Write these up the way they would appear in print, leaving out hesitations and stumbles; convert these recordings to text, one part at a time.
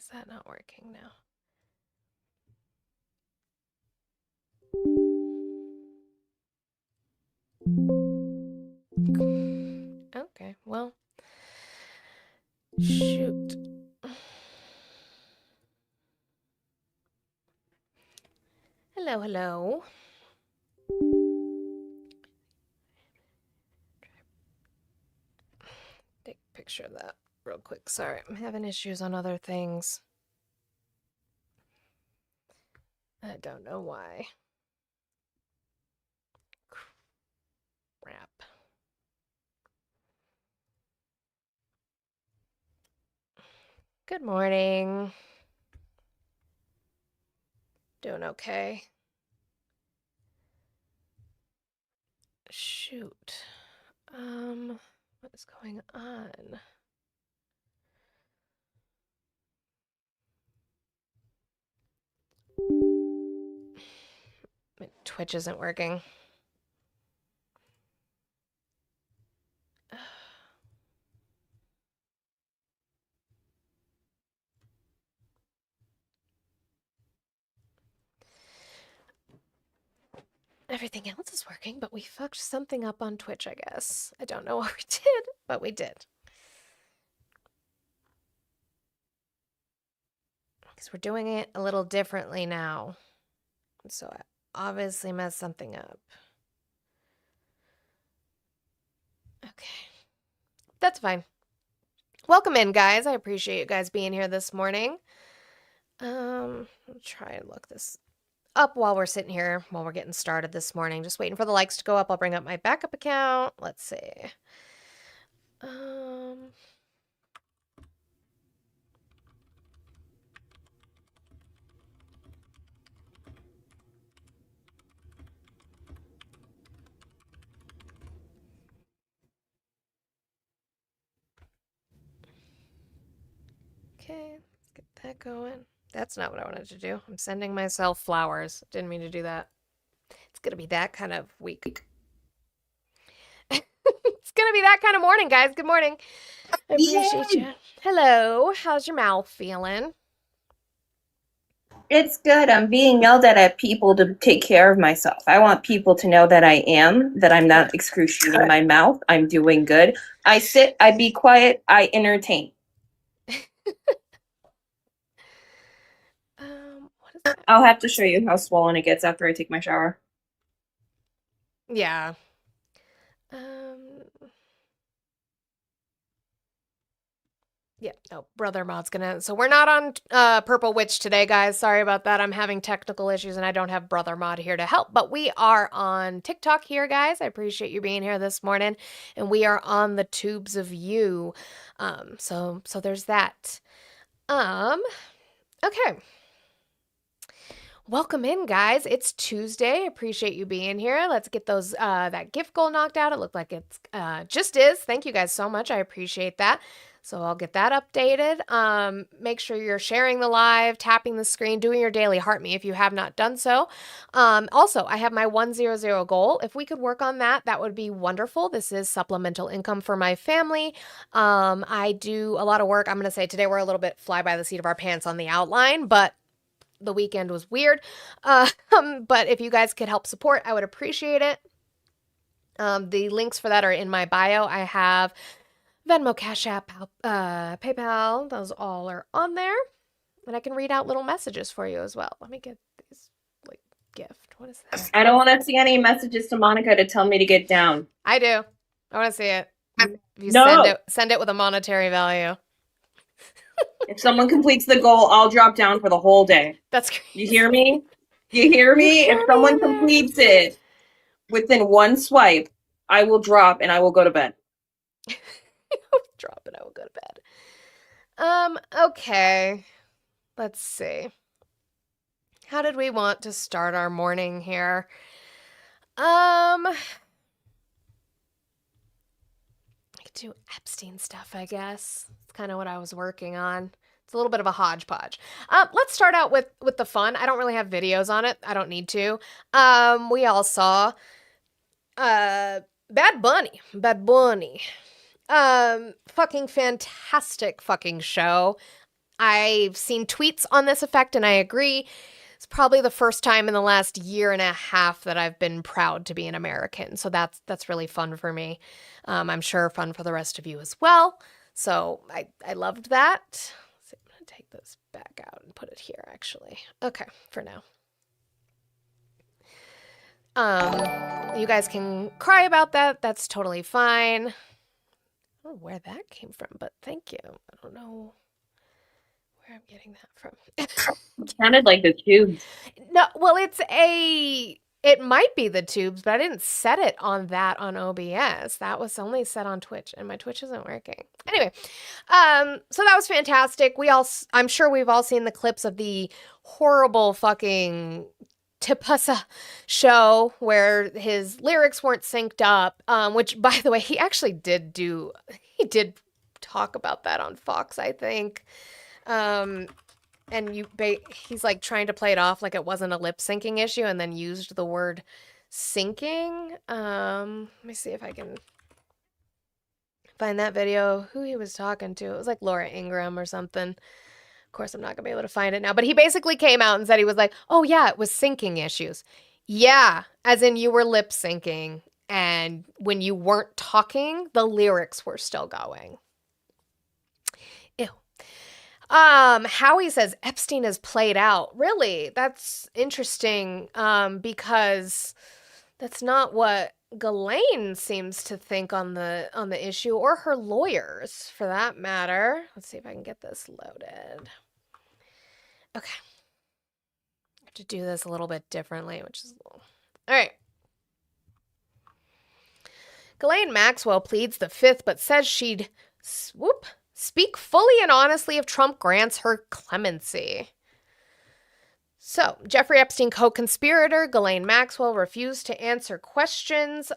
is that not working now? Okay, well, shoot. Hello, hello. Take a picture of that real quick. Sorry, I'm having issues on other things. I don't know why. Crap. Good morning. Doing okay. Shoot. What is going on? My Twitch isn't working. Everything else is working, but we fucked something up on Twitch, I guess. I don't know what we did, but we did. Because we're doing it a little differently now. So I obviously messed something up. Okay. That's fine. Welcome in, guys. I appreciate you guys being here this morning. I'll try and look this up while we're sitting here, while we're getting started this morning. Just waiting for the likes to go up. I'll bring up my backup account. Let's see. Okay, let's get that going. That's not what I wanted to do. I'm sending myself flowers. Didn't mean to do that. It's gonna be that kind of week. It's gonna be that kind of morning, guys. Good morning. I appreciate you. Hello. How's your mouth feeling? It's good. I'm being yelled at people to take care of myself. I want people to know that that I'm not excruciating my mouth. I'm doing good. I sit, I be quiet, I entertain. What is that? I'll have to show you how swollen it gets after I take my shower. Yeah. Yeah, no, Brother Mod's gonna. So we're not on Purple Witch today, guys. Sorry about that. I'm having technical issues and I don't have Brother Mod here to help. But we are on TikTok here, guys. I appreciate you being here this morning, and we are on the Tubes of You. So there's that. Okay. Welcome in, guys. It's Tuesday. Appreciate you being here. Let's get those that gift goal knocked out. It looked like it's just is. Thank you guys so much. I appreciate that. So I'll get that updated. Make sure you're sharing the live, tapping the screen, doing your daily heart me if you have not done so. Also, I have my 100 goal. If we could work on that, that would be wonderful. This is supplemental income for my family. I do a lot of work. I'm going to say today we're a little bit fly by the seat of our pants on the outline, but the weekend was weird. But if you guys could help support, I would appreciate it. The links for that are in my bio. I have Venmo, Cash App, PayPal. Those all are on there. And I can read out little messages for you as well. Let me get these, like, gift. What is that? I don't want to see any messages to Monica to tell me to get down. I do. I want to see it. If you No. send it with a monetary value. If someone completes the goal, I'll drop down for the whole day. That's crazy. You hear me? You hear me? If someone completes it within one swipe, I will drop and I will go to bed. Drop and I will go to bed. Okay. Let's see. How did we want to start our morning here? I could do Epstein stuff, I guess. It's kind of what I was working on. It's a little bit of a hodgepodge. Let's start out with the fun. I don't really have videos on it. I don't need to. We all saw Bad Bunny. Fucking fantastic fucking show. I've seen tweets on this effect, and I agree. It's probably the first time in the last year and a half that I've been proud to be an American. So that's really fun for me. I'm sure fun for the rest of you as well. So I loved that. So I'm going to take this back out and put it here, actually. Okay, for now. You guys can cry about that. That's totally fine. I don't know where that came from, but thank you. I don't know where I'm getting that from. It sounded like the tubes. No, well, it might be the tubes, but I didn't set it on OBS. That was only set on Twitch, and my Twitch isn't working. Anyway, so that was fantastic. I'm sure we've all seen the clips of the horrible fucking Tipasa show where his lyrics weren't synced up, which, by the way, he did talk about that on Fox, I think. And he's like trying to play it off like it wasn't a lip syncing issue, and then used the word syncing. Let me see if I can find that video. Who he was talking to? It was like Laura Ingraham or something. Of course, I'm not gonna be able to find it now. But he basically came out and said he was like, "Oh yeah, it was syncing issues." Yeah, as in you were lip syncing, and when you weren't talking, the lyrics were still going. Howie says Epstein is played out. Really? That's interesting, because that's not what Ghislaine seems to think on the issue, or her lawyers, for that matter. Let's see if I can get this loaded. Okay. I have to do this a little bit differently, which is all right. Ghislaine Maxwell pleads the fifth, but says she'd speak fully and honestly if Trump grants her clemency. So, Jeffrey Epstein co-conspirator Ghislaine Maxwell refused to answer questions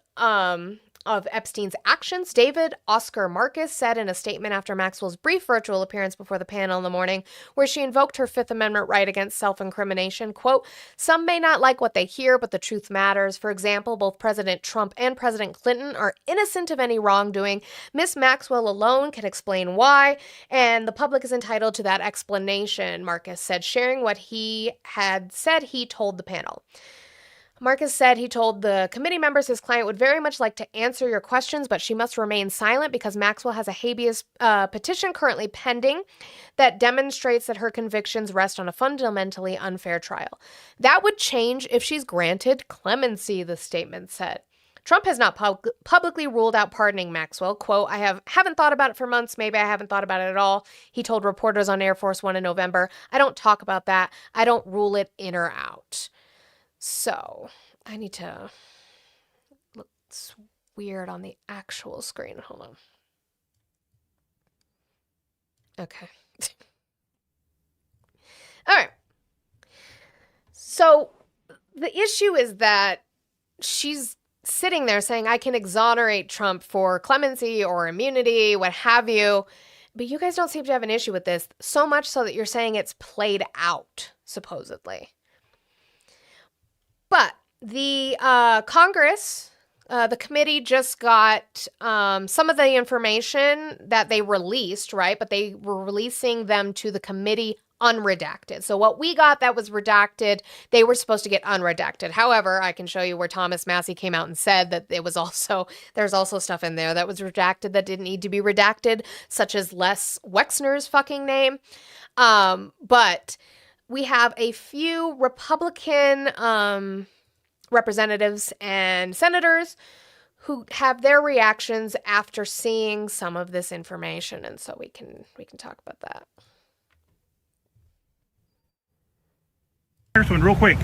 of Epstein's actions. David Oscar Marcus said in a statement after Maxwell's brief virtual appearance before the panel in the morning, where she invoked her Fifth Amendment right against self-incrimination, quote, "Some may not like what they hear, but the truth matters. For example, both President Trump and President Clinton are innocent of any wrongdoing. Miss Maxwell alone can explain why, and the public is entitled to that explanation," Marcus said, sharing what he had said he told the panel. Marcus said he told the committee members his client would very much like to answer your questions, but she must remain silent because Maxwell has a habeas petition currently pending that demonstrates that her convictions rest on a fundamentally unfair trial. That would change if she's granted clemency, the statement said. Trump has not publicly ruled out pardoning Maxwell. Quote, "I haven't thought about it for months. Maybe I haven't thought about it at all," he told reporters on Air Force One in November. "I don't talk about that. I don't rule it in or out." So, I need to look weird on the actual screen. Hold on. Okay. All right. So, the issue is that she's sitting there saying, I can exonerate Trump for clemency or immunity, what have you. But you guys don't seem to have an issue with this, so much so that you're saying it's played out, supposedly. But the Congress, the committee just got some of the information that they released, right? But they were releasing them to the committee unredacted. So what we got that was redacted, they were supposed to get unredacted. However, I can show you where Thomas Massie came out and said that there's also stuff in there that was redacted that didn't need to be redacted, such as Les Wexner's fucking name. But we have a few Republican representatives and senators who have their reactions after seeing some of this information, and so we can talk about that. Congresswoman, real quick,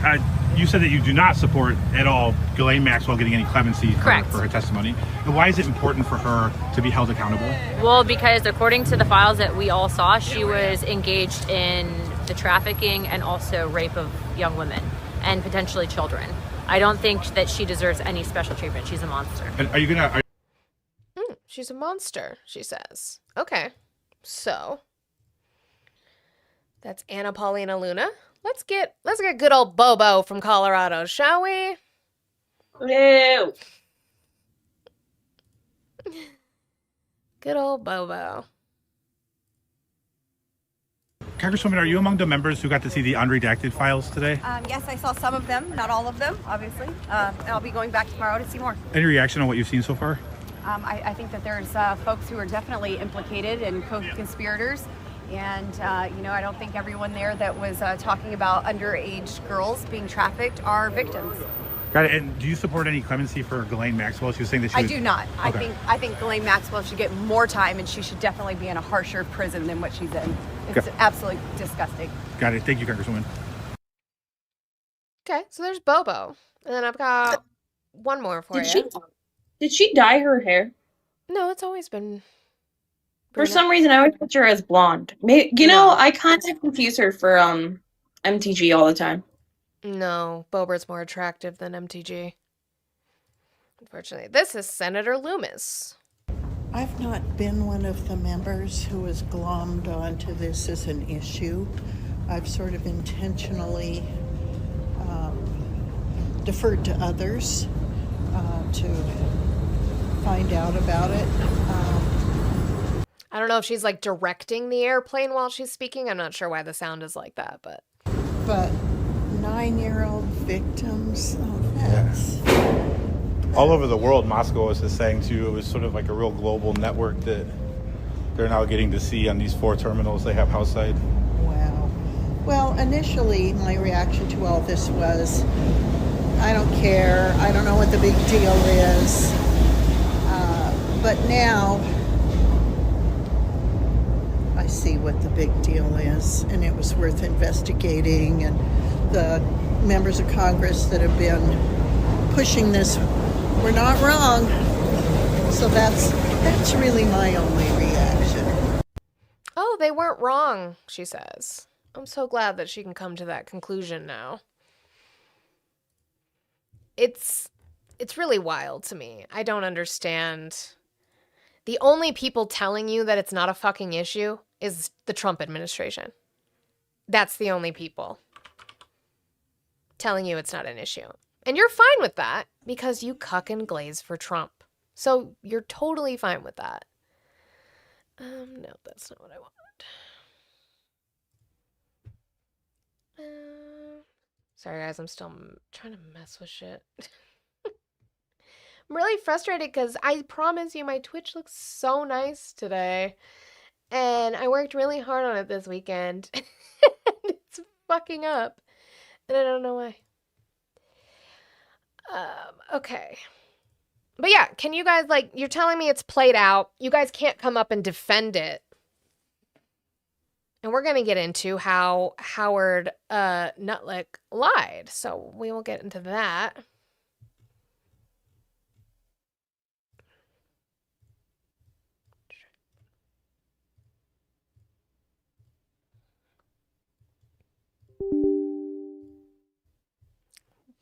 you said that you do not support at all Ghislaine Maxwell getting any clemency for her testimony. And why is it important for her to be held accountable? Well, because according to the files that we all saw, she was engaged in the trafficking and also rape of young women and potentially children. I don't think that she deserves any special treatment. She's a monster. And are you gonna? She's a monster, she says. Okay, so that's Anna Paulina Luna. Let's get good old Bobo from Colorado, shall we? No. Good old Bobo. Congresswoman, are you among the members who got to see the unredacted files today? Yes, I saw some of them, not all of them, obviously. And I'll be going back tomorrow to see more. Any reaction on what you've seen so far? I think that there's folks who are definitely implicated and co-conspirators. And, I don't think everyone there that was talking about underage girls being trafficked are victims. Got it. And do you support any clemency for Ghislaine Maxwell? She was saying that I do not. Okay. I think Ghislaine Maxwell should get more time, and she should definitely be in a harsher prison than what she's in. It's absolutely disgusting. Got it. Thank you, Congresswoman. Okay, so there's Bobo. And then I've got one more for you. Did she dye her hair? No, it's always been For brunette. some reason, I always picture her as blonde. I kind of confuse her for MTG all the time. No, Bobert's more attractive than MTG. Unfortunately. This is Senator Loomis. I've not been one of the members who has glommed onto this as an issue. I've sort of intentionally deferred to others to find out about it. I don't know if she's like directing the airplane while she's speaking. I'm not sure why the sound is like that, but 9-year-old victims, that's... All over the world, Moscow was just saying too, it was sort of like a real global network that they're now getting to see on these 4 terminals they have outside. Wow. Well, initially, my reaction to all this was, I don't care. I don't know what the big deal is. But now, I see what the big deal is, and it was worth investigating. And the members of Congress that have been pushing this were not wrong. So that's really my only reaction. oh, they weren't wrong, she says. I'm so glad that she can come to that conclusion now. It's really wild to me. I don't understand. The only people telling you that it's not a fucking issue is the Trump administration. That's the only people telling you it's not an issue. And you're fine with that because you cuck and glaze for Trump. So you're totally fine with that. No, that's not what I want. Sorry guys, I'm still trying to mess with shit. I'm really frustrated because I promise you my Twitch looks so nice today. And I worked really hard on it this weekend. And it's fucking up. And I don't know why. Okay. But yeah, can you guys, you're telling me it's played out. You guys can't come up and defend it. And we're going to get into how Howard Nutlick lied. So we will get into that.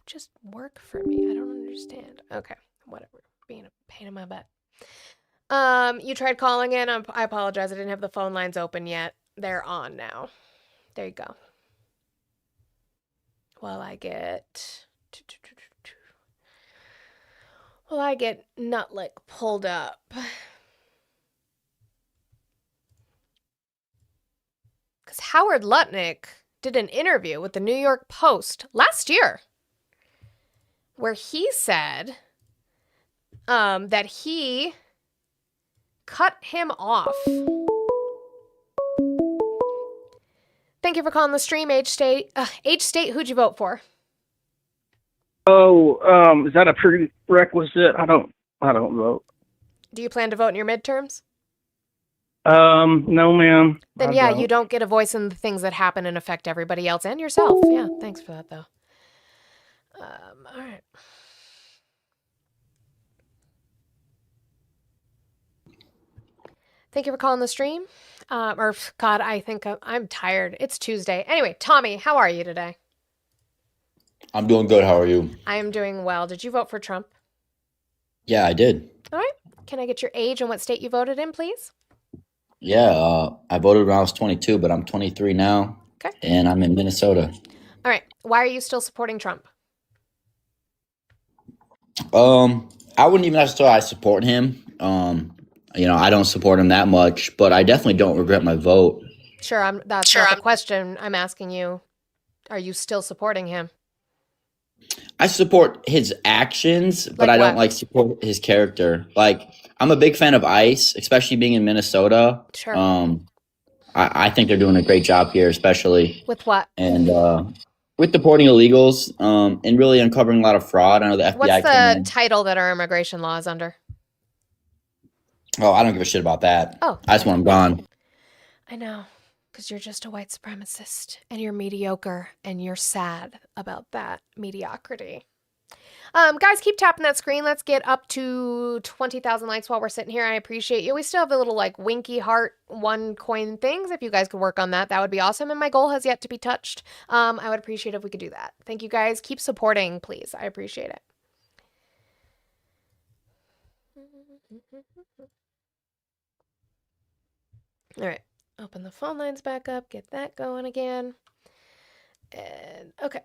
Just work for me. I don't understand. Okay, whatever. Being a pain in my butt. You tried calling in. I apologize. I didn't have the phone lines open yet. They're on now. There you go. While I get Nutlick pulled up. Because Howard Lutnick did an interview with the New York Post last year where he said that he cut him off. Thank you for calling the stream, H-State. H-State, who'd you vote for? Oh, is that a prerequisite? I don't vote. Do you plan to vote in your midterms? No, ma'am. Then yeah, you don't get a voice in the things that happen and affect everybody else and yourself. Yeah, thanks for that, though. All right. Thank you for calling the stream. God, I think I'm tired. It's Tuesday. Anyway, Tommy, how are you today? I'm doing good. How are you? I am doing well. Did you vote for Trump? Yeah, I did. All right. Can I get your age and what state you voted in, please? Yeah, I voted when I was 22, but I'm 23 now. Okay. And I'm in Minnesota. All right. Why are you still supporting Trump? I wouldn't even necessarily support him. I don't support him that much, but I definitely don't regret my vote. Sure, that's not the question I'm asking you. Are you still supporting him? I support his actions, but Like I don't what? like support his character. Like, I'm a big fan of ICE, especially being in Minnesota. Sure. I think they're doing a great job here, especially With what? and with deporting illegals and really uncovering a lot of fraud. I know the FBI What's came the in. title that our immigration law is under? Oh, I don't give a shit about that. Oh, I just want him gone. I know, because you're just a white supremacist and you're mediocre and you're sad about that mediocrity. Guys, keep tapping that screen. Let's get up to 20,000 likes while we're sitting here. I appreciate you. We still have the little like winky heart one coin things. If you guys could work on that, that would be awesome. And my goal has yet to be touched. I would appreciate if we could do that. Thank you guys. Keep supporting, please. I appreciate it. All right. Open the phone lines back up. Get that going again. And okay.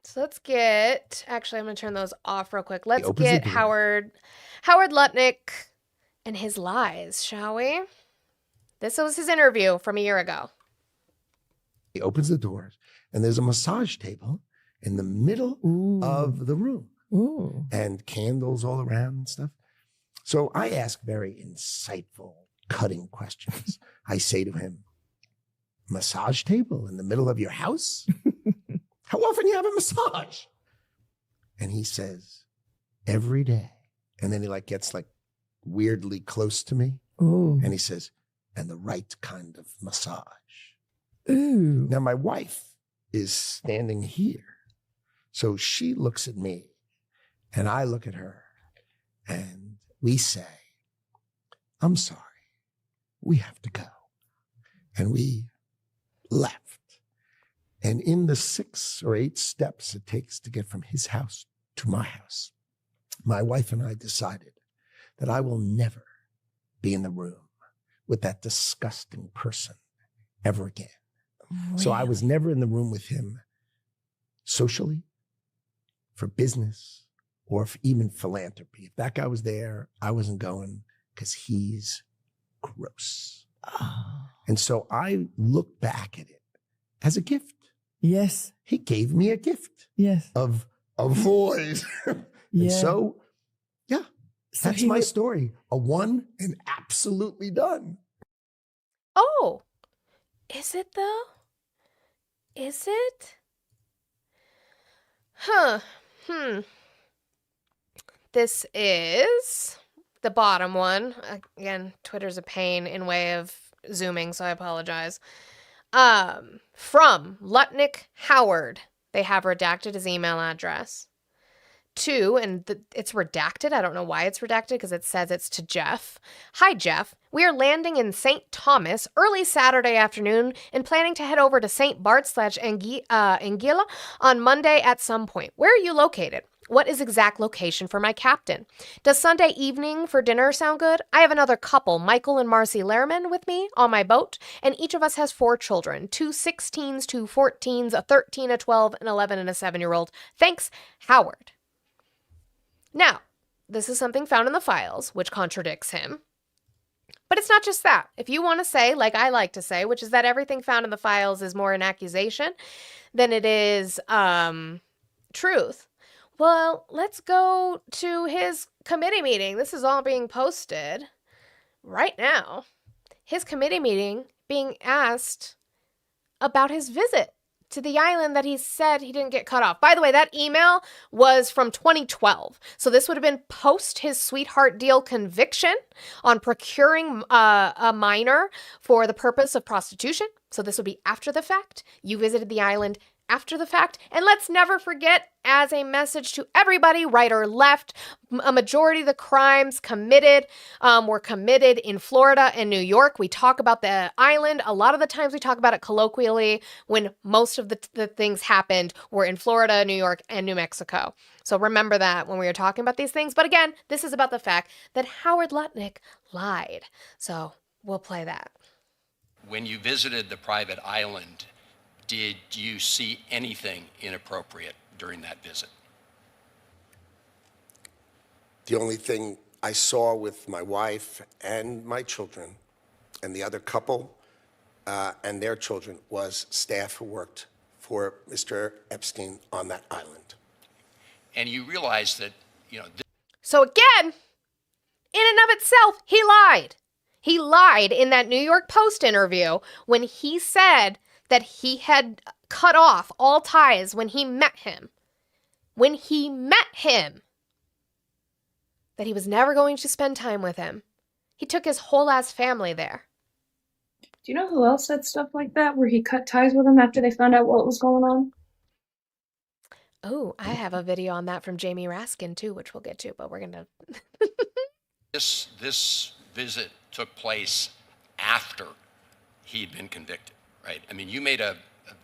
So let's get, actually, I'm going to turn those off real quick. Let's get Howard Lutnick and his lies, shall we? This was his interview from a year ago. He opens the doors, and there's a massage table in the middle of the room. And candles all around and stuff. So I ask very insightful, cutting questions. I say to him, massage table in the middle of your house? How often you have a massage? And he says, every day. And then he gets weirdly close to me. And he says, and the right kind of massage. Now my wife is standing here. So she looks at me and I look at her and we say, I'm sorry, we have to go. And we left. And in the 6 or 8 steps it takes to get from his house to my house, my wife and I decided that I will never be in the room with that disgusting person ever again. Really? So I was never in the room with him socially, for business, or even philanthropy. If that guy was there, I wasn't going because he's gross. And so I look back at it as a gift. Yes. He gave me a gift. Yes. Of a voice. And so, yeah, so that's my story. A one and absolutely done. Oh, is it though? Is it? This is the bottom one. Again, Twitter's a pain in way of zooming, so I apologize. From Lutnick Howard. They have redacted his email address. It's redacted. I don't know why it's redacted because it says it's to Jeff. Hi, Jeff. We are landing in St. Thomas early Saturday afternoon and planning to head over to St. Bart/Anguilla on Monday at some point. Where are you located? What is exact location for my captain? Does Sunday evening for dinner sound good? I have another couple, Michael and Marcy Lehrman, with me on my boat, and each of us has 4 children, 2 16s, 2 14s, a 13, a 12, an 11, and a 7-year-old. Thanks, Howard. Now, this is something found in the files, which contradicts him. But it's not just that. If you want to say, like I like to say, which is that everything found in the files is more an accusation than it is truth. Well, let's go to his committee meeting. This is all being posted right now. His committee meeting being asked about his visit to the island that he said he didn't get cut off. By the way, that email was from 2012. So this would have been post his sweetheart deal conviction on procuring a minor for the purpose of prostitution. So this would be after the fact. You visited the island after the fact. And let's never forget, as a message to everybody, right or left, a majority of the crimes committed were committed in Florida and New York. We talk about the island. A lot of the times we talk about it colloquially when most of the things happened were in Florida, New York, and New Mexico. So remember that when we are talking about these things. But again, this is about the fact that Howard Lutnick lied. So we'll play that. When you visited the private island, did you see anything inappropriate during that visit? The only thing I saw with my wife and my children and the other couple and their children was staff who worked for Mr. Epstein on that island. And you realize that, So again, in and of itself, he lied. He lied in that New York Post interview when he said that he had cut off all ties when he met him. When he met him. That he was never going to spend time with him. He took his whole ass family there. Do you know who else said stuff like that, where he cut ties with them after they found out what was going on? Oh, I have a video on that from Jamie Raskin too, which we'll get to, but we're gonna. this visit took place after he'd been convicted, right? I mean, you made a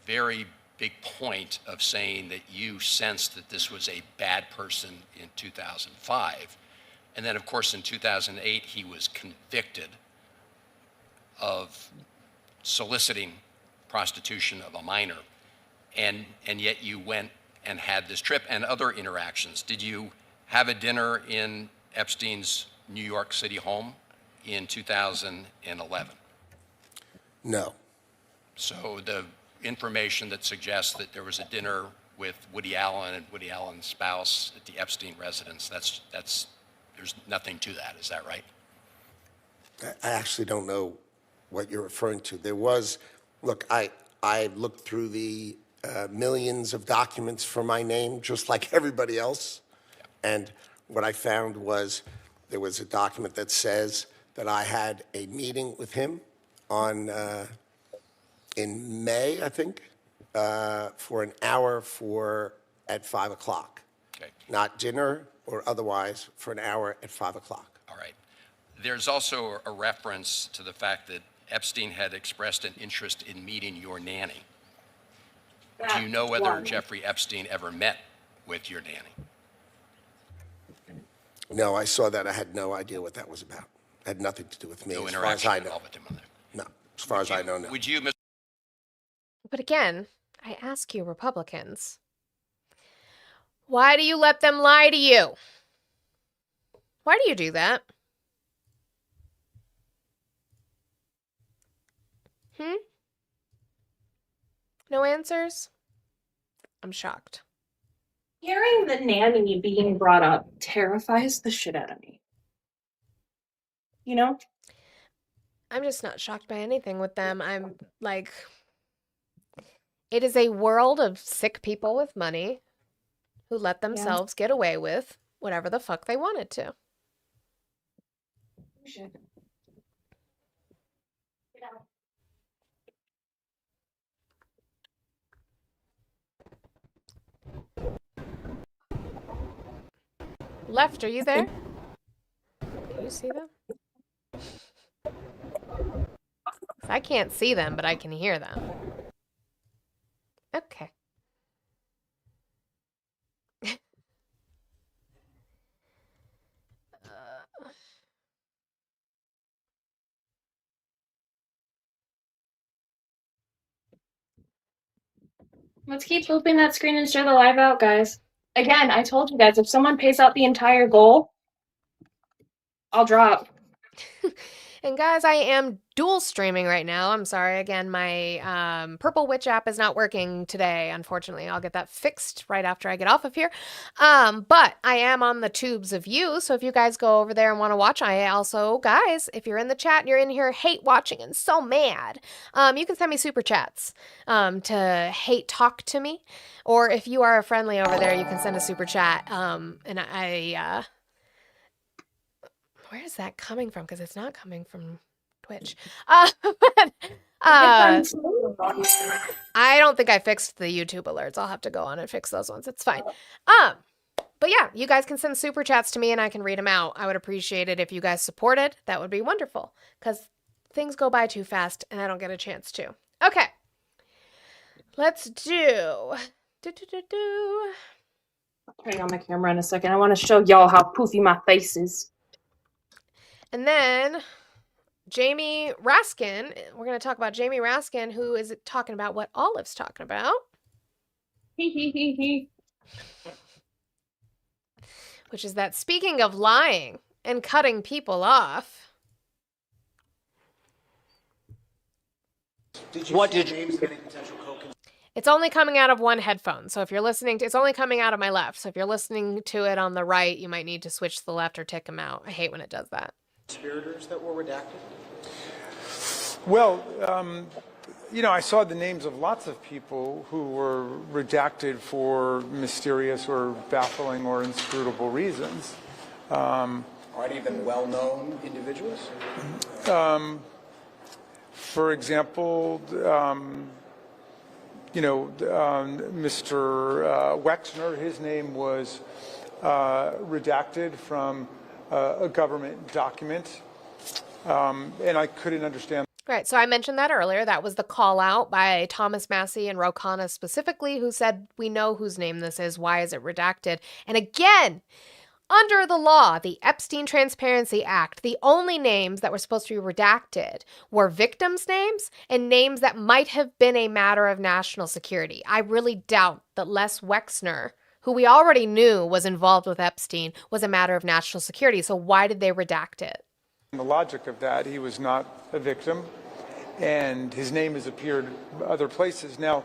very big point of saying that you sensed that this was a bad person in 2005. And then, of course, in 2008, he was convicted of soliciting prostitution of a minor. And yet you went and had this trip and other interactions. Did you have a dinner in Epstein's New York City home in 2011? No. So the information that suggests that there was a dinner with Woody Allen and Woody Allen's spouse at the Epstein residence, that's there's nothing to that. Is that right? I actually don't know what you're referring to. There was, look, I looked through the millions of documents for my name, just like everybody else. Yeah. And what I found was there was a document that says that I had a meeting with him on in May, I think, for an hour at 5 o'clock. Okay. Not dinner or otherwise, for an hour at 5 o'clock. All right. There's also a reference to the fact that Epstein had expressed an interest in meeting your nanny. Do you know whether Jeffrey Epstein ever met with your nanny? No, I saw that. I had no idea what that was about. It had nothing to do with me. No as far as interaction I at know. all with him on there? No, as far as I know, no. Would you, Mr. But again, I ask you, Republicans, why do you let them lie to you? Why do you do that? No answers? I'm shocked. Hearing the nanny being brought up terrifies the shit out of me. You know? I'm just not shocked by anything with them. I'm like, it is a world of sick people with money who let themselves get away with whatever the fuck they wanted to. Left, are you there? Can you see them? I can't see them, but I can hear them. Okay. Let's keep looping that screen and share the live out, guys. Again, I told you guys, if someone pays out the entire goal, I'll drop. And guys, I am dual streaming right now. I'm sorry. Again, my Purple Witch app is not working today, unfortunately. I'll get that fixed right after I get off of here. But I am on the tubes of you, so if you guys go over there and want to watch, I also, guys, if you're in the chat and you're in here hate watching and so mad, you can send me super chats to hate talk to me. Or if you are a friendly over there, you can send a super chat. And where is that coming from? Because it's not coming from Twitch. I don't think I fixed the YouTube alerts. I'll have to go on and fix those ones. It's fine. But yeah, you guys can send super chats to me and I can read them out. I would appreciate it if you guys supported. That would be wonderful because things go by too fast and I don't get a chance to. Okay. Let's do. I'll turn on my camera in a second. I want to show y'all how poofy my face is. And then Jamie Raskin, we're going to talk about Jamie Raskin, who is talking about what Olive's talking about. Which is that speaking of lying and cutting people off. It's only coming out of one headphone. So if you're listening to, it's only coming out of my left. So if you're listening to it on the right, you might need to switch to the left or take them out. I hate when it does that. Conspirators that were redacted? Well, I saw the names of lots of people who were redacted for mysterious or baffling or inscrutable reasons. Are any of them well-known individuals? For example, Mr. Wexner, his name was redacted from a government document, and I couldn't understand. Right. So I mentioned that earlier. That was the call out by Thomas Massey and Ro Khanna specifically, who said, we know whose name this is. Why is it redacted? And again, under the law, the Epstein Transparency Act, the only names that were supposed to be redacted were victims' names and names that might have been a matter of national security. I really doubt that Les Wexner, who we already knew was involved with Epstein, was a matter of national security. So why did they redact it? The logic of that, he was not a victim, and his name has appeared other places. Now,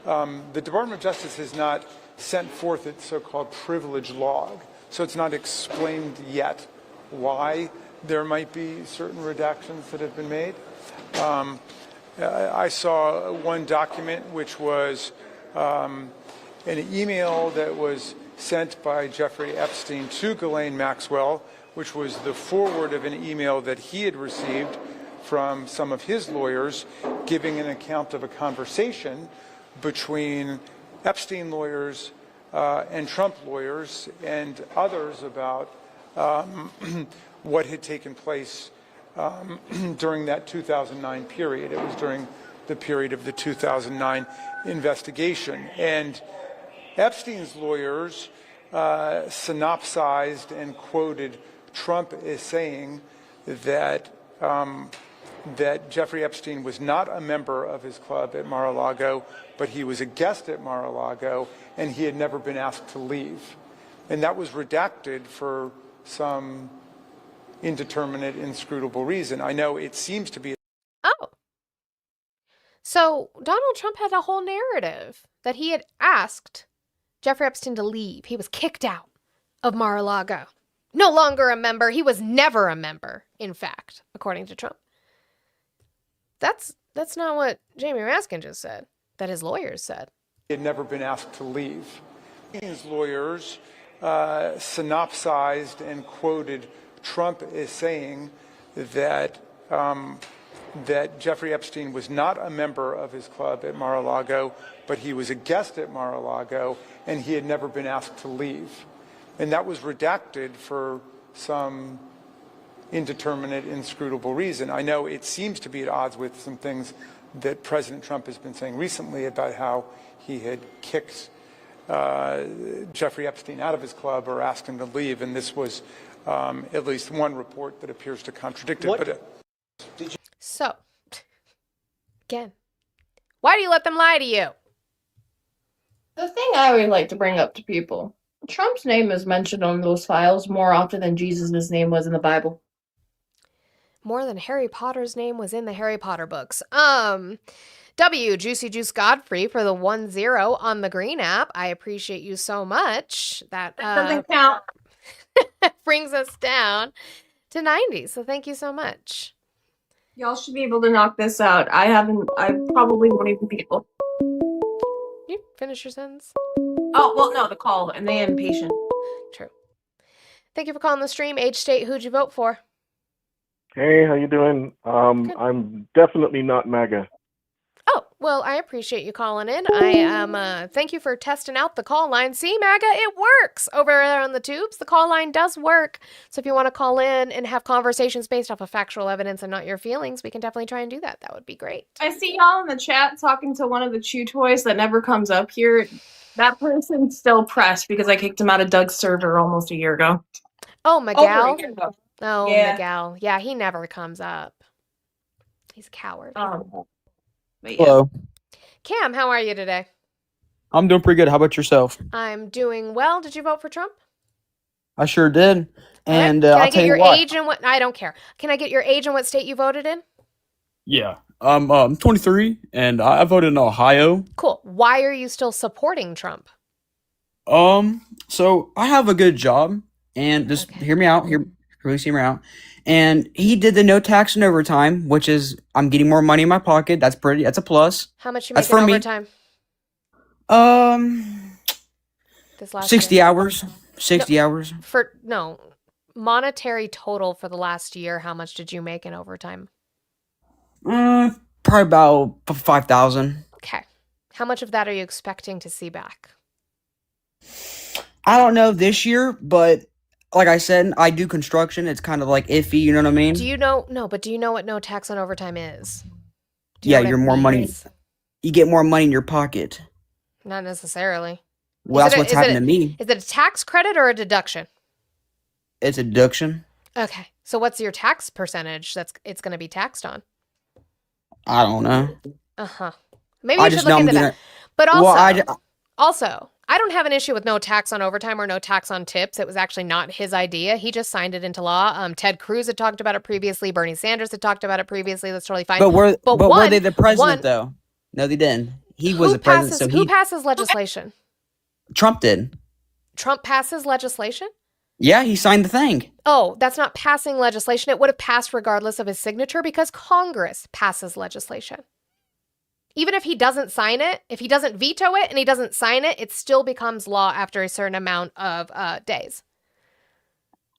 the Department of Justice has not sent forth its so-called privilege log, so it's not explained yet why there might be certain redactions that have been made. I saw one document which was an email that was sent by Jeffrey Epstein to Ghislaine Maxwell, which was the forward of an email that he had received from some of his lawyers, giving an account of a conversation between Epstein lawyers and Trump lawyers and others about what had taken place during that 2009 period. It was during the period of the 2009 investigation. And Epstein's lawyers synopsized and quoted Trump as saying that that Jeffrey Epstein was not a member of his club at Mar-a-Lago, but he was a guest at Mar-a-Lago, and he had never been asked to leave. And that was redacted for some indeterminate, inscrutable reason. I know it seems to be. Oh. So Donald Trump had a whole narrative that he had asked Jeffrey Epstein to leave. He was kicked out of Mar-a-Lago. No longer a member. He was never a member, in fact, according to Trump. That's not what Jamie Raskin just said, that his lawyers said. He had never been asked to leave. His lawyers synopsized and quoted Trump as saying that that Jeffrey Epstein was not a member of his club at Mar-a-Lago, but he was a guest at Mar-a-Lago, and he had never been asked to leave. And that was redacted for some indeterminate, inscrutable reason. I know it seems to be at odds with some things that President Trump has been saying recently about how he had kicked Jeffrey Epstein out of his club or asked him to leave, and this was at least one report that appears to contradict it. So, again, why do you let them lie to you? The thing I would like to bring up to people, Trump's name is mentioned on those files more often than Jesus' name was in the Bible. More than Harry Potter's name was in the Harry Potter books. W, Juicy Juice Godfrey for the 1-0 on the Green app. I appreciate you so much. That doesn't count. brings us down to 90. So thank you so much. Y'all should be able to knock this out. I probably won't even be able. You finish your sentence? Oh, well, no, the call and the impatient. True. Thank you for calling the stream. Age, state, who'd you vote for? Hey, how you doing? I'm definitely not MAGA. Oh, well, I appreciate you calling in. I am, thank you for testing out the call line. See, MAGA, it works over there on the tubes. The call line does work. So if you want to call in and have conversations based off of factual evidence and not your feelings, we can definitely try and do that. That would be great. I see y'all in the chat talking to one of the Chew Toys that never comes up here. That person's still pressed because I kicked him out of Doug's server almost a year ago. Oh, Miguel. Over a year ago. Oh, Yeah. Miguel. Yeah, he never comes up. He's a coward. But yeah. Hello. Cam, how are you today? I'm doing pretty good. How about yourself? I'm doing well. Did you vote for Trump? I sure did. All right. And Can I'll I tell get you your what. age and what? I don't care. Can I get your age and what state you voted in? Yeah. I'm 23 and I voted in Ohio. Cool. Why are you still supporting Trump? So I have a good job, and just hear me out. Really hear me out. And he did the no tax and overtime, which is I'm getting more money in my pocket. That's a plus. How much you That's making for me. overtime this last 60 year? hours. 60 hours. No, monetary total for the last year. How much did you make in overtime? Probably about 5,000. Okay. How much of that are you expecting to see back? I don't know this year, but like I said, I do construction. It's kind of like iffy, you know what I mean? Do you know? No, but do you know what no tax on overtime is? Do Yeah, know what you're it more money. means? You get more money in your pocket. Not necessarily. Well, that's what's Is happened to me. Is it a tax credit or a deduction? It's a deduction. Okay. So what's your tax percentage it's going to be taxed on? I don't know. Uh-huh. Maybe I you just should know look I'm into gonna. that. But also, Well, I don't have an issue with no tax on overtime or no tax on tips. It was actually not his idea. He just signed it into law. Ted Cruz had talked about it previously. Bernie Sanders had talked about it previously. That's totally fine. But were one- they the president one- though? No, they didn't. He Who was the president, so who passes legislation? Trump did. Trump passes legislation? Yeah, he signed the thing. Oh, that's not passing legislation. It would have passed regardless of his signature because Congress passes legislation. Even if he doesn't sign it, if he doesn't veto it and he doesn't sign it, it still becomes law after a certain amount of days.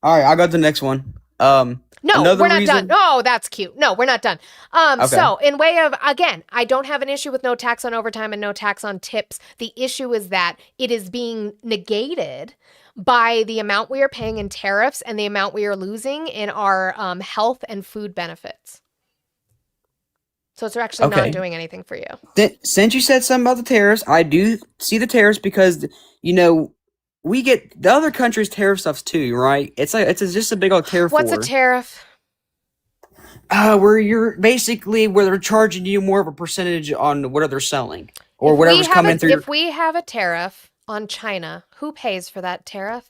All right, I'll go to the next one. No, another we're not reason- done. Oh, that's cute. No, we're not done. Okay. So in way of, again, I don't have an issue with no tax on overtime and no tax on tips. The issue is that it is being negated by the amount we are paying in tariffs and the amount we are losing in our health and food benefits. So it's actually Okay. not doing anything for you. Since you said something about the tariffs, I do see the tariffs because we get the other countries' tariff stuffs too, right? It's just a big old tariff What's a war. tariff? Where they're charging you more of a percentage on whatever they're selling or whatever's coming through. If we have a tariff on China, who pays for that tariff?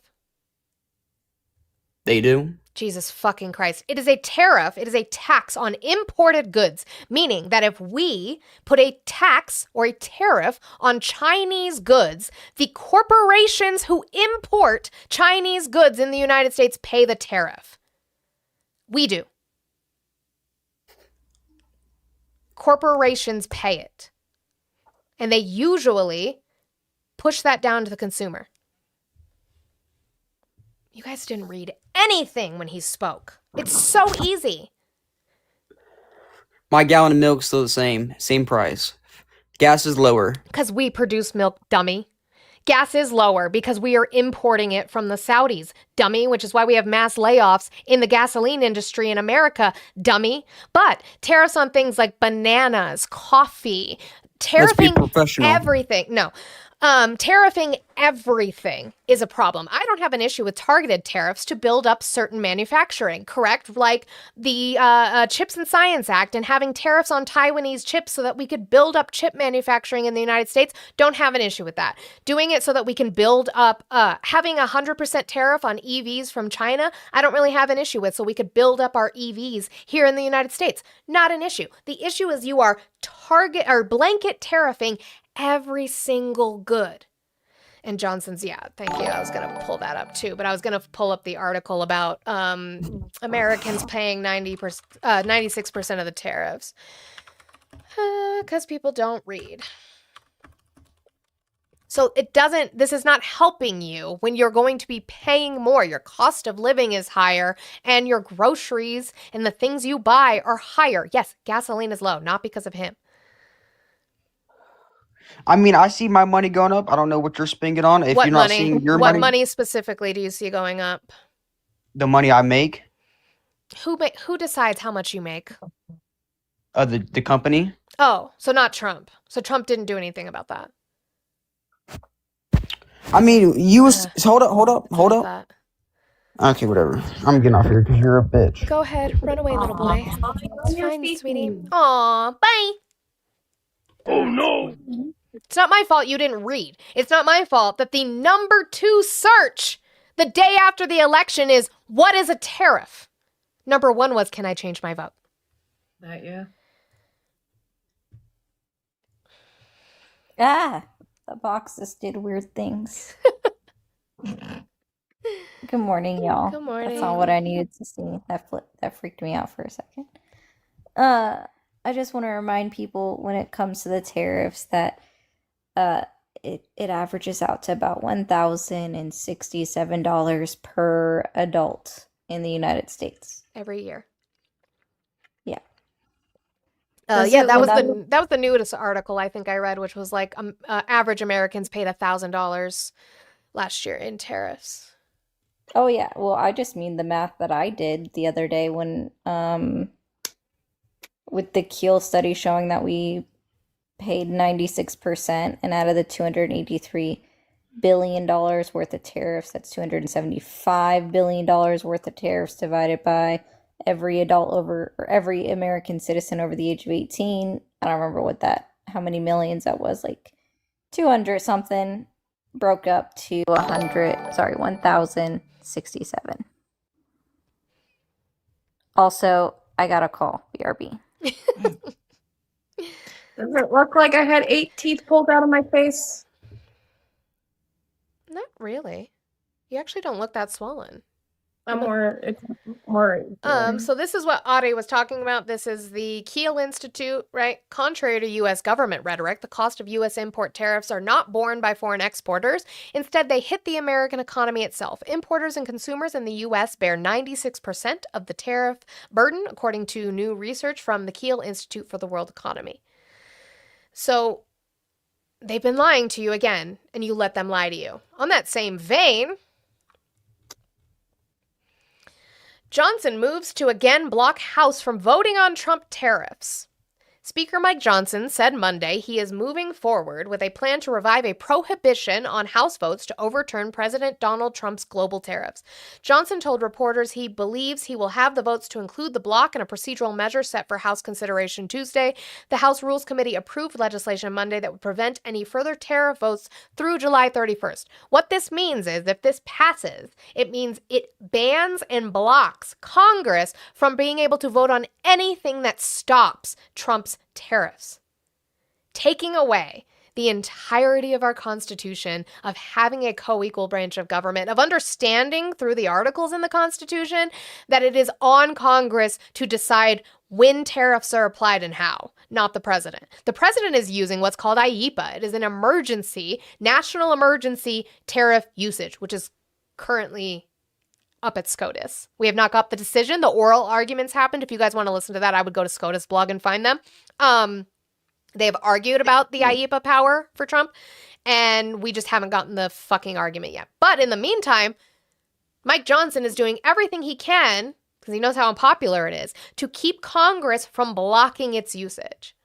They do. Jesus fucking Christ. It is a tariff. It is a tax on imported goods, meaning that if we put a tax or a tariff on Chinese goods, the corporations who import Chinese goods in the United States pay the tariff. We do. Corporations pay it. And they usually push that down to the consumer. You guys didn't read anything when he spoke. It's so easy. My gallon of milk's still the same price. Gas is lower. Because we produce milk, dummy. Gas is lower because we are importing it from the Saudis, dummy, which is why we have mass layoffs in the gasoline industry in America, dummy. But tariffs on things like bananas, coffee, Let's be tariffing professional. everything. No. Tariffing everything is a problem. I don't have an issue with targeted tariffs to build up certain manufacturing, correct? Like the Chips and Science Act and having tariffs on Taiwanese chips so that we could build up chip manufacturing in the United States. Don't have an issue with that. Doing it so that we can build up, having 100% tariff on EVs from China, I don't really have an issue with, so we could build up our EVs here in the United States. Not an issue. The issue is you are blanket tariffing every single good. And Johnson's, yeah, thank you. I was going to pull that up too, but I was going to pull up the article about Americans paying 96% of the tariffs. Because people don't read. So this is not helping you when you're going to be paying more. Your cost of living is higher and your groceries and the things you buy are higher. Yes, gasoline is low, not because of him. I mean, I see my money going up. I don't know what you're spending it on. If What you're not money? seeing your What money, money specifically do you see going up? the money I make, Who decides how much you make? the company. Oh, so not Trump. So Trump didn't do anything about that. I mean, hold up. That. Okay, whatever. I'm getting off here because you're a bitch. Go ahead, run away, little boy. It's fine, sweetie. Aw, bye. Oh no! It's not my fault you didn't read. It's not my fault that the number 2 search the day after the election is, what is a tariff? Number one was, can I change my vote? Yeah. The boxes did weird things. Good morning, y'all. Good morning. That's not what I needed to see. That freaked me out for a second. I just want to remind people when it comes to the tariffs that it averages out to about $1,067 per adult in the United States. Every year. Yeah. That was the newest article I think I read, which was like average Americans paid $1,000 last year in tariffs. Oh yeah. Well, I just mean the math that I did the other day when with the Keel study showing that we paid 96%, and out of the $283 billion worth of tariffs, that's $275 billion worth of tariffs divided by every adult or every American citizen over the age of 18. I don't remember how many millions that was, like 200 something, broke up to 1,067. Also, I got a call, BRB. Does it look like I had 8 teeth pulled out of my face? Not really. You actually don't look that swollen. It's more. So this is what Audrey was talking about. This is the Keel Institute, right? Contrary to U.S. government rhetoric, the cost of U.S. import tariffs are not borne by foreign exporters. Instead, they hit the American economy itself. Importers and consumers in the U.S. bear 96% of the tariff burden, according to new research from the Keel Institute for the World Economy. So they've been lying to you again, and you let them lie to you. On that same vein, Johnson moves to again block House from voting on Trump tariffs. Speaker Mike Johnson said Monday he is moving forward with a plan to revive a prohibition on House votes to overturn President Donald Trump's global tariffs. Johnson told reporters he believes he will have the votes to include the block in a procedural measure set for House consideration Tuesday. The House Rules Committee approved legislation Monday that would prevent any further tariff votes through July 31st. What this means is, if this passes, it means it bans and blocks Congress from being able to vote on anything that stops Trump's tariffs, taking away the entirety of our Constitution, of having a co-equal branch of government, of understanding through the articles in the Constitution that it is on Congress to decide when tariffs are applied and how, not the president. The president is using what's called IEEPA. It is an national emergency tariff usage, which is currently up at SCOTUS. We have not got the decision. The oral arguments happened. If you guys want to listen to that, I would go to SCOTUS blog and find them. They've argued about the IEEPA power for Trump, and we just haven't gotten the fucking argument yet. But in the meantime, Mike Johnson is doing everything he can, because he knows how unpopular it is, to keep Congress from blocking its usage.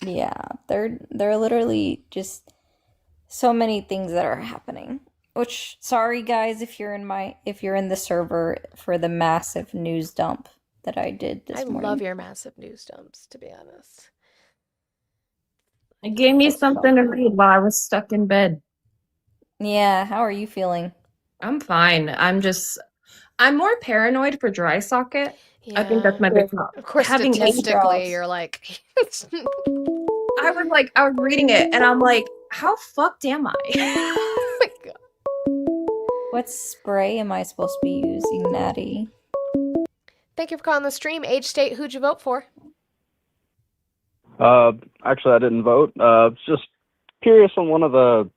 Yeah, they're literally just so many things that are happening. Which, sorry guys, if you're in the server for the massive news dump that I did this morning. I love your massive news dumps, to be honest. It gave me something to read while I was stuck in bed. Yeah, how are you feeling? I'm fine. I'm more paranoid for dry socket. I think that's my big problem. Of course, statistically, you're like... I was reading it, and I'm like, how fucked am I? Oh my God. What spray am I supposed to be using, Natty? Thank you for calling the stream. Age, state, who'd you vote for? Actually, I didn't vote. Just curious on one of the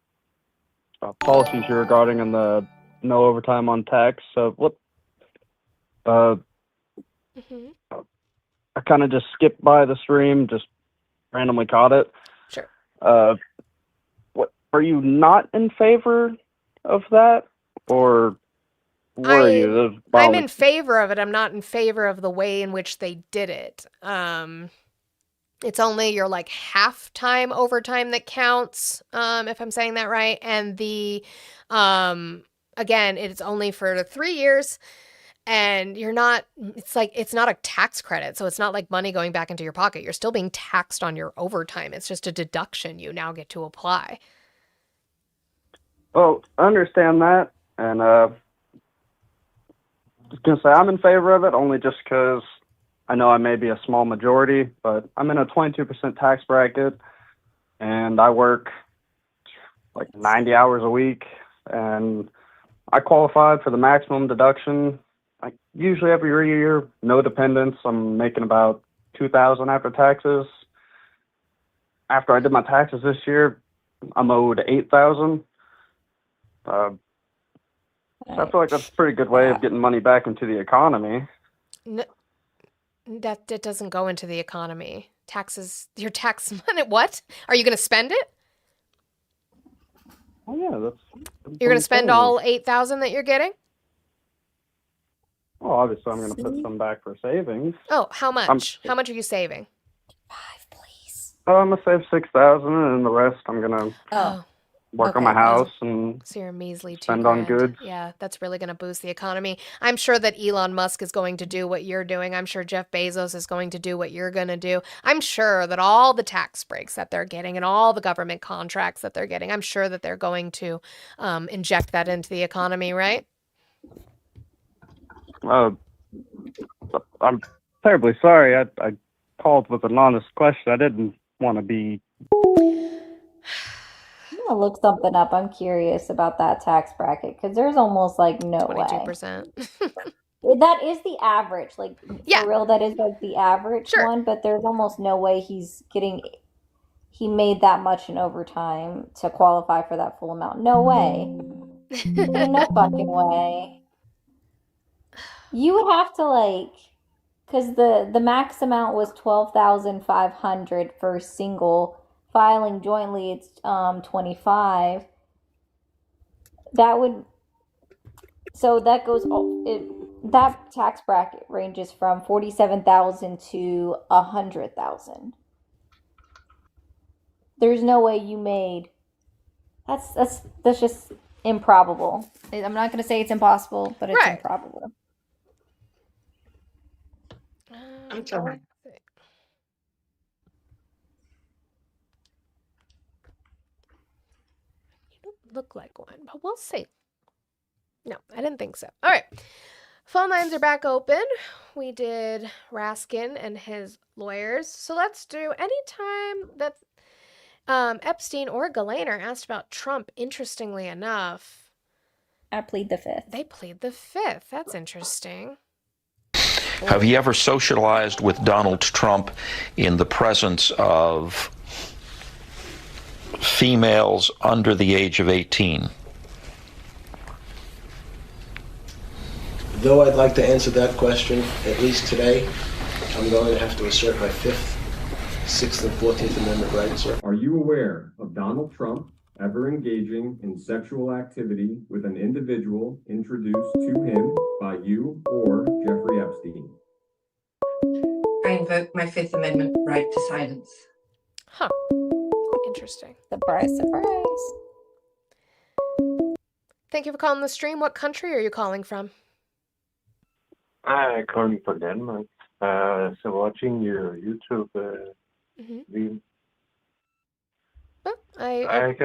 policies you're regarding in the no overtime on tax. What? I kind of just skipped by the stream, just randomly caught it. Sure. What? Are you not in favor of that? Or were you? I'm in favor of it. I'm not in favor of the way in which they did it. It's only your like half-time overtime that counts, if I'm saying that right. And the again, it's only for 3 years, and it's not a tax credit, so it's not like money going back into your pocket. You're still being taxed on your overtime. It's just a deduction you now get to apply. Well, I understand that, and just gonna say I'm in favor of it only just because I know I may be a small majority, but I'm in a 22% tax bracket, and I work like 90 hours a week, and I qualified for the maximum deduction. Like usually every year, no dependents. I'm making about $2,000 after taxes. After I did my taxes this year, I'm owed $8,000. So I feel like that's a pretty good way of getting money back into the economy. No, that doesn't go into the economy. Taxes, your tax money. What? Are you going to spend it? Oh yeah, that's You're going to spend saying. all 8,000 that you're getting? Well, obviously, I'm going to put some back for savings. Oh, how much? How much are you saving? I'm gonna save 6,000, and the rest I'm gonna Oh, work on my house and so you're a measly spend on $2,000. goods. Yeah, that's really going to boost the economy. I'm sure that Elon Musk is going to do what you're doing. I'm sure Jeff Bezos is going to do what you're going to do. I'm sure that all the tax breaks that they're getting and all the government contracts that they're getting, I'm sure that they're going to inject that into the economy, right? I'm terribly sorry. I called with an honest question. I didn't want to be. I'm gonna look something up. I'm curious about that tax bracket because there's almost like no way. 22%. That is the average. Like for real, that is like the average one, but there's almost no way he made that much in overtime to qualify for that full amount. No way. There's no fucking way. You would have to because the max amount was 12,500 for single. Filing jointly, it's 25. That tax bracket ranges from 47,000 to 100,000. There's no way you made. That's just improbable. I'm not gonna say it's impossible, but it's improbable. I'm sorry. Look like one, but we'll see. No, I didn't think so. All right. Phone lines are back open. We did Raskin and his lawyers. So let's do any time that Epstein or Ghislaine are asked about Trump, interestingly enough. I plead the fifth. They plead the fifth. That's interesting. Have you ever socialized with Donald Trump in the presence of females under the age of 18? Though I'd like to answer that question, at least today, I'm going to have to assert my 5th, 6th, and 14th Amendment rights, sir. Are you aware of Donald Trump ever engaging in sexual activity with an individual introduced to him by you or Jeffrey Epstein? I invoke my 5th Amendment right to silence. Huh. Interesting. Surprise, surprise. Thank you for calling the stream. What country are you calling from? I'm calling from Denmark. So watching your YouTube video. I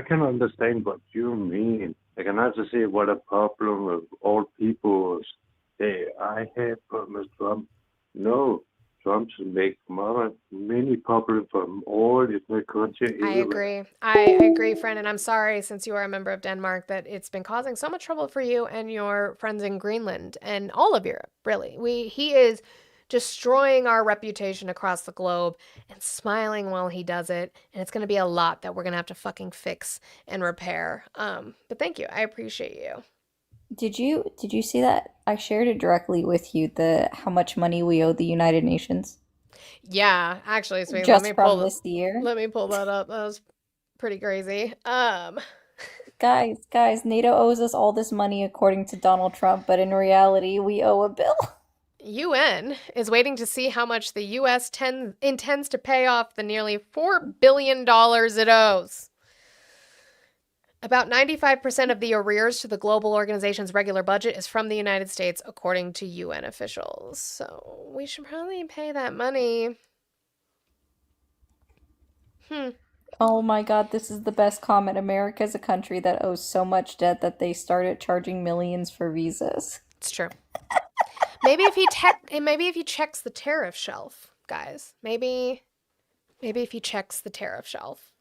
can understand what you mean. I can also see what a problem with all people say I have with Trump. No, Trump should make many problems from all different countries. I agree. I agree, friend, and I'm sorry, since you are a member of Denmark, that it's been causing so much trouble for you and your friends in Greenland and all of Europe, really. He is destroying our reputation across the globe and smiling while he does it, and it's going to be a lot that we're going to have to fucking fix and repair. But thank you. I appreciate you. Did you see that? I shared it directly with you, how much money we owe the United Nations. Yeah, actually, so Just from this year. Let me pull that up. That was pretty crazy. Guys, NATO owes us all this money according to Donald Trump, but in reality, we owe a bill. UN is waiting to see how much the U.S. intends to pay off the nearly $4 billion it owes. About 95% of the arrears to the global organization's regular budget is from the United States, according to UN officials. So we should probably pay that money. Oh my God, this is the best comment. America is a country that owes so much debt that they started charging millions for visas. It's true. Maybe if he checks the tariff shelf, guys. Maybe if he checks the tariff shelf,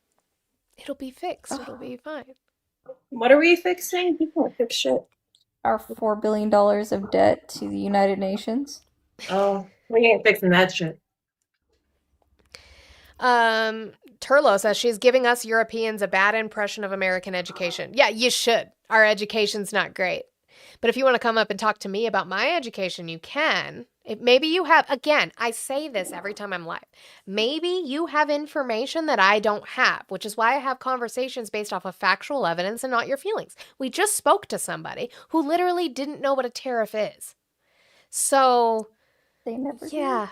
it'll be fixed. It'll be fine. What are we fixing? We can't fix shit. Our $4 billion of debt to the United Nations. Oh, we ain't fixing that shit. Turlo says she's giving us Europeans a bad impression of American education. Yeah, you should. Our education's not great. But if you want to come up and talk to me about my education, you can. Maybe you have, again, I say this every time I'm live. Maybe you have information that I don't have, which is why I have conversations based off of factual evidence and not your feelings. We just spoke to somebody who literally didn't know what a tariff is. So, yeah,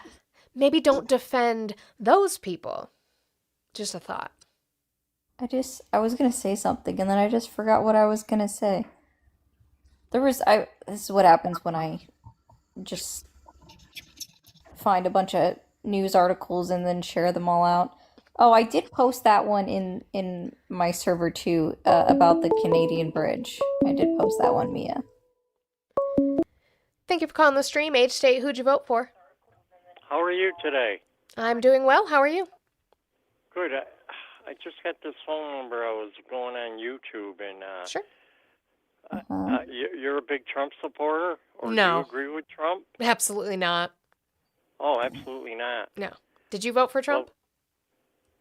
maybe don't defend those people. Just a thought. I was going to say something and then I just forgot what I was going to say. This is what happens when I just find a bunch of news articles and then share them all out. Oh, I did post that one in my server too, about the Canadian bridge. I did post that one, Mia. Thank you for calling the stream. Age, state, who'd you vote for? How are you today? I'm doing well. How are you? Good. I just got this phone number. I was going on YouTube and sure. You're a big Trump supporter? Or No. do you agree with Trump? Absolutely not. Oh, absolutely not. No. Did you vote for Trump?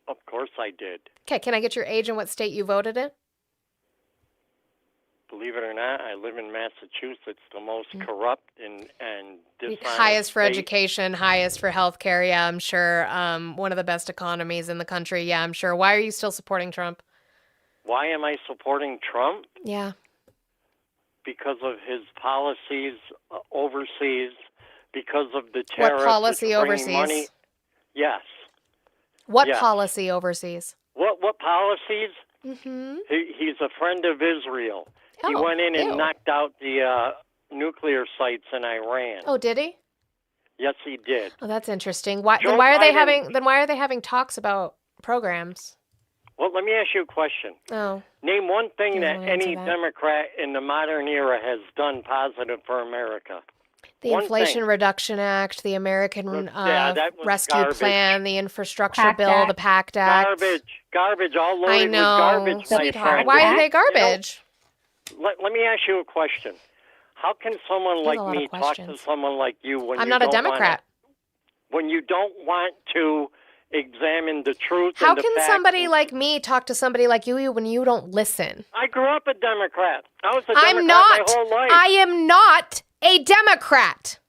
Well, of course I did. Okay, can I get your age and what state you voted in? Believe it or not, I live in Massachusetts, the most corrupt and dishonest Highest for state. education, highest for healthcare. Yeah, I'm sure. One of the best economies in the country. Yeah, I'm sure. Why are you still supporting Trump? Why am I supporting Trump? Yeah. Because of his policies overseas, because of the tariffs. What policy which bring overseas? Money. Yes. What Yes. policy overseas? What policies? Mm-hmm. He's a friend of Israel. He Oh, went in and ew. knocked out the nuclear sites in Iran. Oh, did he? Yes, he did. Oh, that's interesting. Why? Joe Then why are they Biden- having talks about programs? Well, let me ask you a question. Oh, Name one thing You that wanna answer any that? Democrat in the modern era has done positive for America. the One Inflation thing. Reduction Act, the American Yeah, that was Rescue garbage. Plan, the Infrastructure PACT Bill, Act. the PACT Act. Garbage, all loaded I with know, garbage, my sweetheart. friend. Why are they You know, garbage? let me ask you a question. How can someone There's like a lot of me talk to questions. someone like you when I'm you not a don't Democrat. when you don't want to examine the truth How and the can facts? somebody like me talk to somebody like you when you don't listen? I grew up a Democrat. I was a Democrat I'm not. my whole life. I am not a Democrat.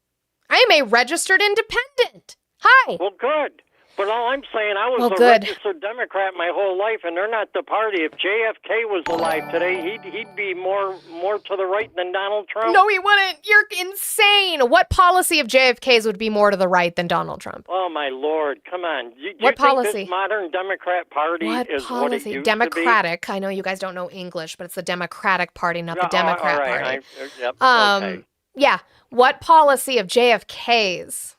I am a registered independent. Hi. Well, good. But all I'm saying, I was Well, a good. registered Democrat my whole life, and they're not the party. If JFK was alive today, he'd be more to the right than Donald Trump. No, he wouldn't. You're insane. What policy of JFK's would be more to the right than Donald Trump? Oh my Lord! Come on. Do What you think policy? this modern Democrat Party What is what it policy? used Democratic. I know you guys don't know English, but it's the Democratic Party, not the to be? Democrat all right. Party. Yep. Okay. Yeah. What policy of JFK's?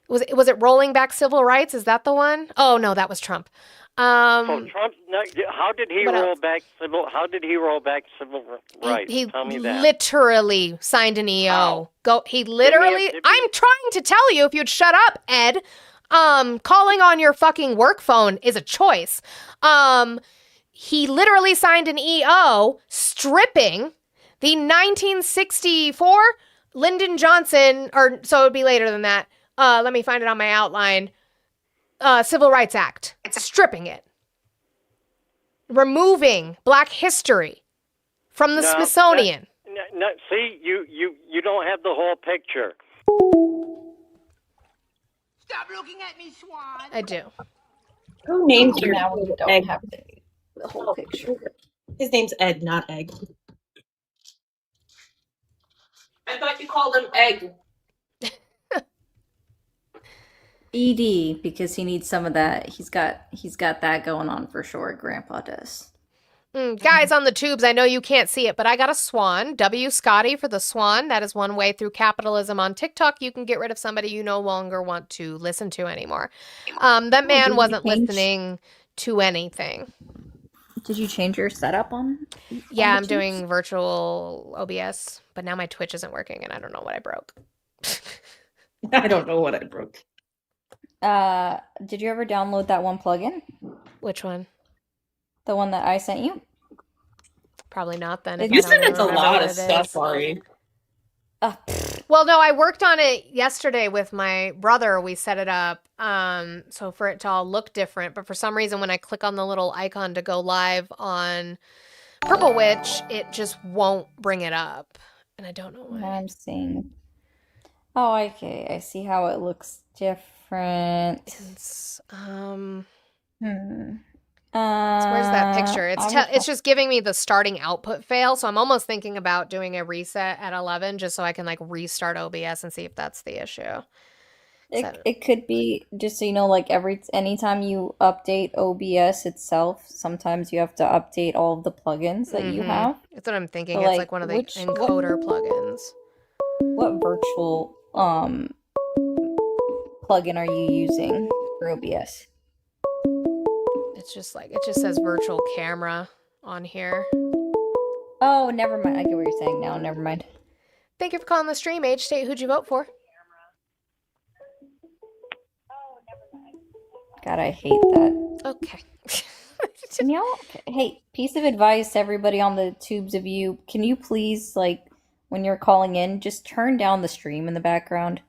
Was it rolling back civil rights? Is that the one? Oh no, that was Trump. So Trump, how did he what roll else? back civil? How did he roll back civil rights? He Tell me that. literally signed an EO. He give literally. me- I'm trying to tell you if you'd shut up, Ed. Calling on your fucking work phone is a choice. He literally signed an EO stripping the 1964 Lyndon Johnson, or so it would be later than that. Let me find it on my outline. Civil Rights Act. Stripping it. Removing Black history from the No, Smithsonian. No, see, you don't have the whole picture. Stop looking at me, Swan. I do. Who named your Now we don't egg? have the whole picture. His name's Ed, not Egg. I thought you called him Egg. ED, because he needs some of that. He's got that going on for sure. Grandpa does. Guys on the tubes, I know you can't see it, but I got a swan. W. Scotty for the swan. That is one way through capitalism on TikTok. You can get rid of somebody you no longer want to listen to anymore. That man wasn't listening to anything. Did you change your setup on? Yeah, the I'm Tubes? doing virtual OBS, but now my Twitch isn't working and I don't know what I broke. I don't know what I broke. Did you ever download that one plugin? Which one? The one that I sent you? Probably not then. If if You I don't sent even us a remember lot what of it stuff, is. Ari. Well, no, I worked on it yesterday with my brother. We set it up so for it to all look different. But for some reason, when I click on the little icon to go live on Purple Witch, it just won't bring it up. And I don't know why. Now I'm seeing. Oh, okay. I see how it looks different. It's, So where's that picture? It's just giving me the starting output fail. So I'm almost thinking about doing a reset at 11 just so I can like restart OBS and see if that's the issue. It could be, just so you know, like anytime you update OBS itself, sometimes you have to update all of the plugins that you have. That's what I'm thinking. So, It's like one of the encoder plugins. What virtual plugin are you using for OBS? It's just like, it just says virtual camera on here. Oh, never mind. I get what you're saying now. Never mind. Thank you for calling the stream, Age State. Who'd you vote for? God, I hate that. Okay. Can y'all, hey, piece of advice to everybody on the tubes of you. Can you please, like, when you're calling in, just turn down the stream in the background?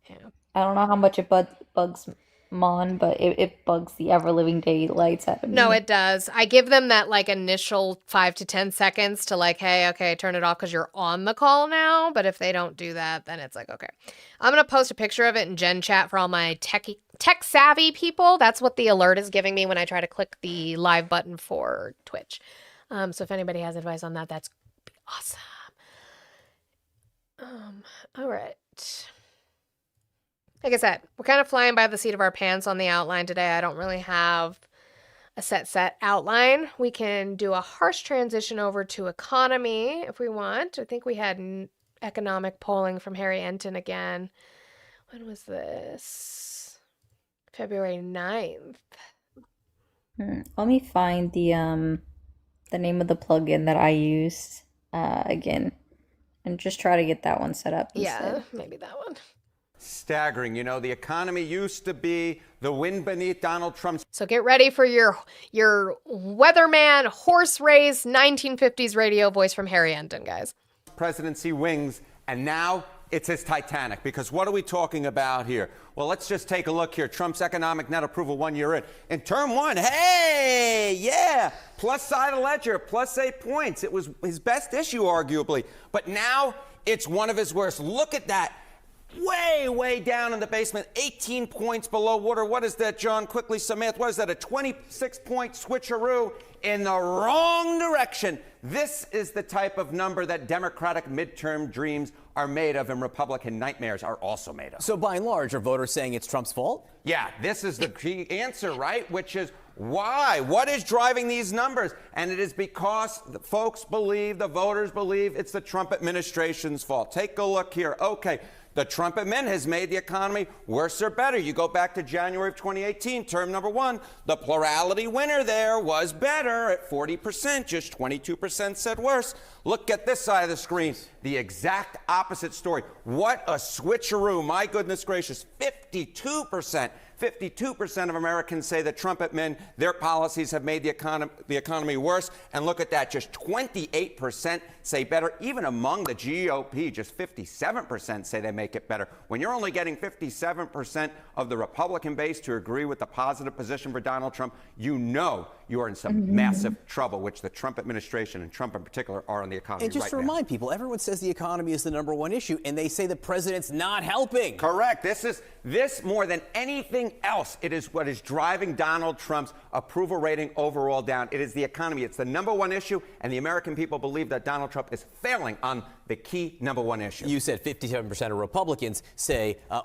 Yeah. I don't know how much it bugs Mon, but it bugs the ever-living daylights out of me. No, it does. I give them that like initial 5 to 10 seconds to like, hey, okay, turn it off because you're on the call now. But if they don't do that, then it's like, okay. I'm going to post a picture of it in Gen Chat for all my tech savvy people. That's what the alert is giving me when I try to click the live button for Twitch. So if anybody has advice on that, that's awesome. All right. Like I said, we're kind of flying by the seat of our pants on the outline today. I don't really have a set outline. We can do a harsh transition over to economy if we want. I think we had economic polling from Harry Enton again. When was this? February 9th. Let me find the name of the plugin that I use again, and just try to get that one set up instead. Yeah, maybe that one. Staggering. You know, the economy used to be the wind beneath Donald Trump's. So get ready for your weatherman horse race 1950s radio voice from Harry Enton, guys. Presidency wings, and now it's his Titanic. Because what are we talking about here? Well, let's just take a look here. Trump's economic net approval 1 year in. In term one, hey, yeah, plus side of ledger, plus 8 points. It was his best issue, arguably. But now it's one of his worst. Look at that. Way down in the basement, 18 points below water. What is that, John? Quickly, some math. What is that, a 26-point switcheroo in the wrong direction? This is the type of number that Democratic midterm dreams are made of and Republican nightmares are also made of. So by and large, are voters saying it's Trump's fault? Yeah, this is the key answer, right? Which is why? What is driving these numbers? And it is because the folks believe, the voters believe it's the Trump administration's fault. Take a look here. Okay. The Trump admin has made the economy worse or better. You go back to January of 2018, term number one. The plurality winner there was better at 40%. Just 22% said worse. Look at this side of the screen. The exact opposite story. What a switcheroo. My goodness gracious. 52%. 52% of Americans say that Trump admin, their policies have made the economy worse. And look at that, just 28% say better. Even among the GOP, just 57% say they make it better. When you're only getting 57% of the Republican base to agree with the positive position for Donald Trump, you know you are in some massive trouble, which the Trump administration and Trump in particular are on the economy And just right to now. remind people, everyone says the economy is the #1 issue, and they say the president's not helping. Correct. This more than anything else, it is what is driving Donald Trump's approval rating overall down. It is the economy. It's the #1 issue, and the American people believe that Donald Trump is failing on the key #1 issue. You said 57% of Republicans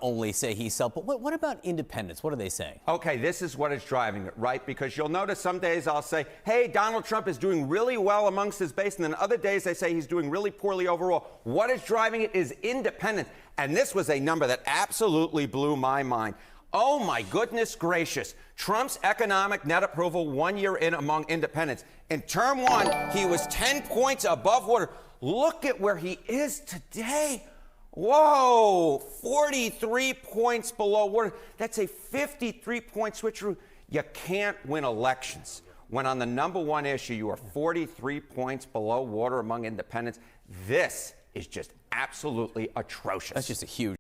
only say he's self. But what about independents? What are they saying? Okay, this is what is driving it, right? Because you'll notice some days I'll say, hey, Donald Trump is doing really well amongst his base, and then other days they say he's doing really poorly overall. What is driving it is independents. And this was a number that absolutely blew my mind. Oh my goodness gracious. Trump's economic net approval 1 year in among independents. In term one, he was 10 points above water. Look at where he is today. Whoa, 43 points below water. That's a 53-point switcheroo. You can't win elections when on the number one issue you are 43 points below water among independents. This is just absolutely atrocious. That's just a huge.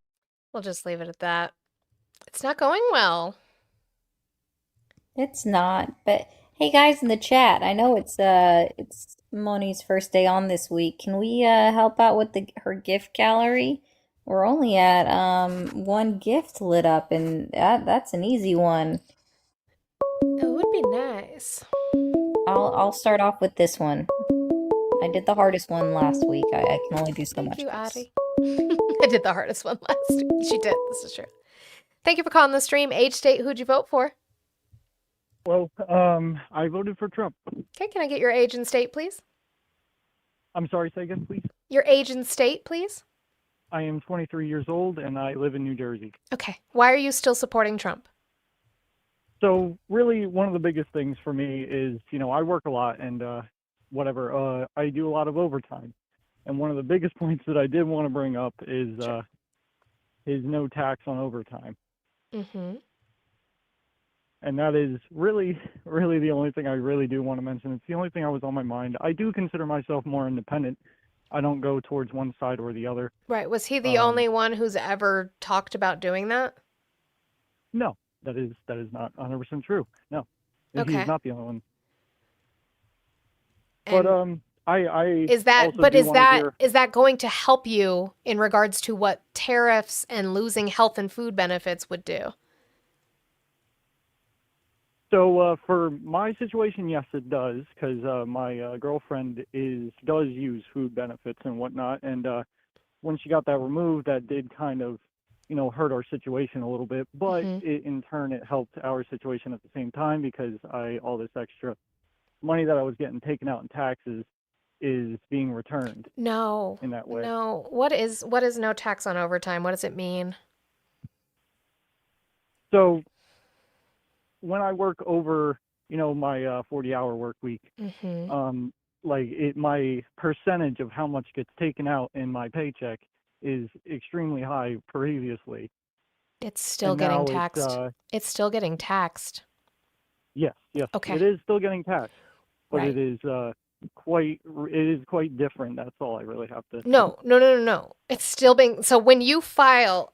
We'll just leave it at that. It's not going well. It's not, but hey guys in the chat, I know it's Moni's first day on this week. Can we help out with her gift gallery? We're only at one gift lit up, and that's an easy one. It would be nice. I'll start off with this one. I did the hardest one last week. I can only do so much. Thank you, Addie. I did the hardest one last week. She did. This is true. Thank you for calling the stream. Age, state, who'd you vote for? Well, I voted for Trump. Okay, can I get your age and state, please? I'm sorry, say again, please. Your age and state, please? I am 23 years old and I live in New Jersey. Okay. Why are you still supporting Trump? So really one of the biggest things for me is, I work a lot and I do a lot of overtime. And one of the biggest points that I did want to bring up is his no tax on overtime. Mm-hmm. And that is really, really the only thing I really do want to mention. It's the only thing I was on my mind. I do consider myself more independent. I don't go towards one side or the other. Right. Was he the only one who's ever talked about doing that? No, that is not 100% true. No, Okay. he's not the only one. And But I is that also but do is wanna that hear- is that going to help you in regards to what tariffs and losing health and food benefits would do? So for my situation, yes, it does, because my girlfriend does use food benefits and whatnot, and when she got that removed, that did kind of, hurt our situation a little bit. But in turn, it helped our situation at the same time because all this extra money that I was getting taken out in taxes is being returned No. in that way. No. What is no tax on overtime? What does it mean? So when I work over, my 40-hour work week, Mm-hmm. my percentage of how much gets taken out in my paycheck is extremely high previously. It's still And getting now taxed. It's still getting taxed. Yes, Okay. it is still getting taxed, but Right. it is quite different. That's all I really have to. No. It's still being so when you file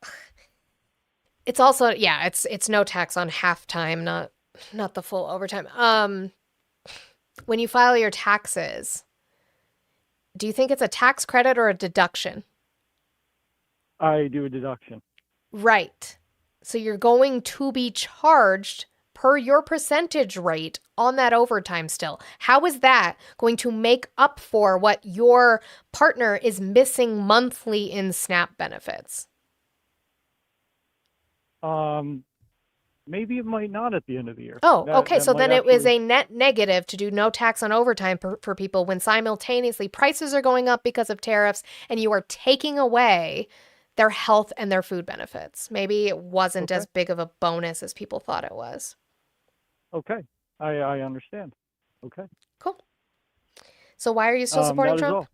it's also it's no tax on halftime, not the full overtime. When you file your taxes, do you think it's a tax credit or a deduction? I do a deduction. Right. So you're going to be charged per your percentage rate on that overtime still. How is that going to make up for what your partner is missing monthly in SNAP benefits? Maybe it might not at the end of the year. Oh, That- okay. that So might then it was actually- a net negative to do no tax on overtime for people when simultaneously prices are going up because of tariffs and you are taking away their health and their food benefits. Maybe it wasn't as big of a bonus as people thought it was. Okay, I understand. Okay. So why are you still supporting that is Trump? all.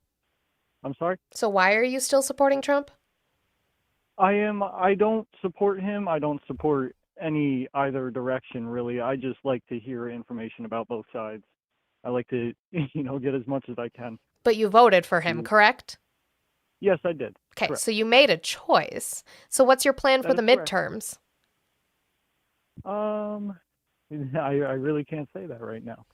I'm sorry. So why are you still supporting Trump? I don't support him. I don't support either direction really. I just like to hear information about both sides. I like to, get as much as I can. But you voted for him, correct? Yes, I did. Okay, Correct. so you made a choice. So what's your plan for That the is correct. midterms? I really can't say that right now.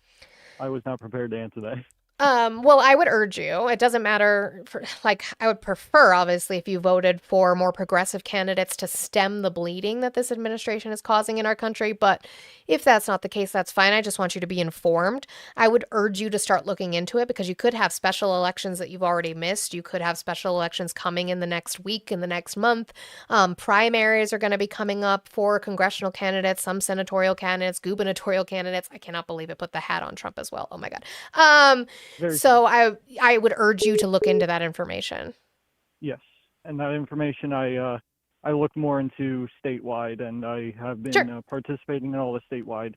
I was not prepared to answer that. Well, I would urge you. It doesn't matter. I would prefer, obviously, if you voted for more progressive candidates to stem the bleeding that this administration is causing in our country. But if that's not the case, that's fine. I just want you to be informed. I would urge you to start looking into it because you could have special elections that you've already missed. You could have special elections coming in the next week, in the next month. Primaries are going to be coming up for congressional candidates, some senatorial candidates, gubernatorial candidates. I cannot believe it put the hat on Trump as well. Oh my God. Very So I would urge you to look into that information. Yes, and that information I I looked more into statewide, and I have been participating in all the statewide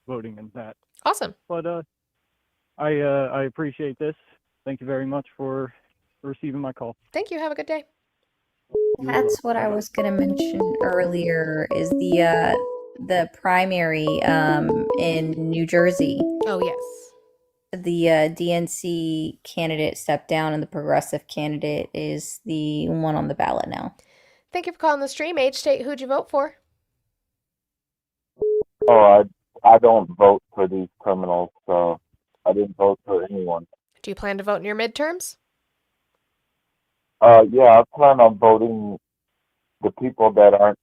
voting and that. Awesome. But I appreciate this. Thank you very much for receiving my call. Thank you. Have a good day. That's what I was gonna mention earlier. Is the primary in New Jersey? Oh yes. The DNC candidate stepped down, and the progressive candidate is the one on the ballot now. Thank you for calling the stream. Age, state, who'd you vote for? Oh, I don't vote for these criminals, so I didn't vote for anyone. Do you plan to vote in your midterms? Yeah, I plan on voting the people that aren't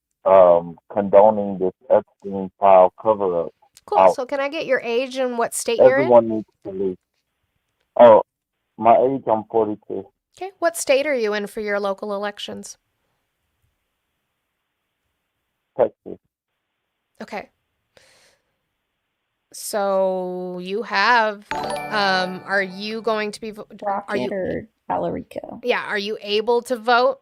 condoning this Epstein file cover-up. Cool. So can I get your age and what state you're in? Everyone needs to leave. Oh, my age, I'm 42. Okay. What state are you in for your local elections? Texas. Okay. So you have, are you going to be, Rocket or Alarico? Yeah, are you able to vote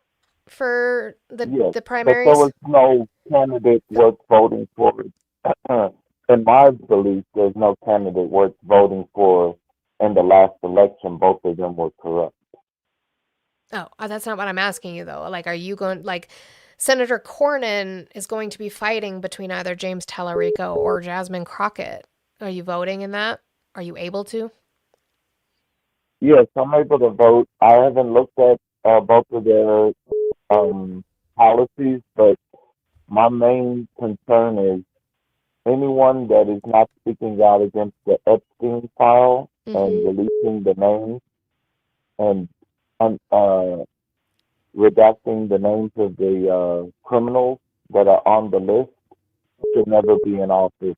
for the Yes, primaries? but there was no candidate worth voting for. In my belief, there's no candidate worth voting for in the last election. Both of them were corrupt. Oh, that's not what I'm asking you though. Like, are you going, like, Senator Cornyn is going to be fighting between either James Tallarico or Jasmine Crockett. Are you voting in that? Are you able to? Yes, I'm able to vote. I haven't looked at both of their policies, but my main concern is anyone that is not speaking out against the Epstein file and releasing the names and redacting the names of the criminals that are on the list should never be in office.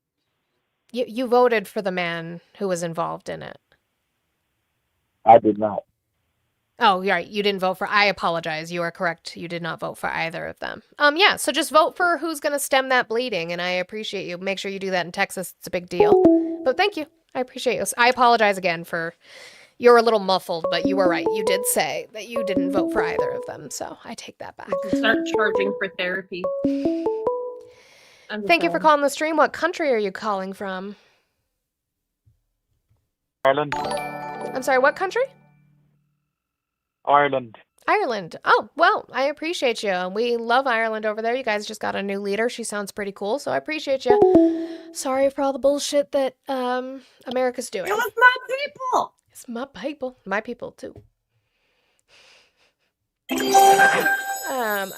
You voted for the man who was involved in it. I did not. Oh, you're right. You didn't vote for. I apologize. You are correct. You did not vote for either of them. Yeah. So just vote for who's going to stem that bleeding, and I appreciate you. Make sure you do that in Texas. It's a big deal. But thank you. I appreciate you. I apologize again for. You're a little muffled, but you were right. You did say that you didn't vote for either of them, so I take that back. Start charging for therapy. Thank you for calling the stream. What country are you calling from? Ireland. I'm sorry, what country? Ireland. Ireland. Oh, well, I appreciate you. We love Ireland over there. You guys just got a new leader. She sounds pretty cool, so I appreciate you. Sorry for all the bullshit that America's doing. It was my people. It's my people. My people, too.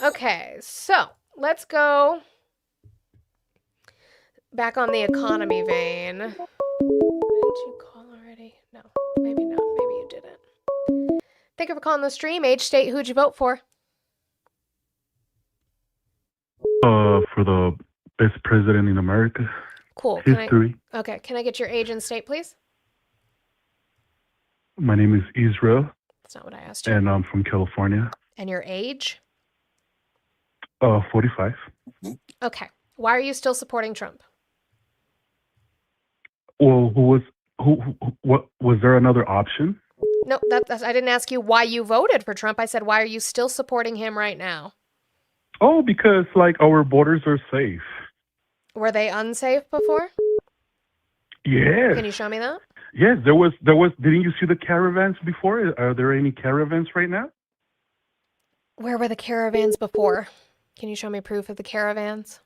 Okay, so let's go back on the economy vein. Didn't you call already? No, maybe not. Maybe you didn't. Thank you for calling the stream. Age, state, who'd you vote for? For the best president in America. Cool. History. Okay, can I get your age and state, please? My name is Israel. That's not what I asked you. And I'm from California. And your age? 45. Okay. Why are you still supporting Trump? Well, what was there another option? No, I didn't ask you why you voted for Trump. I said, why are you still supporting him right now? Oh, because like our borders are safe. Were they unsafe before? Yes. Can you show me that? Yes, there was. Didn't you see the caravans before? Are there any caravans right now? Where were the caravans before? Can you show me proof of the caravans?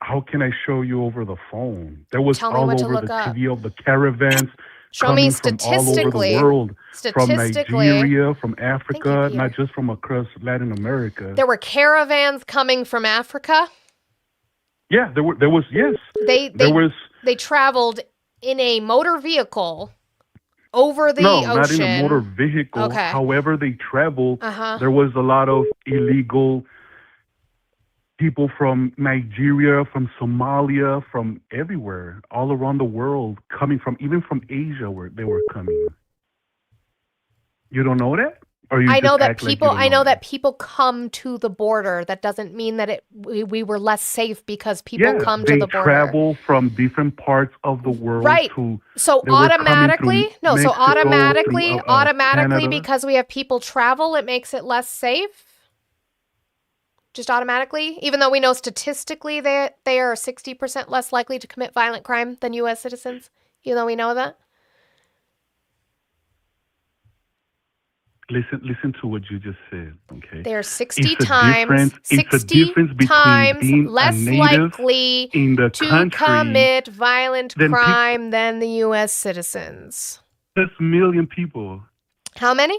How can I show you over the phone? There was Tell me all what to over look the up. TV of the caravans. Show me coming from all over statistically. the world, from Statistically. Nigeria, from Africa, Peter. not just from across Latin America. There were caravans coming from Africa. Yeah, there was. Yes, They traveled in a motor vehicle over the no, ocean. not in a motor vehicle. Okay. However, they traveled. Uh-huh. There was a lot of illegal people from Nigeria, from Somalia, from everywhere, all around the world, coming from, even from Asia, where they were coming. You don't know that? Or you I just know that act like you people. don't I know know that people come to the border. That doesn't mean that we were less safe because people come to they the border. travel from different parts of the world Right. to. So they were coming automatically, through no. So Mexico, automatically, through, automatically, Canada. because we have people travel, it makes it less safe. just automatically, even though we know statistically they are 60% less likely to commit violent crime than U.S. citizens, even though we know that? Listen to what you just said, okay? They are 60 It's a times, difference. It's a 60 difference between times being a less native likely in the to country commit violent than crime than the U.S. citizens. plus million people. How many?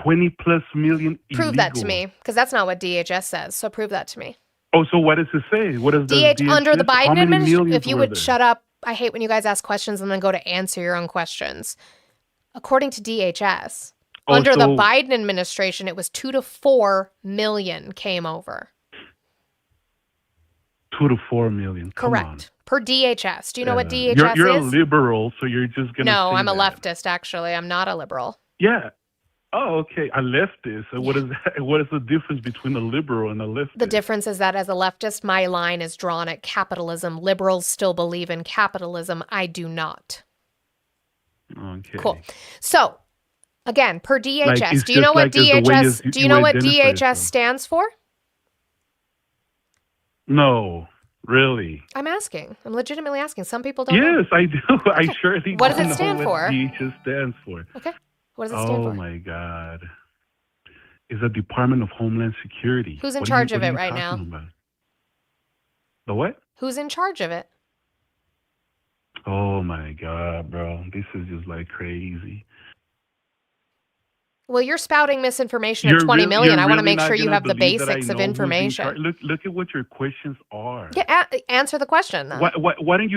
20 plus million Prove that to illegal. me, because that's not what DHS says. So prove that to me. Oh, so what does it say? What does the Under the DHS Biden how many administration, millions if you were would there? shut up, I hate when you guys ask questions and then go to answer your own questions. According to DHS, under the Also- Biden administration, it was 2 to 4 million came over. 2 to 4 million. Come on. Correct. Per DHS. Do you know what You're DHS a is? liberal, so you're just gonna No, say I'm a that. leftist, actually. I'm not a liberal. Yeah. Oh, okay. A leftist. So what is that? What is the difference between a liberal and a leftist? The difference is that as a leftist, my line is drawn at capitalism. Liberals still believe in capitalism. I do not. Okay. Cool. So, again, per DHS, it's do you know just what like the way DHS? you Do you know what identify DHS yourself. stands for? No, really. I'm asking. I'm legitimately asking. Some people don't know. Yes, I do. I surely What does it don't know stand what for? DHS stands for. Okay. What does it stand Oh for? my God. It's the Department of Homeland Security. Who's in What are charge you- of what are it you right now? talking about? The what? Who's in charge of it? Oh my God, bro. This is just like crazy. Well, you're spouting misinformation at 20 million. I want to make sure you have the basics of Look information. at what your questions are. Yeah, answer the question then. Why don't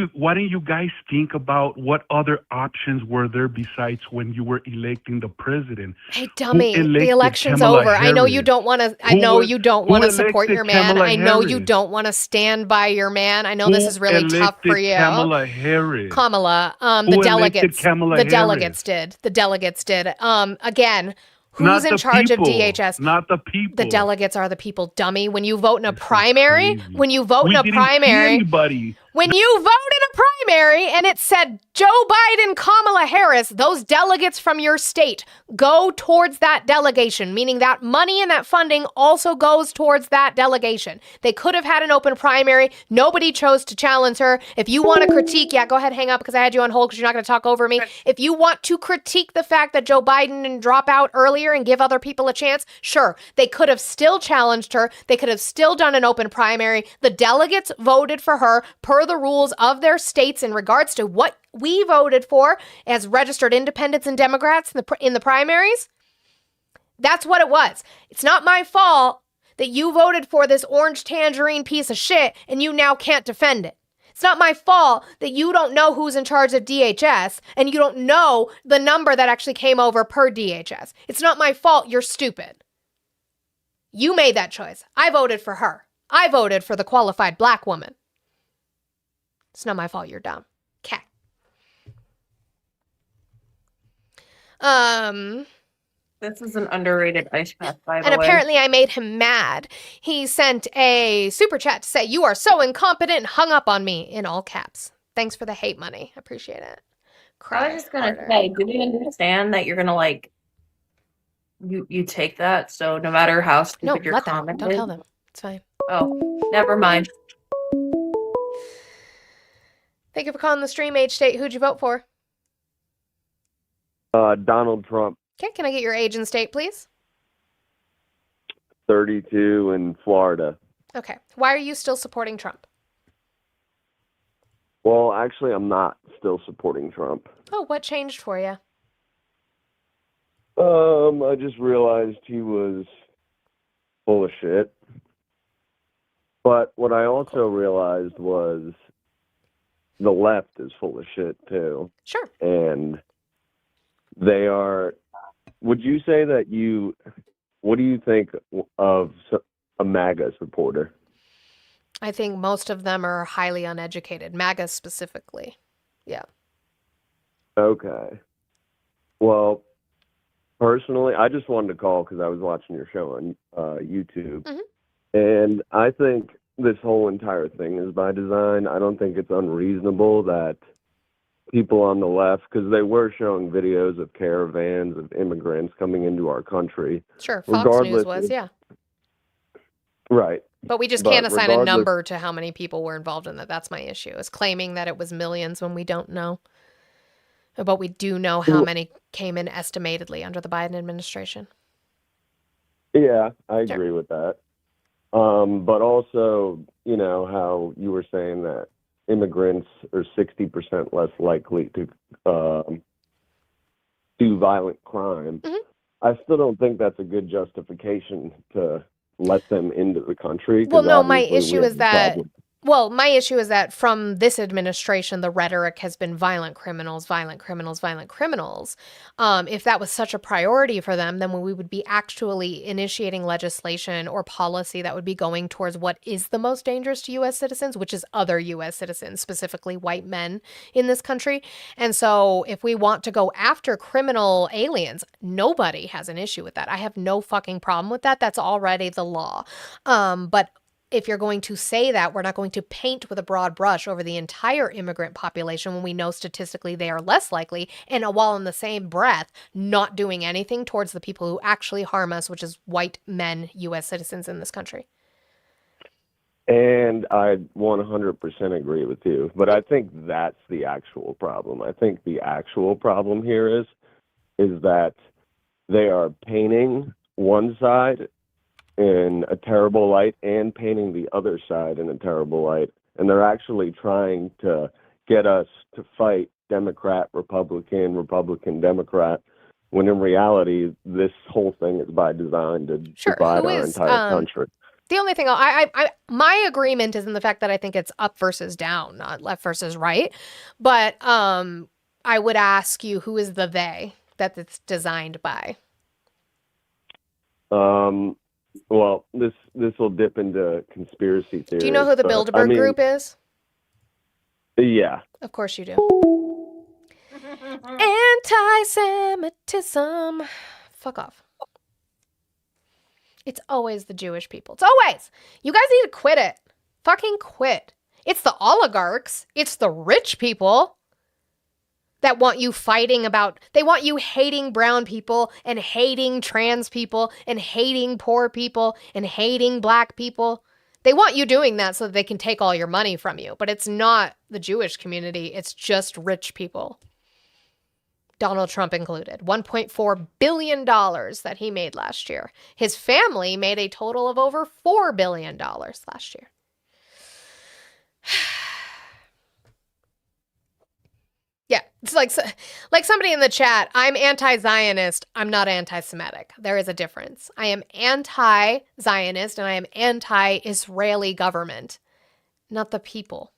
you guys think about what other options were there besides when you were electing the president? Hey, dummy, the elected election's Kamala over. I know you Harris? don't want to. I Who know was- you don't who want to support elected your man. Kamala I know you Harris? don't want to stand by your man. I know this Who is really tough for elected you. Kamala Harris. Kamala, Who the elected delegates, Kamala the Harris? delegates did. The delegates did. Again, Not who's in the charge people. of DHS? Not the people. The delegates are the people, dummy. When you vote in a primary, when you vote we in a didn't see primary, anybody. when you vote in a primary and it said Joe Biden, Kamala Harris, those delegates from your state go towards that delegation, meaning that money and that funding also goes towards that delegation. They could have had an open primary. Nobody chose to challenge her. If you want to critique, yeah, go ahead, hang up because I had you on hold because you're not going to talk over me. If you want to critique the fact that Joe Biden didn't drop out earlier and give other people a chance, sure, they could have still challenged her. They could have still done an open primary. The delegates voted for her per the rules of their states in regards to what we voted for as registered independents and Democrats in the primaries. That's what it was. It's not my fault that you voted for this orange tangerine piece of shit and you now can't defend it. It's not my fault that you don't know who's in charge of DHS and you don't know the number that actually came over per DHS. It's not my fault you're stupid. You made that choice. I voted for her. I voted for the qualified black woman. It's not my fault you're dumb. Okay. This is an underrated ice pack, by the And way. apparently I made him mad. He sent a super chat to say, "You are so incompetent and hung up on me," in all caps. Thanks for the hate money. Appreciate it. I was just gonna say, do we understand that you're gonna like you take that? So no matter how stupid No, your let them. comment Don't is. tell them. It's fine. Oh, never mind. Thank you for calling the stream, Age State. Who'd you vote for? Donald Trump, Okay, can I get your age and state, please? 32 in Florida. Okay. Why are you still supporting Trump? Well, actually, I'm not still supporting Trump. Oh, what changed for you? I just realized he was full of shit. But what I also realized was the left is full of shit too. Sure. And they are. Would you say that what do you think of a MAGA supporter? I think most of them are highly uneducated, MAGA specifically. Yeah. Okay. Well, personally, I just wanted to call because I was watching your show on YouTube. And I think this whole entire thing is by design. I don't think it's unreasonable that people on the left, because they were showing videos of caravans of immigrants coming into our country. Sure, Fox News was, if- yeah. Right. But we just But can't assign a regardless, number to how many people were involved in that. That's my issue, is claiming that it was millions when we don't know. But we do know how many came in estimatedly under the Biden administration. yeah, I agree with that. But also, you know, how you were saying that immigrants are 60% less likely to do violent crime. I still don't think that's a good justification to let them into the country. Well, 'cause no, my obviously we issue have is a that, problem. well, my issue is that from this administration, the rhetoric has been violent criminals, violent criminals, violent criminals. If that was such a priority for them, then we would be actually initiating legislation or policy that would be going towards what is the most dangerous to U.S. citizens, which is other U.S. citizens, specifically white men in this country. And so if we want to go after criminal aliens, nobody has an issue with that. I have no fucking problem with that. That's already the law. But if you're going to say that, we're not going to paint with a broad brush over the entire immigrant population when we know statistically they are less likely, and while in the same breath not doing anything towards the people who actually harm us, which is white men, U.S. citizens in this country. And I 100% agree with you. But I think that's the actual problem. I think the actual problem here is that they are painting one side in a terrible light and painting the other side in a terrible light. And they're actually trying to get us to fight Democrat, Republican, Republican, Democrat, when in reality, this whole thing is by design to divide our entire country. The only thing my agreement is in the fact that I think it's up versus down, not left versus right. But I would ask you, who is the they that it's designed by? Well, this will dip into conspiracy theories. Do you know who the but, Bilderberg Group is? Yeah. Of course you do. Anti-Semitism. Fuck off. It's always the Jewish people. It's always. You guys need to quit it. Fucking quit. It's the oligarchs. It's the rich people that want you fighting about, they want you hating brown people and hating trans people and hating poor people and hating black people. They want you doing that so that they can take all your money from you. But it's not the Jewish community. It's just rich people. Donald Trump included. $1.4 billion that he made last year. His family made a total of over $4 billion last year. Yeah, it's like somebody in the chat, I'm anti-Zionist, I'm not anti-Semitic. There is a difference. I am anti-Zionist and I am anti-Israeli government, not the people,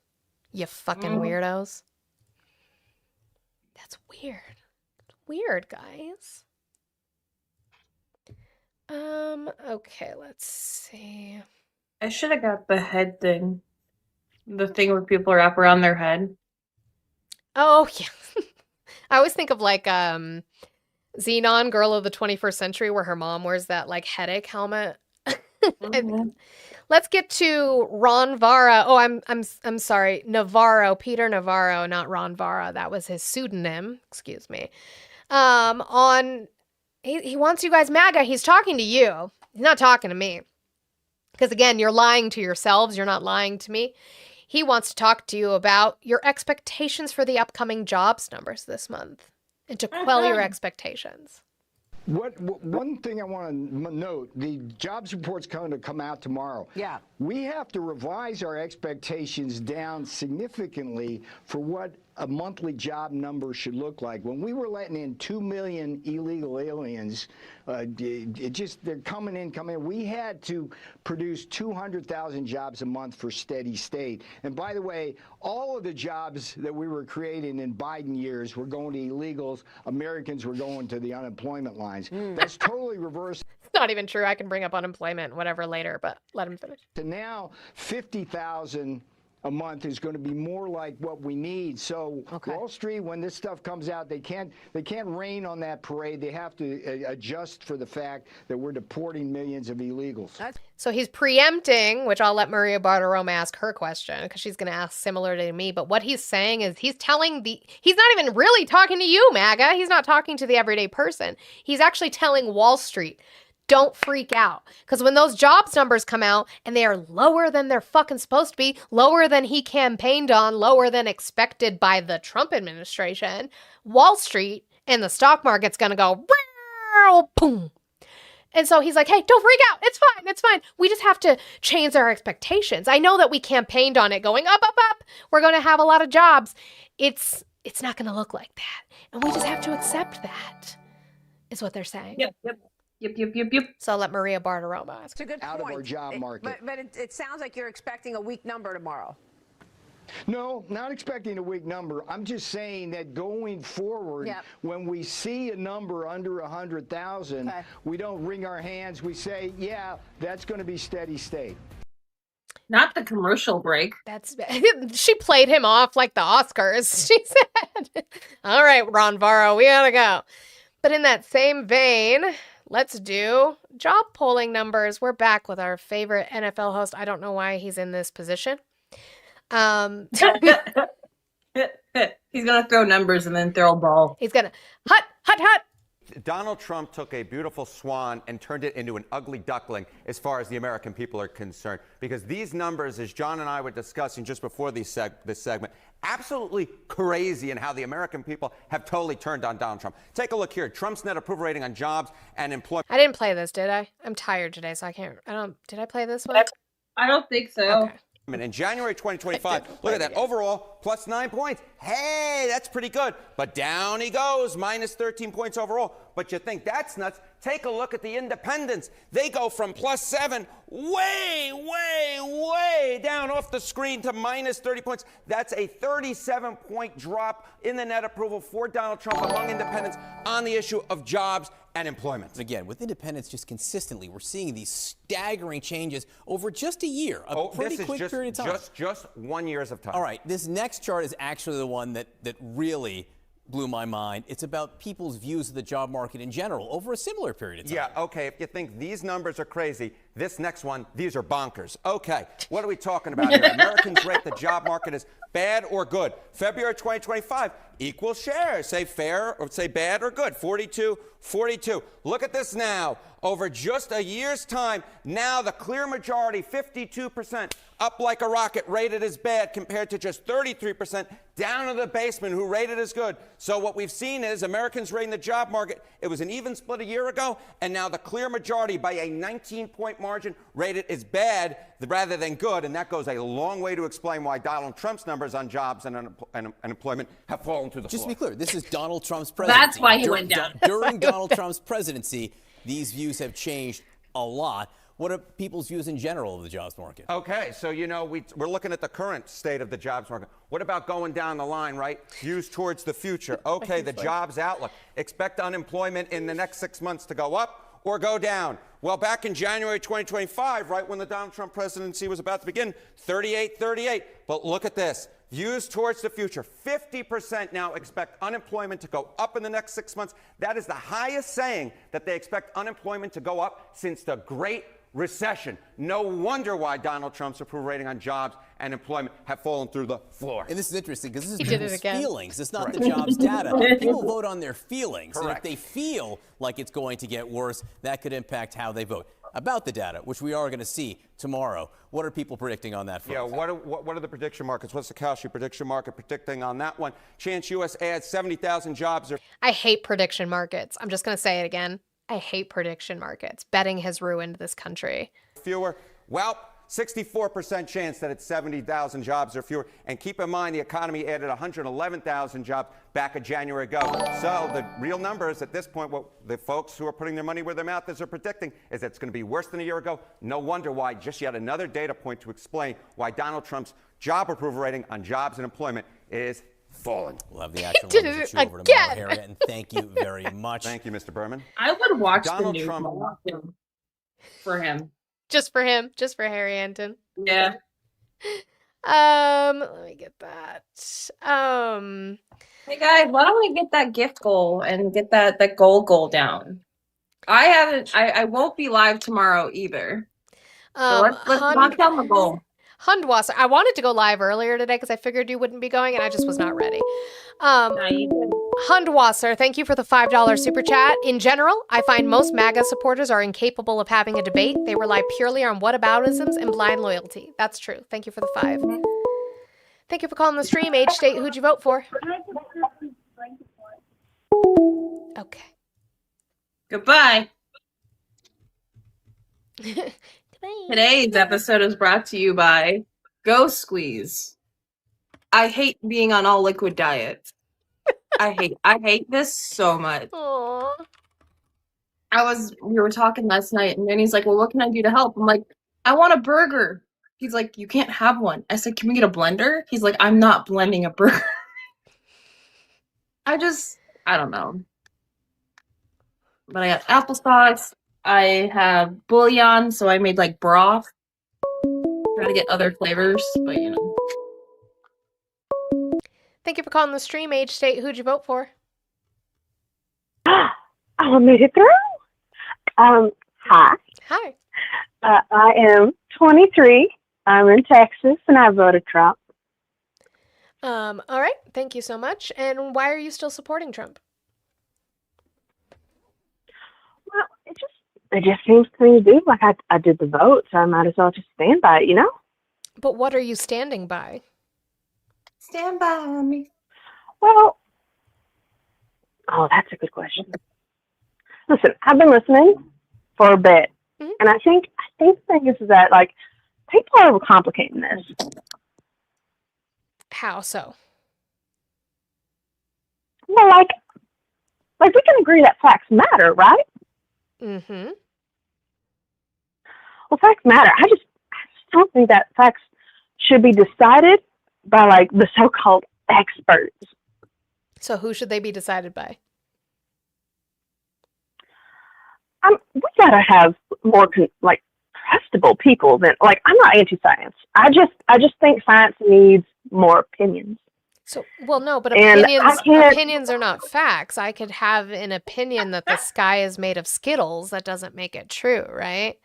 you fucking weirdos. That's weird. Weird, guys. Okay, let's see. I should have got the head thing. The thing where people wrap around their head. Oh, yeah. I always think of like Xenon, Girl of the 21st Century, where her mom wears that like headache helmet. Let's get to Ron Vara. Oh, I'm sorry. Navarro, Peter Navarro, not Ron Vara. That was his pseudonym. Excuse me. He wants you guys MAGA. He's talking to you. He's not talking to me. Because again, you're lying to yourselves. You're not lying to me. He wants to talk to you about your expectations for the upcoming jobs numbers this month and to quell your expectations. One thing I want to note, the jobs report's going to come out tomorrow. Yeah. We have to revise our expectations down significantly for what a monthly job number should look like. When we were letting in 2 million illegal aliens, they're coming in. We had to produce 200,000 jobs a month for steady state. And by the way, all of the jobs that we were creating in Biden years were going to illegals. Americans were going to the unemployment lines. That's totally reversed. It's not even true. I can bring up unemployment, whatever, later, but let him finish. So now 50,000 a month is going to be more like what we need. So Wall Street, when this stuff comes out, they can't rain on that parade. They have to adjust for the fact that we're deporting millions of illegals. So he's preempting, which I'll let Maria Bartiromo ask her question because she's going to ask similar to me. But what he's saying is he's not even really talking to you, MAGA. He's not talking to the everyday person. He's actually telling Wall Street, don't freak out. Because when those jobs numbers come out and they are lower than they're fucking supposed to be, lower than he campaigned on, lower than expected by the Trump administration, Wall Street and the stock market's going to go, boom. And so he's like, hey, don't freak out. It's fine. It's fine. We just have to change our expectations. I know that we campaigned on it going up, up, up. We're going to have a lot of jobs. It's not going to look like that. And we just have to accept that, is what they're saying. Yep. So I'll let Maria Bartiromo ask. It's a good Out point. of our job market. But it sounds like you're expecting a weak number tomorrow. No, not expecting a weak number. I'm just saying that going forward, when we see a number under 100,000, we don't wring our hands. We say, yeah, that's going to be steady state. Not the commercial break. She played him off like the Oscars. She said, all right, Ron Varro, we gotta go. But in that same vein, let's do job polling numbers. We're back with our favorite NFL host. I don't know why he's in this position. He's gonna throw numbers and then throw a ball. He's gonna hut. Donald Trump took a beautiful swan and turned it into an ugly duckling as far as the American people are concerned. Because these numbers, as John and I were discussing just before this segment, absolutely crazy in how the American people have totally turned on Donald Trump. Take a look here. Trump's net approval rating on jobs and employment. I didn't play this, did I? I'm tired today, so did I play this one? I don't think so. Okay. In January 2025, look at that. Overall, plus 9 points. Hey, that's pretty good. But down he goes, minus 13 points overall. But you think that's nuts? Take a look at the independents. They go from plus 7 way down off the screen to minus 30 points. That's a 37-point drop in the net approval for Donald Trump among independents on the issue of jobs and employment. Again, with independents just consistently, we're seeing these staggering changes over just a year, a pretty quick period of time. Just 1 year of time. All right, this next chart is actually the one that really blew my mind. It's about people's views of the job market in general over a similar period of time. Yeah, okay, if you think these numbers are crazy, this next one, these are bonkers. Okay, what are we talking about here? Americans rate the job market as bad or good. February 2025, equal share. Say fair or say bad or good. 42. Look at this now. Over just a year's time, now the clear majority, 52%, up like a rocket, rated as bad compared to just 33% down in the basement who rated as good. So what we've seen is Americans rating the job market. It was an even split a year ago, and now the clear majority by a 19-point margin rated as bad rather than good, and that goes a long way to explain why Donald Trump's numbers on jobs and employment have fallen through the floor. Just to be clear, this is Donald Trump's presidency. That's why he went down. During Donald Trump's presidency, these views have changed a lot. What are people's views in general of the jobs market? Okay, so we're looking at the current state of the jobs market. What about going down the line, right? Views towards the future. Okay, the jobs outlook. Expect unemployment in the next 6 months to go up or go down. Well, back in January 2025, right when the Donald Trump presidency was about to begin, 38. But look at this. Views towards the future. 50% now expect unemployment to go up in the next 6 months. That is the highest saying that they expect unemployment to go up since the Great Recession. No wonder why Donald Trump's approval rating on jobs and employment have fallen through the floor. And this is interesting because this is He did it people's again. feelings. It's not the jobs data. People vote on their feelings. Correct. And if they feel like it's going to get worse, that could impact how they vote. About the data, which we are going to see tomorrow, what are people predicting on that front? Yeah, what are the prediction markets? What's the Kalshi prediction market predicting on that one? Chance U.S. adds 70,000 jobs. I hate prediction markets. I'm just going to say it again. I hate prediction markets. Betting has ruined this country. Fewer. Well, 64% chance that it's 70,000 jobs or fewer. And keep in mind, the economy added 111,000 jobs back a January ago. So the real numbers at this point, what the folks who are putting their money where their mouth is are predicting is that it's going to be worse than a year ago. No wonder why. Just yet another data point to explain why Donald Trump's job approval rating on jobs and employment is falling. We'll have the actual Did numbers it at you over again. tomorrow, Harriet, and thank you very much. Thank you, Mr. Berman. I would watch Donald the news Trump. more for him. Just for him. Just for Harry Anton. Yeah. Let me get that. Hey guys, why don't we get that gift goal and get that goal down? I won't be live tomorrow either. So let's knock down the goal. Hundwasser. I wanted to go live earlier today because I figured you wouldn't be going, and I just was not ready. Hundwasser, thank you for the $5 super chat. In general, I find most MAGA supporters are incapable of having a debate. They rely purely on whataboutisms and blind loyalty. That's true. Thank you for the 5. Thank you for calling the stream. Age, state, who'd you vote for? Okay. Goodbye. Today's episode is brought to you by Go Squeeze. I hate being on all liquid diets. I hate this so much. Aww. We were talking last night, and Danny's like, well, what can I do to help? I'm like, I want a burger. He's like, you can't have one. I said, can we get a blender? He's like, I'm not blending a burger. I don't know. But I got applesauce. I have bouillon, so I made like broth. Try to get other flavors, but you know. Thank you for calling the stream. Age, state, who'd you vote for? I made it through. Hi. Hi. I am 23. I'm in Texas, and I voted Trump. All right. Thank you so much. And why are you still supporting Trump? Well, it just seems the thing to do. Like I did the vote, so I might as well just stand by it, you know? But what are you standing by? Stand by me. Well, that's a good question. Listen, I've been listening for a bit, and I think the thing is that like people are overcomplicating this. How so? Well, like we can agree that facts matter, right? Mm-hmm. Well, facts matter. I just don't think that facts should be decided by like the so-called experts. So who should they be decided by? We gotta have more trustable people than like. I'm not anti-science. I just think science needs more opinions. So, well, no, but And opinions are not facts. I could have an opinion that the sky is made of Skittles. That doesn't make it true, right?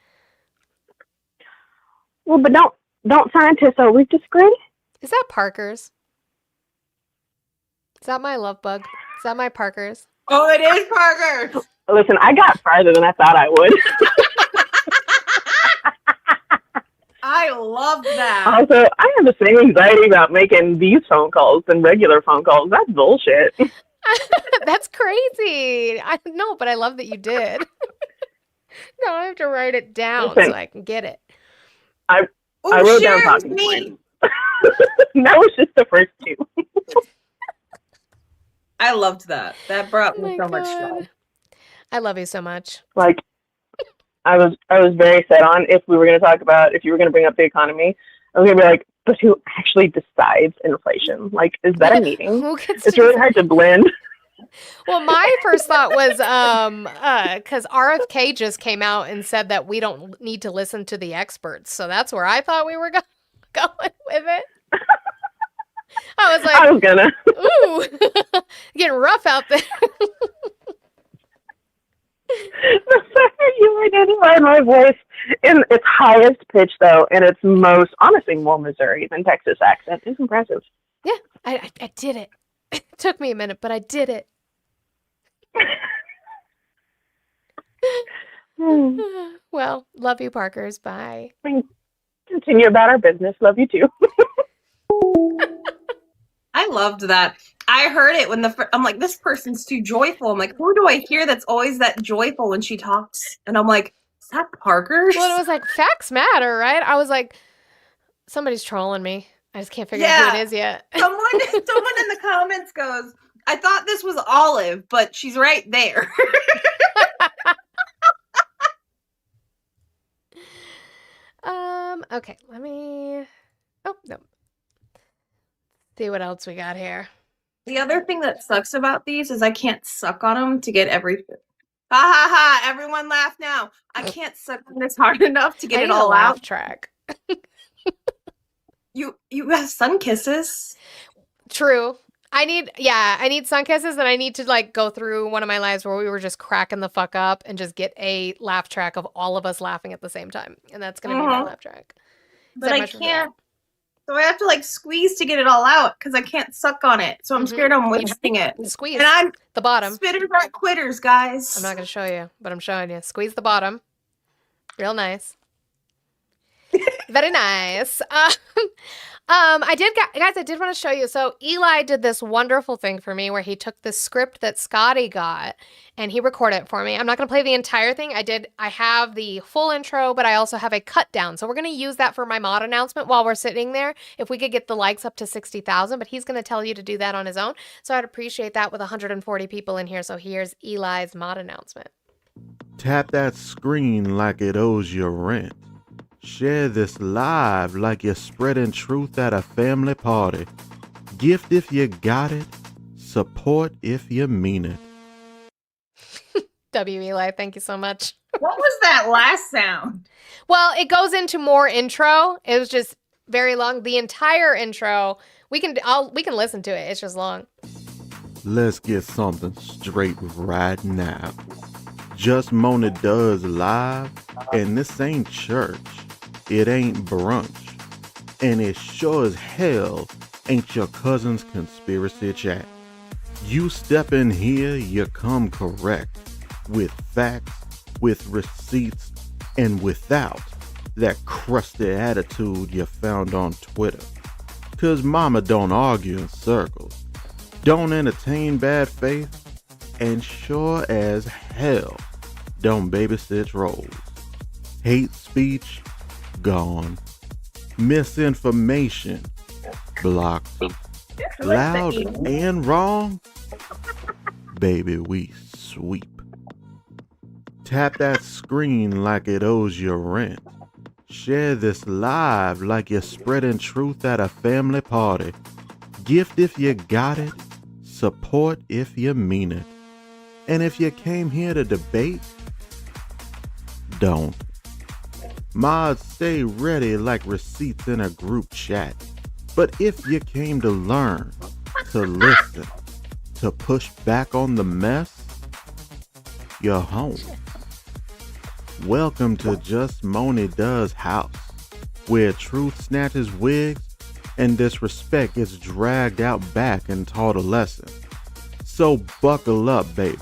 Well, but don't scientists always disagree? Is that Parker's? Is that my love bug? Is that my Parker's? Oh, it is Parker. Listen, I got farther than I thought I would. I love that. Also, I have the same anxiety about making these phone calls than regular phone calls. That's bullshit. That's crazy. I know, but I love that you did. No, I have to write it down so I can get it. I wrote down talking points. That was just the first 2. I loved that. That brought me so much joy. I love you so much. Like, I was very set on if you were going to bring up the economy, I was going to be like, but who actually decides inflation? Like, is that a meeting? It's really hard to blend. Well, my first thought was because RFK just came out and said that we don't need to listen to the experts. So that's where I thought we were going with it. I was like, I was gonna. Ooh, getting rough out there. The fact that you identified my voice in its highest pitch, though, and its most, honestly, more Missouri than Texas accent is impressive. Yeah, I did it. It took me a minute, but I did it. Well, love you, Parkers. Bye. Continue about our business. Love you too. I loved that. I heard it when I'm like, this person's too joyful. I'm like, who do I hear that's always that joyful when she talks? And I'm like, is that Parker? Well, it was like, facts matter, right? I was like, somebody's trolling me. I just can't figure out who it is yet. Someone in the comments goes, I thought this was Olive, but she's right there. Okay, let me... Oh, no. See what else we got here. The other thing that sucks about these is I can't suck on them to get everything. Ha ha ha! Everyone laugh now. I can't suck on this hard enough to get it all laugh out. Track. You have sun kisses. True. I need sun kisses, and I need to like go through one of my lives where we were just cracking the fuck up and just get a laugh track of all of us laughing at the same time, and that's gonna be my laugh track. But I can't. So I have to like squeeze to get it all out because I can't suck on it. So I'm scared I'm wasting it. Squeeze And I'm the bottom. Spitters aren't quitters, guys. I'm not going to show you, but I'm showing you. Squeeze the bottom. Real nice. Very nice. I did want to show you. So Eli did this wonderful thing for me where he took the script that Scotty got and he recorded it for me. I'm not going to play the entire thing. I have the full intro, but I also have a cut down. So we're going to use that for my mod announcement while we're sitting there. If we could get the likes up to 60,000, but he's going to tell you to do that on his own. So I'd appreciate that with 140 people in here. So here's Eli's mod announcement. Tap that screen like it owes you rent. Share this live like you're spreading truth at a family party. Gift if you got it. Support if you mean it. Eli, thank you so much. What was that last sound? Well, it goes into more intro. It was just very long. The entire intro, we can listen to it. It's just long. Let's get something straight right now. Just Mona does live, and this ain't church. It ain't brunch. And it sure as hell ain't your cousin's conspiracy chat. You step in here, you come correct. With facts, with receipts, and without that crusty attitude you found on Twitter. 'Cause mama don't argue in circles, don't entertain bad faith, and sure as hell don't babysit roles. Hate speech, gone. Misinformation, blocked. Loud and wrong, baby, we sweep. Tap that screen like it owes you rent. Share this live like you're spreading truth at a family party. Gift if you got it. Support if you mean it. And if you came here to debate, don't. Mods, stay ready like receipts in a group chat. But if you came to learn, to listen, to push back on the mess, you're home. Welcome to Just Moni Does House, where truth snatches wigs and disrespect gets dragged out back and taught a lesson. So buckle up, baby,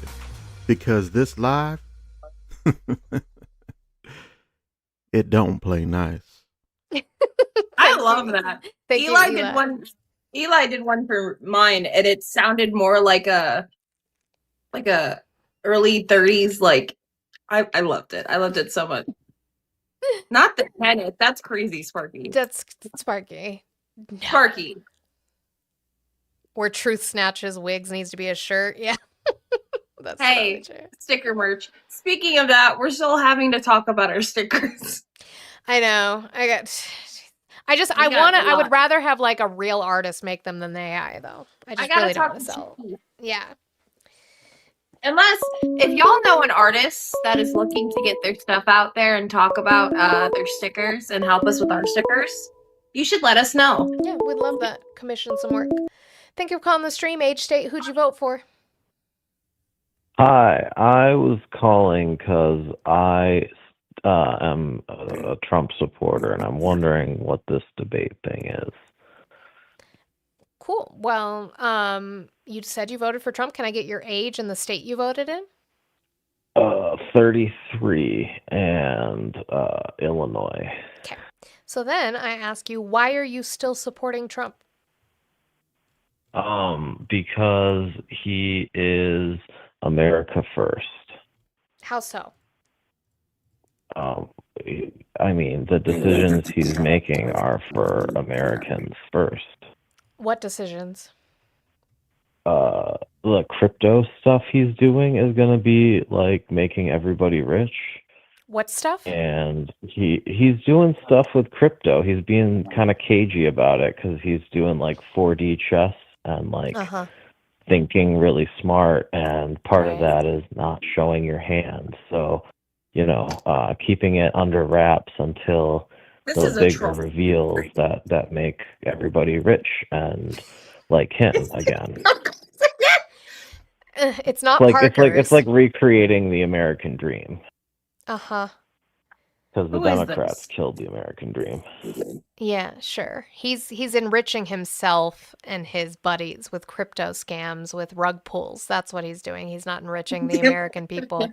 because this live, it don't play nice. I love that. Thank you, Eli Eli. did one. Eli did one for mine, and it sounded more like a early 30s. Like I loved it. I loved it so much. Not the Kenneth. That's crazy, Sparky. That's Sparky. No. Sparky. Where truth snatches wigs needs to be a shirt. Yeah. That's Hey, totally true. sticker merch. Speaking of that, we're still having to talk about our stickers. I know. I would rather have like a real artist make them than the AI though. I just gotta really don't talk want to to sell. Chief. Yeah. Unless, if y'all know an artist that is looking to get their stuff out there and talk about their stickers and help us with our stickers, you should let us know. Yeah, we'd love that. Commission some work. Thank you for calling the stream. Age state. Who'd you vote for? Hi, I was calling because I am a Trump supporter, and I'm wondering what this debate thing is. Cool. Well, you said you voted for Trump. Can I get your age and the state you voted in? 33 and Illinois. Okay. So then I ask you, why are you still supporting Trump? Because he is America first. How so? I mean, the decisions he's making are for Americans first. What decisions? The crypto stuff he's doing is going to be like making everybody rich. What stuff? And he's doing stuff with crypto. He's being kind of cagey about it because he's doing like 4D chess and like thinking really smart. And part of that is not showing your hand. So, you know, keeping it under wraps until the bigger reveals that make everybody rich and like him again. It's not like Parker's. it's like recreating the American dream. Uh-huh. because the Who is Democrats this? killed the American dream. Yeah, sure. He's enriching himself and his buddies with crypto scams, with rug pulls. That's what he's doing. He's not enriching the American people.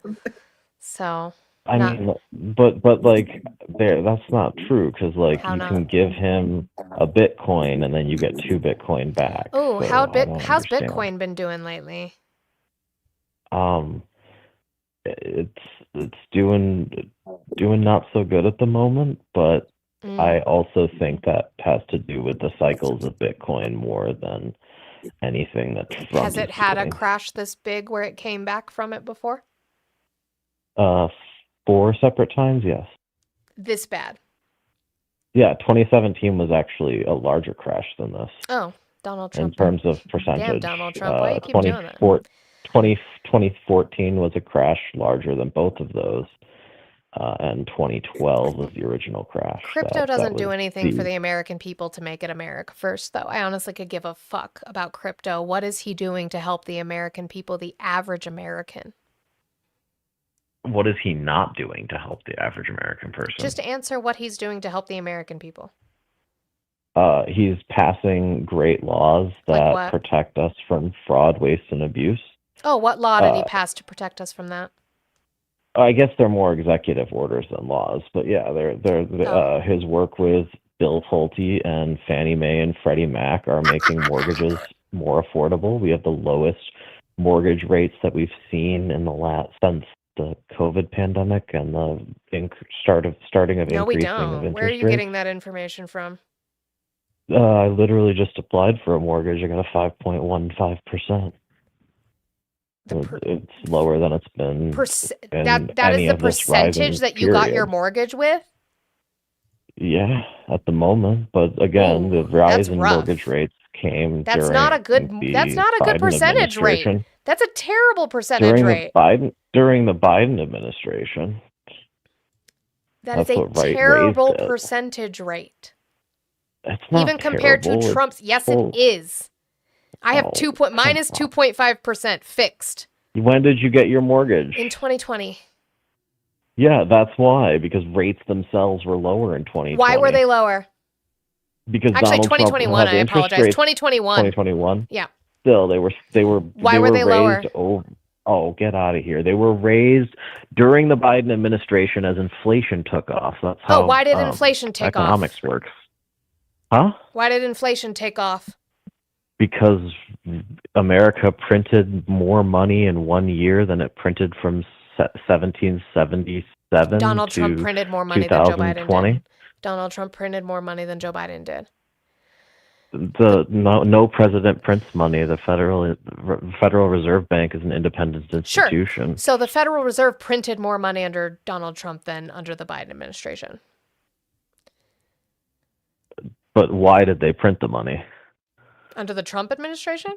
So, I not mean, but like, that's not true because like how you not? can give him a Bitcoin and then you get 2 Bitcoin back. Oh, So I don't how's understand. Bitcoin been doing lately? Um, it's doing not so good at the moment, but I also think that has to do with the cycles of Bitcoin more than anything that Trump Has is it had a doing. crash this big where it came back from it before? 4 separate times, yes. This bad? Yeah, 2017 was actually a larger crash than this Oh, Donald in Trump. terms of Damn, percentage. Donald Trump. Why you keep doing that? 2014 was a crash larger than both of those, and 2012 was the original crash. Crypto That doesn't do was anything for the the American people to make it America first, though. I honestly could give a fuck about crypto. What is he doing to help the American people, the average American? What is he not doing to help the average American person? Just answer what he's doing to help the American people. He's passing great laws Like that what? protect us from fraud, waste, and abuse. Oh, what law did he Uh, pass to protect us from that? I guess they're more executive orders than laws, but yeah, his work with Bill Pulte and Fannie Mae and Freddie Mac are making mortgages more affordable. We have the lowest mortgage rates that we've seen in since the COVID pandemic and the starting of No, we increasing of don't. interest Where are you rates. getting that information from? I literally just applied for a mortgage. I got a 5.15%. It's lower than it's been in That is any the of this rising percentage that you got your period. mortgage with? Yeah, at the moment, but again, the rise in rough. mortgage rates came That's during not a good the Biden percentage rate. administration. That's a terrible percentage rate. During the Biden administration. That is That's a what raised terrible it. percentage rate. It's not Even compared terrible. to It's Trump's. Yes, full- it is. I have Oh, minus 2.5% fixed When did you get your mortgage? in 2020. Yeah, that's why, because rates themselves were lower in 2020. Why were they lower? Because Actually, Donald 2021. Trump I had interest apologize. rates- 2021. 2021. Yeah. Still, they were Why were they lower? raised over. Oh, get out of here! They were raised during the Biden administration as inflation took off. That's how. Why did inflation take off? economics works? Huh? Why did inflation take off? Because America printed more money in 1 year than it printed from 1777 Donald to Trump printed more money than Joe Biden 2020. did. Donald Trump printed more money than Joe Biden did. No president prints money. The Federal Reserve Bank is an independent institution. Sure. So the Federal Reserve printed more money under Donald Trump than under the Biden administration. But why did they print the money? Under the Trump administration?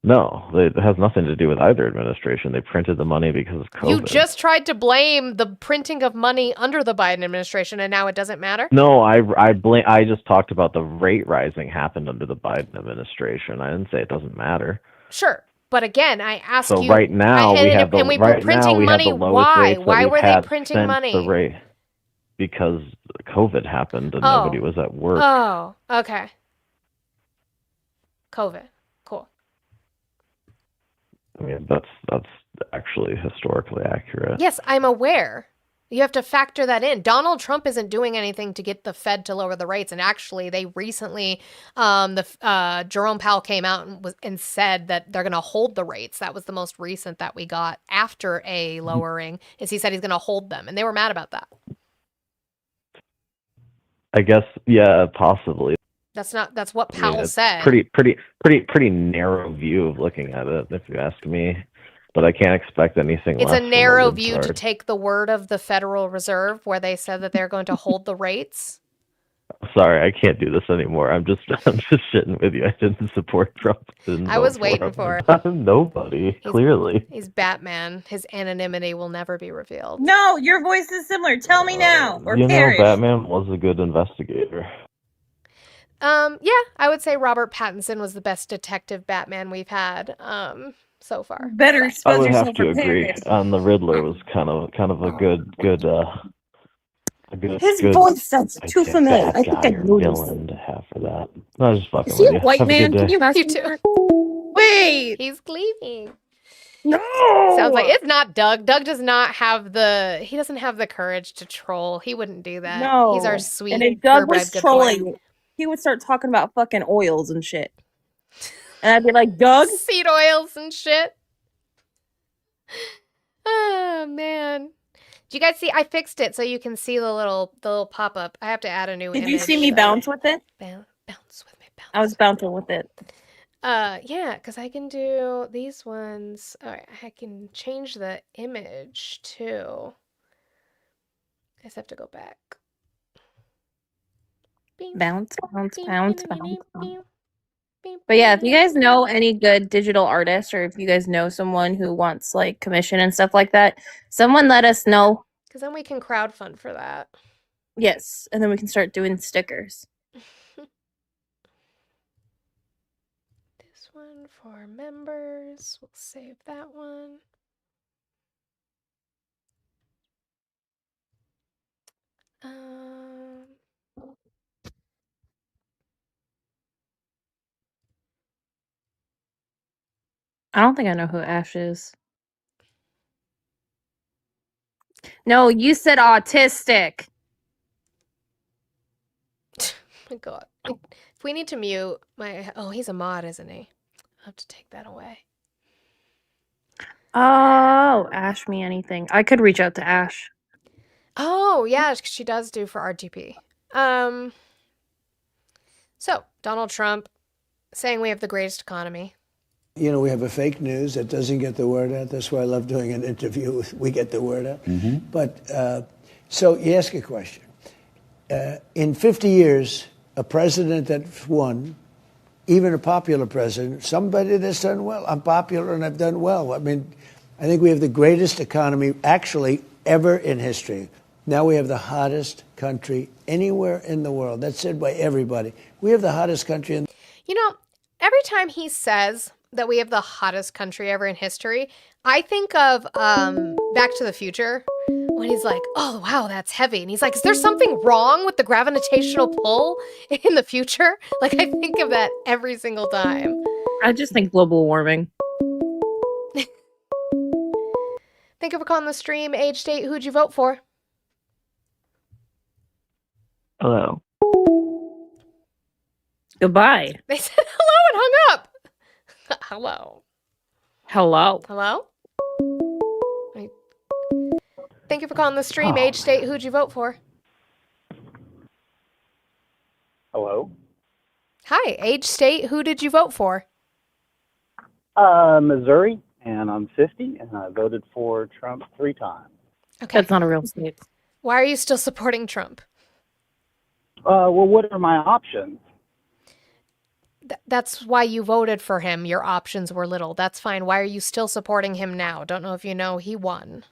No, it has nothing to do with either administration. They printed the money because of COVID. You just tried to blame the printing of money under the Biden administration, and now it doesn't matter? No, I just talked about the rate rising happened under the Biden administration. I didn't say it doesn't matter. Sure. But again, I ask So you. right now we have the we were right now printing we have money. the lowest Why? rates that Why we've were they had printing since money? the rate because COVID happened and Oh. nobody was at work. Oh, okay. COVID. Cool. I mean, that's actually historically accurate. Yes, I'm aware. You have to factor that in. Donald Trump isn't doing anything to get the Fed to lower the rates. And actually, they recently, Jerome Powell came out and said that they're going to hold the rates. That was the most recent that we got after a lowering. Is he said he's going to hold them, and they were mad about that. I guess, yeah, possibly. That's what I mean, Powell it's said. pretty narrow view of looking at it, if you ask me. But I can't expect anything It's less a from narrow Woodward. view to take the word of the Federal Reserve, where they said that they're going to hold the rates. Sorry, I can't do this anymore. I'm just shitting with you. I didn't support Trump. I was waiting for it. I'm nobody, clearly. He's Batman. His anonymity will never be revealed. No, your voice is similar. Tell me now, or You know, perish. Batman was a good investigator. Yeah, I would say Robert Pattinson was the best detective Batman we've had so far. Better I expose would yourself have to for agree. perish. The Riddler was kind of a good His voice sounds too familiar. I think I Guy or know this. villain to have for that. No, I was just fucking Is he with a you. white Have a man? good Can day. you imagine? You too. Wait. He's gleaming. No. Sounds like it's not Doug. Doug does not have he doesn't have the courage to troll. He wouldn't do that. No. He's our sweet, And if Doug purebred was good trolling, boy. he would start talking about fucking oils and shit. And I'd be like, Doug? Seed oils and shit. Oh, man. Do you guys see? I fixed it so you can see the little pop-up. I have to add a new Did image. you see me bounce with it? Bounce with me. I was bouncing with it. Yeah, because I can do these ones. All right, I can change the image too. I just have to go back. Bounce, bounce, bounce, bounce. But yeah, if you guys know any good digital artists, or if you guys know someone who wants like commission and stuff like that, someone let us know. Because then we can crowdfund for that. Yes, and then we can start doing stickers. This one for members. We'll save that one. I don't think I know who Ash is. No, you said autistic. My God. If we need to mute my... Oh, he's a mod, isn't he? I'll have to take that away. Oh, Ash me anything. I could reach out to Ash. Oh, yeah, she does do for RGP. So, Donald Trump saying we have the greatest economy. You know, we have a fake news that doesn't get the word out. That's why I love doing an interview. We get the word out. But so you ask a question. In 50 years, a president that won, even a popular president, somebody that's done well. I'm popular and I've done well. I mean, I think we have the greatest economy actually ever in history. Now we have the hottest country anywhere in the world. That's said by everybody. We have the hottest country in. You know, every time he says that we have the hottest country ever in history, I think of Back to the Future when he's like, oh, wow, that's heavy. And he's like, is there something wrong with the gravitational pull in the future? Like, I think of that every single time. I just think global warming. Thank you for calling the stream. Age, date, who'd you vote for? Hello. Goodbye. They said hello and hung up. Hello. Hello. Hello? Wait. Thank you for calling the stream. Age, state, who'd you vote for? Hello. Hi. Age, state, who did you vote for? Missouri, and I'm 50, and I voted for Trump 3 times. Okay. That's not a real state. Why are you still supporting Trump? Well, what are my options? That's why you voted for him. Your options were little. That's fine. Why are you still supporting him now? Don't know if you know he won.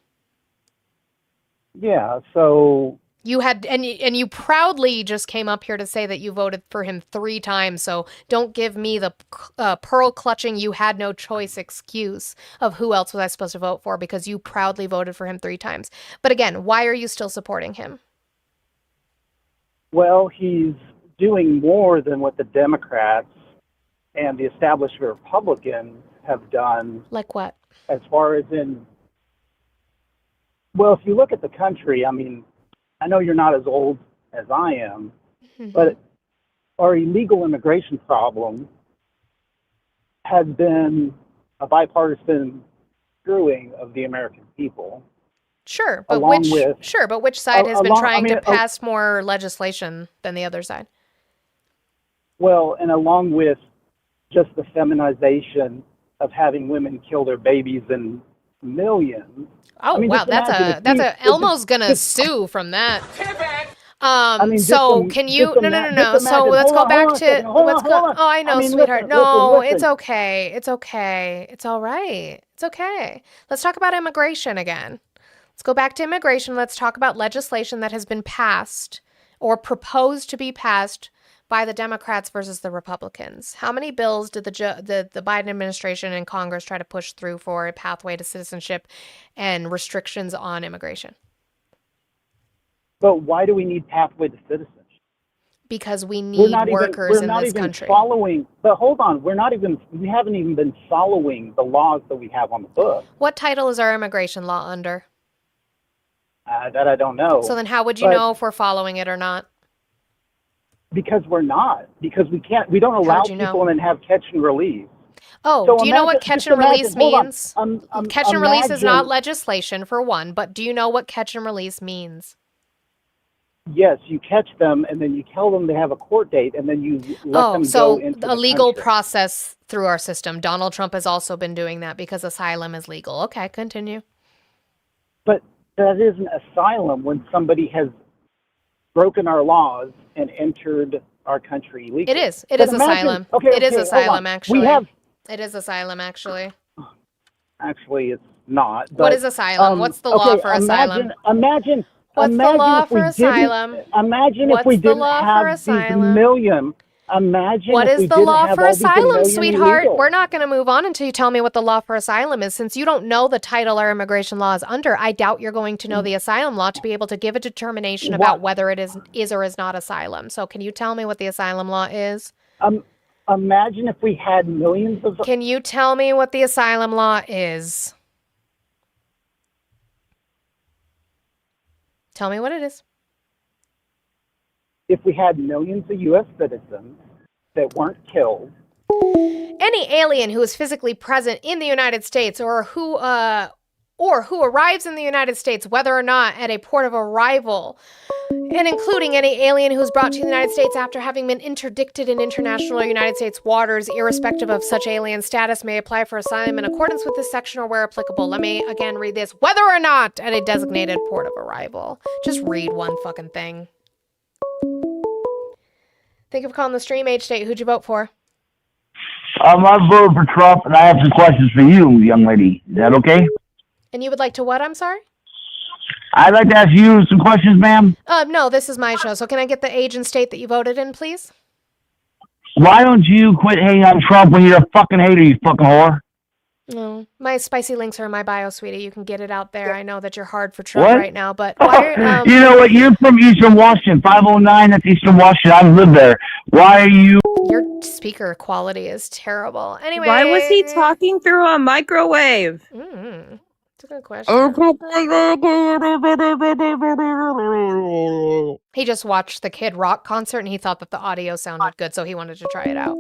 Yeah, so You had and you proudly just came up here to say that you voted for him 3 times. So don't give me the pearl clutching you had no choice excuse of who else was I supposed to vote for, because you proudly voted for him 3 times. But again, why are you still supporting him? well, he's doing more than what the Democrats and the established Republicans have done. Like what? As far as in, well, if you look at the country, I mean, I know you're not as old as I am, but our illegal immigration problem has been a bipartisan screwing of the American people. Sure, but Along with- which side has been along- trying I mean, to pass more legislation than the other side? Well, and along with just the feminization of having women kill their babies in millions. Oh I mean, wow, just imagine Elmo's gonna sue from that. mean, So just can you? just No. just So imagine- let's hold go on, back hold on a to second, hold let's on, go. hold on. Oh, I know, I mean, sweetheart. listen, No, listen. it's okay. It's okay. It's all right. It's okay. Let's talk about immigration again. Let's go back to immigration. Let's talk about legislation that has been passed or proposed to be passed by the Democrats versus the Republicans. How many bills did the Biden administration and Congress try to push through for a pathway to citizenship and restrictions on immigration? But why do we need pathway to citizenship? Because we need workers in this country. Following, but hold on, we haven't even been following the laws that we have on the book. What title is our immigration law under? That I don't know. So then how would you know if we're following it or not? Because we're not. Because we don't allow people and then have catch and release. Oh, So do you know what catch and release means? Catch and release is not imagine- legislation, for one, but do you know what catch and release means? Yes, you catch them and then you tell them they have a court date and then you let them so go into a the legal country. process through our system. Donald Trump has also been doing that because asylum is legal. Okay, continue. But that isn't asylum when somebody has broken our laws and entered our country illegally. It is. It But is imagine- asylum. Okay, It is okay, hold asylum, on. actually. We have It is asylum, actually. actually it's not. What but, is asylum? What's the law for asylum? Imagine What's the imagine law if we for asylum? Didn't, imagine What's if we the didn't law for have these asylum? million. Imagine What if is we the didn't law have for all these asylum, million sweetheart? illegals. We're not going to move on until you tell me what the law for asylum is. Since you don't know the title our immigration law is under, I doubt you're going to know the asylum law to be able to give a determination about whether it is or is not asylum. So can you tell me what the asylum law is? Imagine if we had millions of. Can you tell me what the asylum law is? Tell me what it is. If we had millions of U.S. citizens that weren't killed. Any alien who is physically present in the United States or who arrives in the United States, whether or not at a port of arrival, and including any alien who is brought to the United States after having been interdicted in international or United States waters, irrespective of such alien status, may apply for asylum in accordance with this section or where applicable. Let me again read this. Whether or not at a designated port of arrival. Just read one fucking thing. Think of calling the stream. Age, state. Who'd you vote for? I voted for Trump, and I have some questions for you, young lady. Is that okay? And you would like to what? I'm sorry? I'd like to ask you some questions, ma'am. No, this is my show. So can I get the age and state that you voted in, please? Why don't you quit hating on Trump when you're a fucking hater, you fucking whore? No, my spicy links are in my bio, sweetie. You can get it out there. I know that you're hard for Trump What? right now, but why? You know what? You're from Eastern Washington, 509. That's Eastern Washington. I live there. Why are you? Your speaker quality is terrible. Anyway, Why was he talking through a microwave? It's a good question. He just watched the Kid Rock concert and he thought that the audio sounded good, so he wanted to try it out.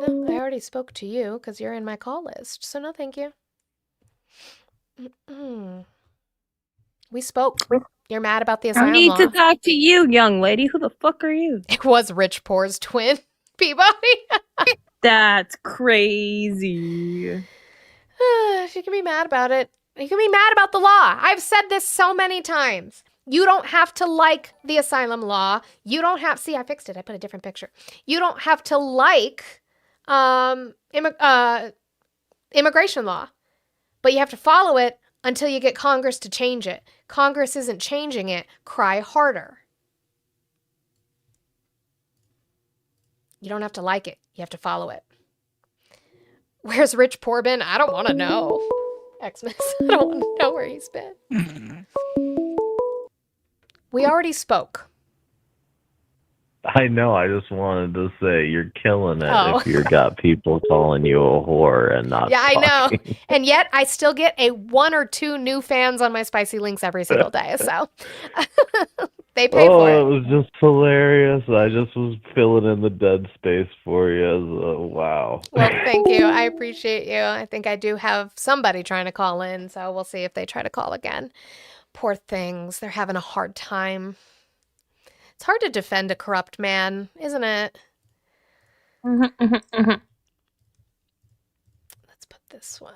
No, I already spoke to you because you're in my call list, so no thank you. We spoke. You're mad about the I asylum need law. to talk to you, young lady. Who the fuck are you? It was Rich Poor's twin, Peabody. That's crazy. She can be mad about it. You can be mad about the law. I've said this so many times. You don't have to like the asylum law. You don't have... See, I fixed it. I put a different picture. You don't have to like immigration law. But you have to follow it until you get Congress to change it. Congress isn't changing it. Cry harder. You don't have to like it. You have to follow it. Where's Rich Poor been? I don't want to know. Xmas. I don't want to know where he's been. We already spoke. I know. I just wanted to say you're killing it Oh. if you got people calling you a whore and not. Yeah, I know. talking. And yet I still get a 1 or 2 new fans on my spicy links every single day. So they pay for Oh, it. it was just hilarious. I just was filling in the dead space for you. Wow. Well, thank you. I appreciate you. I think I do have somebody trying to call in, so we'll see if they try to call again. Poor things. They're having a hard time. It's hard to defend a corrupt man, isn't it? Let's put this one.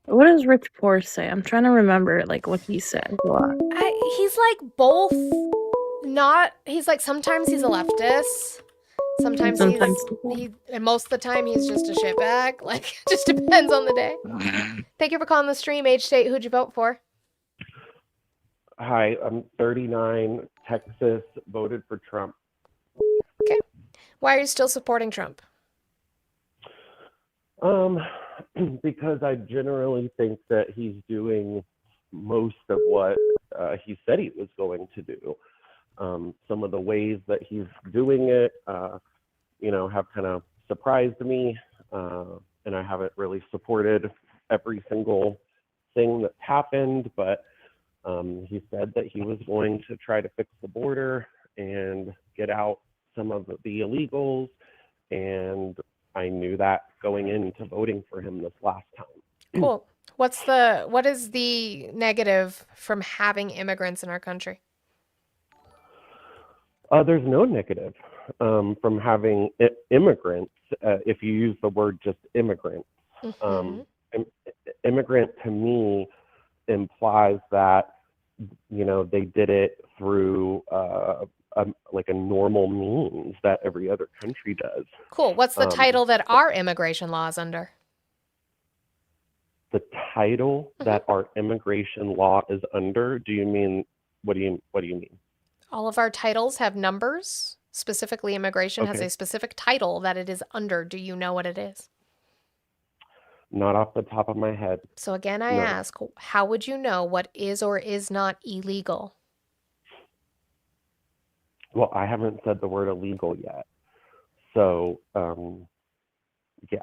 What does Rich Poor say? I'm trying to remember like what he said. What? He's like both not, he's like, sometimes he's a leftist. Sometimes and most of the time he's just a shitbag. Like, it just depends on the day. Thank you for calling the stream. Age, state, who'd you vote for? Hi, I'm 39, Texas, voted for Trump. Okay. Why are you still supporting Trump? Because I generally think that he's doing most of what he said he was going to do. Some of the ways that he's doing it, have kind of surprised me, and I haven't really supported every single thing that's happened, but he said that he was going to try to fix the border and get out some of the illegals, and I knew that going into voting for him this last time. Cool. What is the negative from having immigrants in our country? There's no negative from having immigrants, if you use the word just immigrant. Immigrant to me implies that, they did it through like a normal means that every other country does. Cool. What's the title that our immigration law is under? The title that our immigration law is under? What do you mean? All of our titles have numbers. Specifically, immigration has a specific title that it is under. Do you know what it is? Not off the top of my head. So again, I ask, how would you know what is or is not illegal? Well, I haven't said the word illegal yet. So, yeah.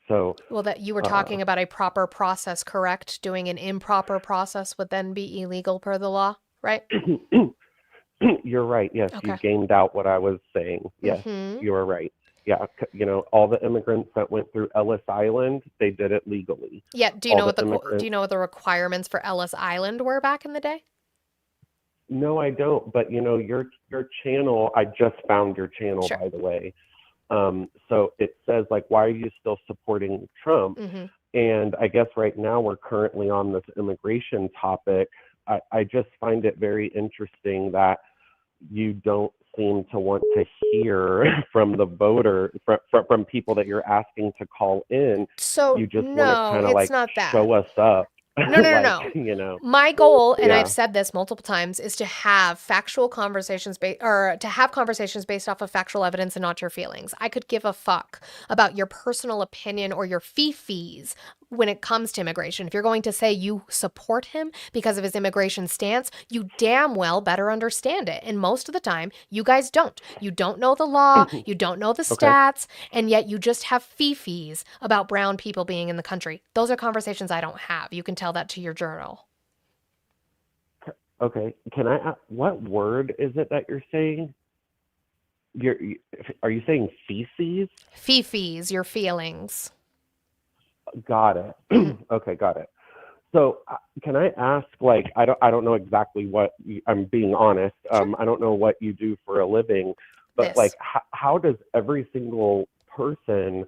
So, well, that you were talking about a proper process, correct? Doing an improper process would then be illegal per the law, right? You're right. Yes, you gamed out what I was saying. Yes, you are right. Yeah, all the immigrants that went through Ellis Island, they did it legally. Yeah. Do you know what the requirements for Ellis Island were back in the day? No, I don't. But your channel, I just found your channel, by the way. So it says why are you still supporting Trump? And I guess right now we're currently on this immigration topic. I just find it very interesting that you don't seem to want to hear from the voter, from people that you're asking to call in. So you just want to kind of show us up. No. My goal, and I've said this multiple times, is to have factual conversations based off of factual evidence and not your feelings. I could give a fuck about your personal opinion or your fees when it comes to immigration. If you're going to say you support him because of his immigration stance, you damn well better understand it. And most of the time, you guys don't. You don't know the law, you don't know the stats, and yet you just have fees about brown people being in the country. Those are conversations I don't have. You can tell that to your journal. Okay. Can I ask, what word is it that you're saying? Are you saying feces? Fees, your feelings. Got it. Okay, got it. So can I ask, I don't know exactly what I'm being honest. I don't know what you do for a living, but how does every single person,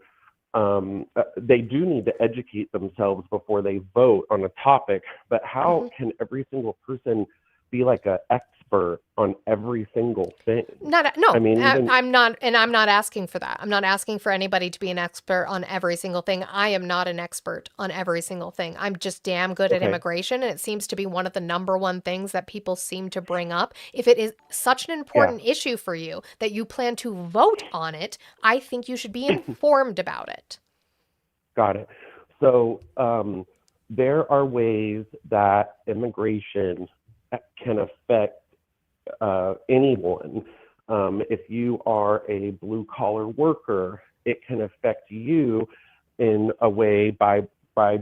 they do need to educate themselves before they vote on a topic, but how can every single person be an expert on every single thing? I'm not, and I'm not asking for that. I'm not asking for anybody to be an expert on every single thing. I am not an expert on every single thing. I'm just damn good at immigration, and it seems to be one of the number one things that people seem to bring up. If it is such an important issue for you that you plan to vote on it, I think you should be informed about it. Got it. So there are ways that immigration can affect anyone. If you are a blue collar worker, it can affect you in a way by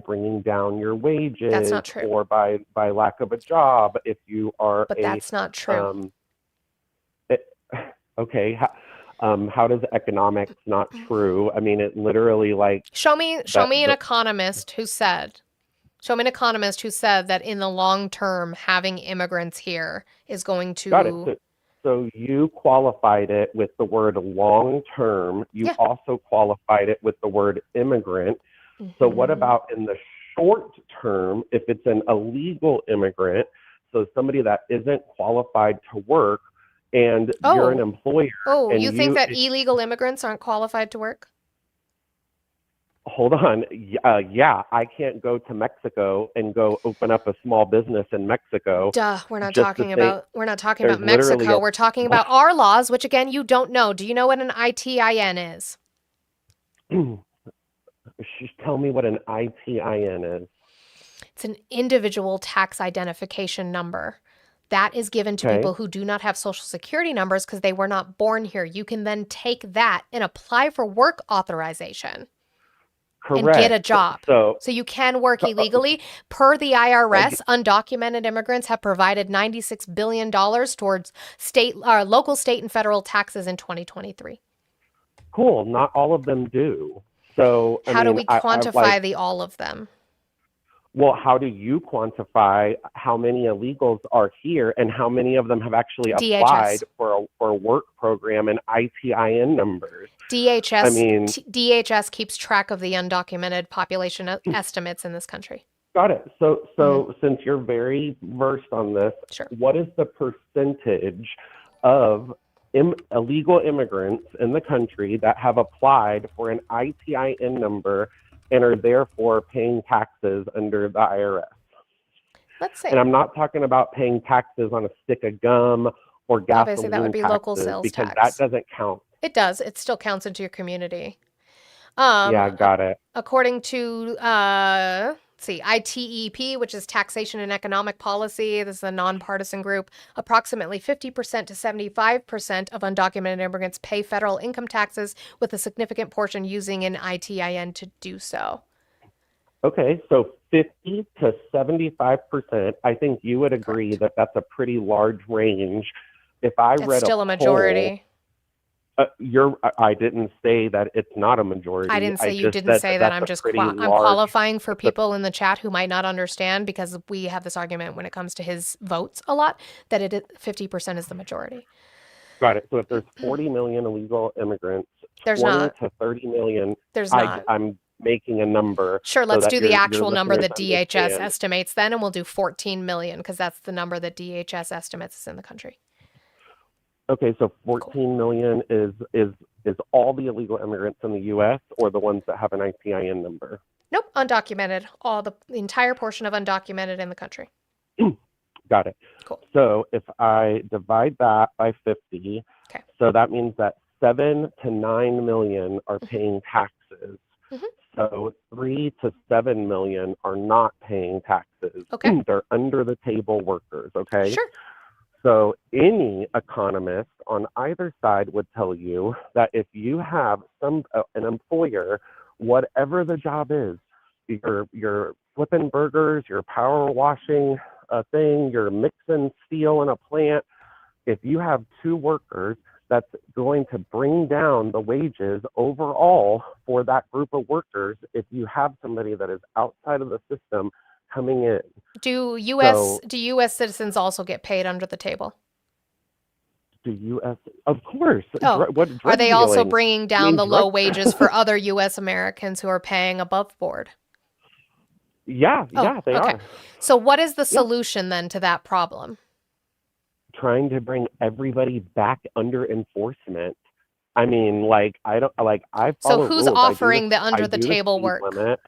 bringing down your wages. That's not true. Or by lack of a job. If you are that's not true. Okay. How does economics not true? I mean, it literally show me an economist who said that in the long term, having immigrants here is going to. Got it. So you qualified it with the word long term. You also qualified it with the word immigrant. So what about in the short term, if it's an illegal immigrant, so somebody that isn't qualified to work, and you're an employer. Oh, you think that illegal immigrants aren't qualified to work? Hold on. Yeah, I can't go to Mexico and go open up a small business in Mexico. Duh, we're not talking about Mexico. We're talking about our laws, which again, you don't know. Do you know what an ITIN is? Tell me what an ITIN is. It's an individual tax identification number. That is given to Okay. people who do not have social security numbers because they were not born here. You can then take that and apply for work authorization and get a Correct. job. So So you can work illegally. Per the IRS, undocumented immigrants have provided $96 billion towards local, state, and federal taxes in 2023. cool. Not all of them do. So How do we I quantify the all of them? well, how do you quantify how many illegals are here and how many of them have actually DHS. applied for a work program and ITIN numbers? DHS, I mean, DHS keeps track of the undocumented population estimates in this country. got it. So since you're very versed on this, what is the percentage of illegal immigrants in the country that have applied for an ITIN number and are therefore paying taxes under the IRS? Let's see. And I'm not talking about paying taxes on a stick of gum or gasoline Obviously, that would be local taxes, sales because tax. that doesn't count. It does. It still counts into your community. Yeah, got it. According to let's see, ITEP, which is Taxation and Economic Policy, this is a nonpartisan group, approximately 50% to 75% of undocumented immigrants pay federal income taxes, with a significant portion using an ITIN to do so. Okay, so 50 to 75%, I think you would agree that that's a pretty large range. If I That's read still a poll, majority. I didn't say that it's not a majority. I didn't say you just didn't said say that. that's I'm a just pretty I'm large- qualifying for people in the chat who might not understand, because we have this argument when it comes to his votes a lot, that 50% is the majority. Got it. So if there's 40 million illegal immigrants, There's 20 not. to 30 million, There's not. I'm making a number. Sure, so let's that do the your actual number that listeners DHS understand. estimates then, and we'll do 14 million because that's the number that DHS estimates is in the country. Okay, so 14 million is all the illegal immigrants in the U.S. or the ones that have an ITIN number? Nope, undocumented. The entire portion of undocumented in the country. Got it. Cool. So if I divide that by 50, okay. So that means that 7 to 9 million are paying taxes. So 3 to 7 million are not paying taxes. Okay. They're under the table workers, okay? Sure. So any economist on either side would tell you that if you have an employer, whatever the job is, you're flipping burgers, you're power washing a thing, you're mixing steel in a plant, if you have 2 workers, that's going to bring down the wages overall for that group of workers if you have somebody that is outside of the system coming in. Do U.S. citizens also get paid under the table? Do U.S. Of course. Oh, What are drug they also dealing bringing down means the low drug- wages for other U.S. Americans who are paying above board? Yeah, they okay. are. So what is the solution then to that problem? Trying to bring everybody back under enforcement. I mean, like, I don't like. I follow So who's rules. I do offering the I under the do table speed work? limit.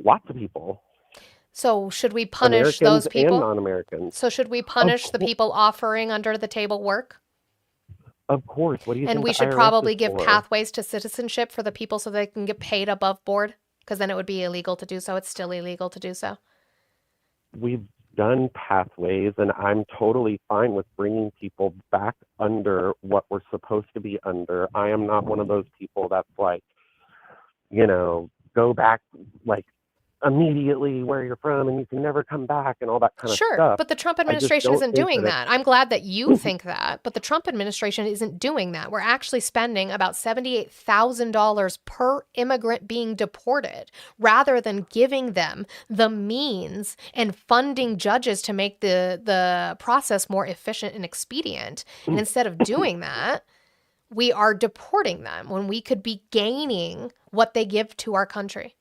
Lots of people. So should we punish Americans those people? and non-Americans. So should we punish the people offering under the table work? Of course. What do you And think we the should IRS probably is give for? pathways to citizenship for the people so they can get paid above board, because then it would be illegal to do so. It's still illegal to do so. We've done pathways, and I'm totally fine with bringing people back under what we're supposed to be under. I am not one of those people that's like, go back like immediately where you're from and you can never come back and all that kind of Sure, stuff. but the Trump I just administration don't isn't think doing it- that. I'm glad that you think that, but the Trump administration isn't doing that. We're actually spending about $78,000 per immigrant being deported, rather than giving them the means and funding judges to make the process more efficient and expedient. And instead of doing that, we are deporting them when we could be gaining what they give to our country.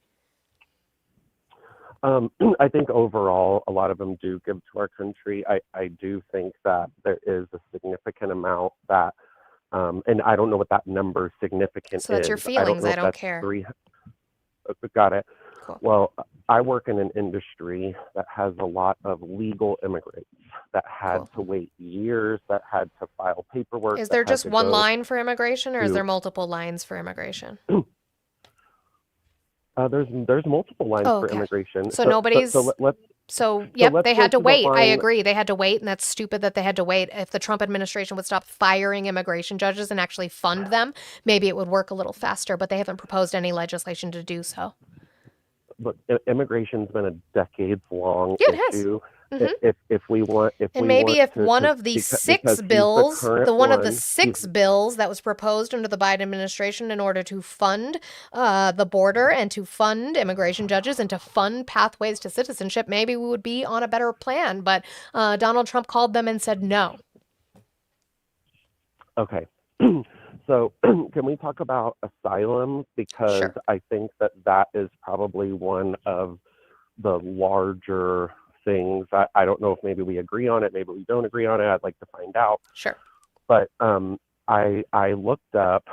I think overall, a lot of them do give to our country. I do think that there is a significant amount that, and I don't know what that number significant So that's is. your feelings. know I if don't that's care. Got it. Cool. Well, I work in an industry that has a lot of legal immigrants that had to wait years, that had to file paperwork. Is that there had just to one go line for immigration, or is to- there multiple lines for immigration? There's multiple lines Oh, for okay. immigration. So nobody's. Let's Yep, let's they go had to to the wait. I line. agree. They had to wait, and that's stupid that they had to wait. If the Trump administration would stop firing immigration judges and actually fund them, maybe it would work a little faster, but they haven't proposed any legislation to do so. Look, immigration's been a decades-long Yeah, it has. issue. Mhm. If we want, And maybe if to, one of the because six he's bills, current the one of the one, six bills that was proposed under the Biden administration in order to fund the border and to fund immigration judges and to fund pathways to citizenship, maybe we would be on a better plan. But Donald Trump called them and said no. Okay. So can we talk about asylum? Because Sure. I think that is probably one of the larger things. I don't know if maybe we agree on it, maybe we don't agree on it. I'd like to find out. Sure. But I looked up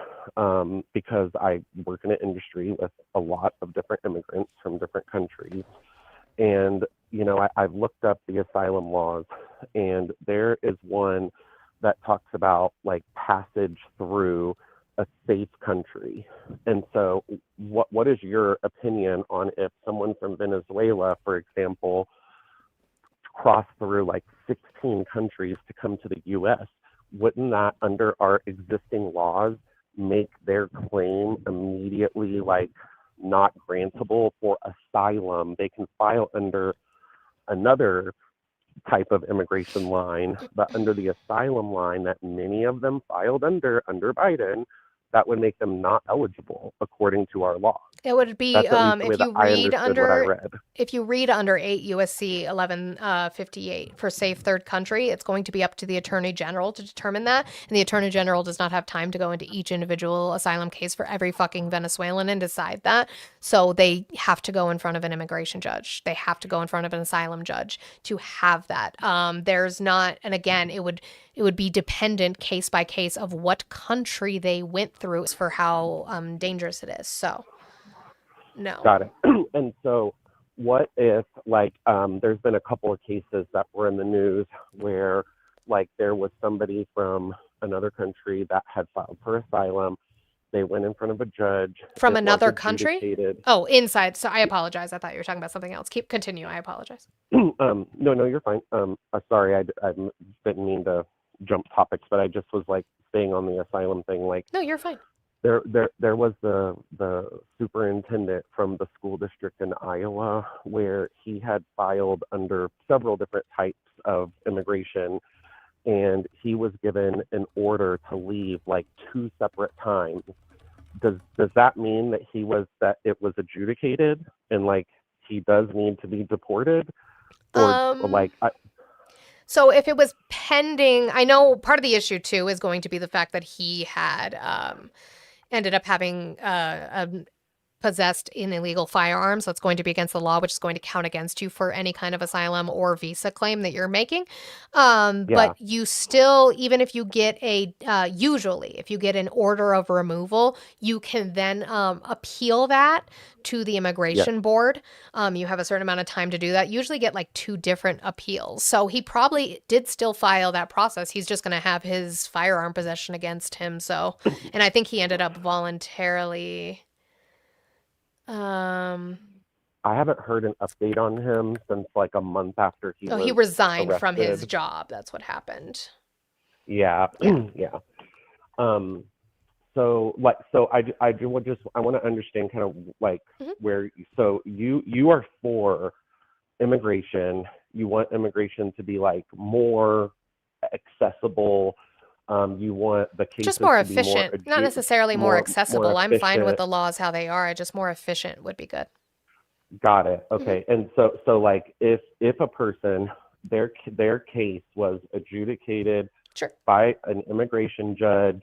because I work in an industry with a lot of different immigrants from different countries. And, you know, I've looked up the asylum laws, and there is one that talks about like passage through a safe country. And so what is your opinion on if someone from Venezuela, for example, crossed through like 16 countries to come to the US? Wouldn't that, under our existing laws, make their claim immediately like not grantable for asylum? They can file under another type of immigration line, but under the asylum line that many of them filed under Biden, that would make them not eligible according to our law. It would be That's at least the way if that you I read understood what I under read. if you read under 8 USC 1158 for safe third country, it's going to be up to the Attorney General to determine that, and the Attorney General does not have time to go into each individual asylum case for every fucking Venezuelan and decide that. So they have to go in front of an immigration judge. They have to go in front of an asylum judge to have that. There's not, and again, it would be dependent case by case of what country they went through for how dangerous it is. So. No. Got it. And so what if like there's been a couple of cases that were in the news where like there was somebody from another country that had filed for asylum. They went in front of a judge. From It was another country? adjudicated. Oh, inside. So I apologize. I thought you were talking about something else. Continue. I apologize. No, you're fine. Sorry, I didn't mean to jump topics, but I just was like staying on the asylum thing. Like, No, you're fine. there was the superintendent from the school district in Iowa where he had filed under several different types of immigration, and he was given an order to leave like 2 separate times. Does that mean that it was adjudicated and like he does need to be deported, or like So if it was pending, I know part of the issue too is going to be the fact that he had ended up having possessed an illegal firearm. So it's going to be against the law, which is going to count against you for any kind of asylum or visa claim that you're making. But you still, even if you get usually if you get an order of removal, you can then appeal that to the immigration board. You have a certain amount of time to do that. You usually get like 2 different appeals. So he probably did still file that process. He's just going to have his firearm possession against him. So, and I think he ended up voluntarily. I haven't heard an update on him since like a month after he was he resigned from his arrested. job. That's what happened. Yeah. Yeah. So I want to understand kind of like where, so you are for immigration. You want immigration to be like more accessible. You want the cases Just more to be more efficient, not necessarily more accessible. more I'm fine with efficient. the laws how they are. Just more efficient would be good. Got it. Okay. And so like if a person, their case was adjudicated by an immigration judge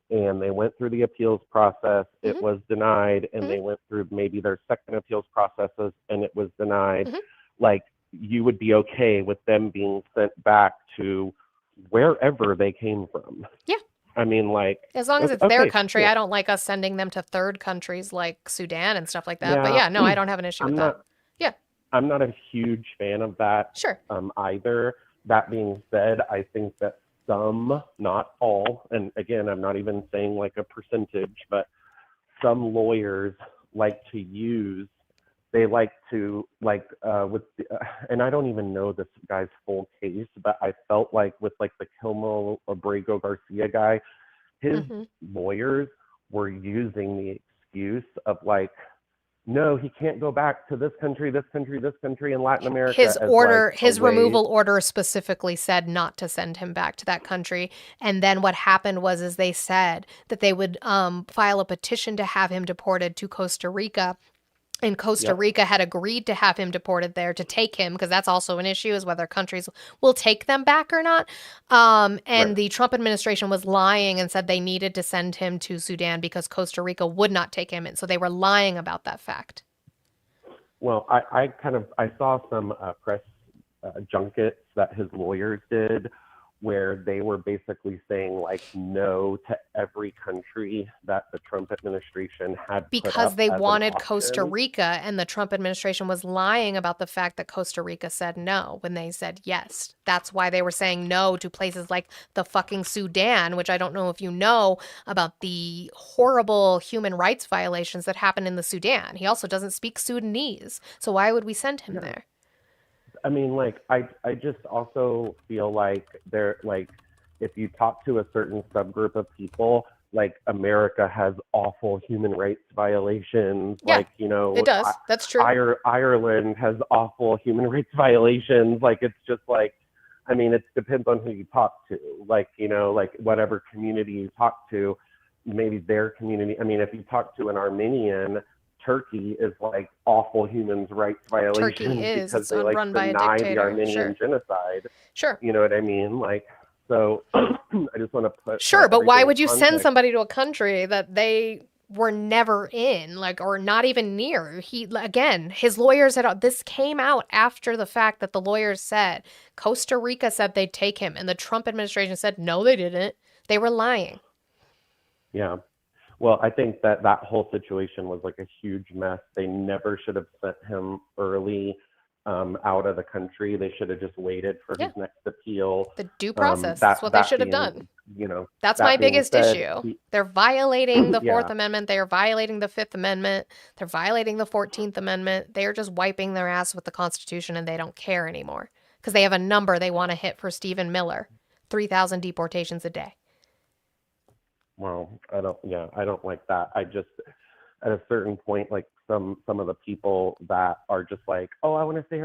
and they went through the appeals process, it was denied, and they went through maybe their second appeals processes and it was denied, like you would be okay with them being sent back to wherever they came from. Yeah. I mean, like, As long as it's their okay, country, cool. I don't like us sending them to third couries like Sudan and stuff like that. But Yeah. yeah, no, I don't have an issue with that. Yeah. I'm not a huge fan of that Sure. either. That being said, I think that some, not all, and again, I'm not even saying like a percentage, but some lawyers like to use. They like to and I don't even know this guy's full case, but I felt like with like the Kilmo Abrego Garcia guy, his lawyers were using the excuse of like, no, he can't go back to this country in Latin America. His removal order specifically said not to send him back to that country. And then what happened is they said that they would file a petition to have him deported to Costa Rica. And Costa Rica had agreed to have him deported there to take him, because that's also an issue, is whether countries will take them back or not. And the Trump administration was lying and said they needed to send him to Sudan because Costa Rica would not take him. And so they were lying about that fact. Well, I saw some press junkets that his lawyers did, where they were basically saying like no to every country that the Trump administration had because they wanted Costa Rica, and the Trump administration was lying about the fact that Costa Rica said no when they said yes. That's why they were saying no to places like the fucking Sudan, which I don't know if you know about the horrible human rights violations that happen in the Sudan. He also doesn't speak Sudanese, so why would we send him there? I mean, like, I just also feel like if you talk to a certain subgroup of people, like America has awful human rights violations. Yeah, like, you know, it does. That's true. Ireland has awful human rights violations. Like, it's just like, I mean, it depends on who you talk to. Like, you know, like whatever community you talk to, maybe their community. I mean, if you talk to an Armenian, Turkey is like awful human rights violations because they like deny the Armenian genocide. Sure. You know what I mean? Like, so I just want to put. Sure, but why would you send somebody to a country that they were never in, like, or not even near? His lawyers this came out after the fact that the lawyers said Costa Rica said they'd take him, and the Trump administration said no, they didn't. They were lying. Yeah. Well, I think that whole situation was like a huge mess. They never should have sent him early out of the country. They should have just waited for his next appeal. The due process. That's what they should have done. You know, that's my biggest issue. They're violating the Fourth Amendment. They are violating the Fifth Amendment. They're violating the 14th Amendment. They are just wiping their ass with the Constitution, and they don't care anymore because they have a number they want to hit for Stephen Miller: 3,000 deportations a day. Well, I don't like that. I just, at a certain point, like some of the people that are just like, oh, I want to stay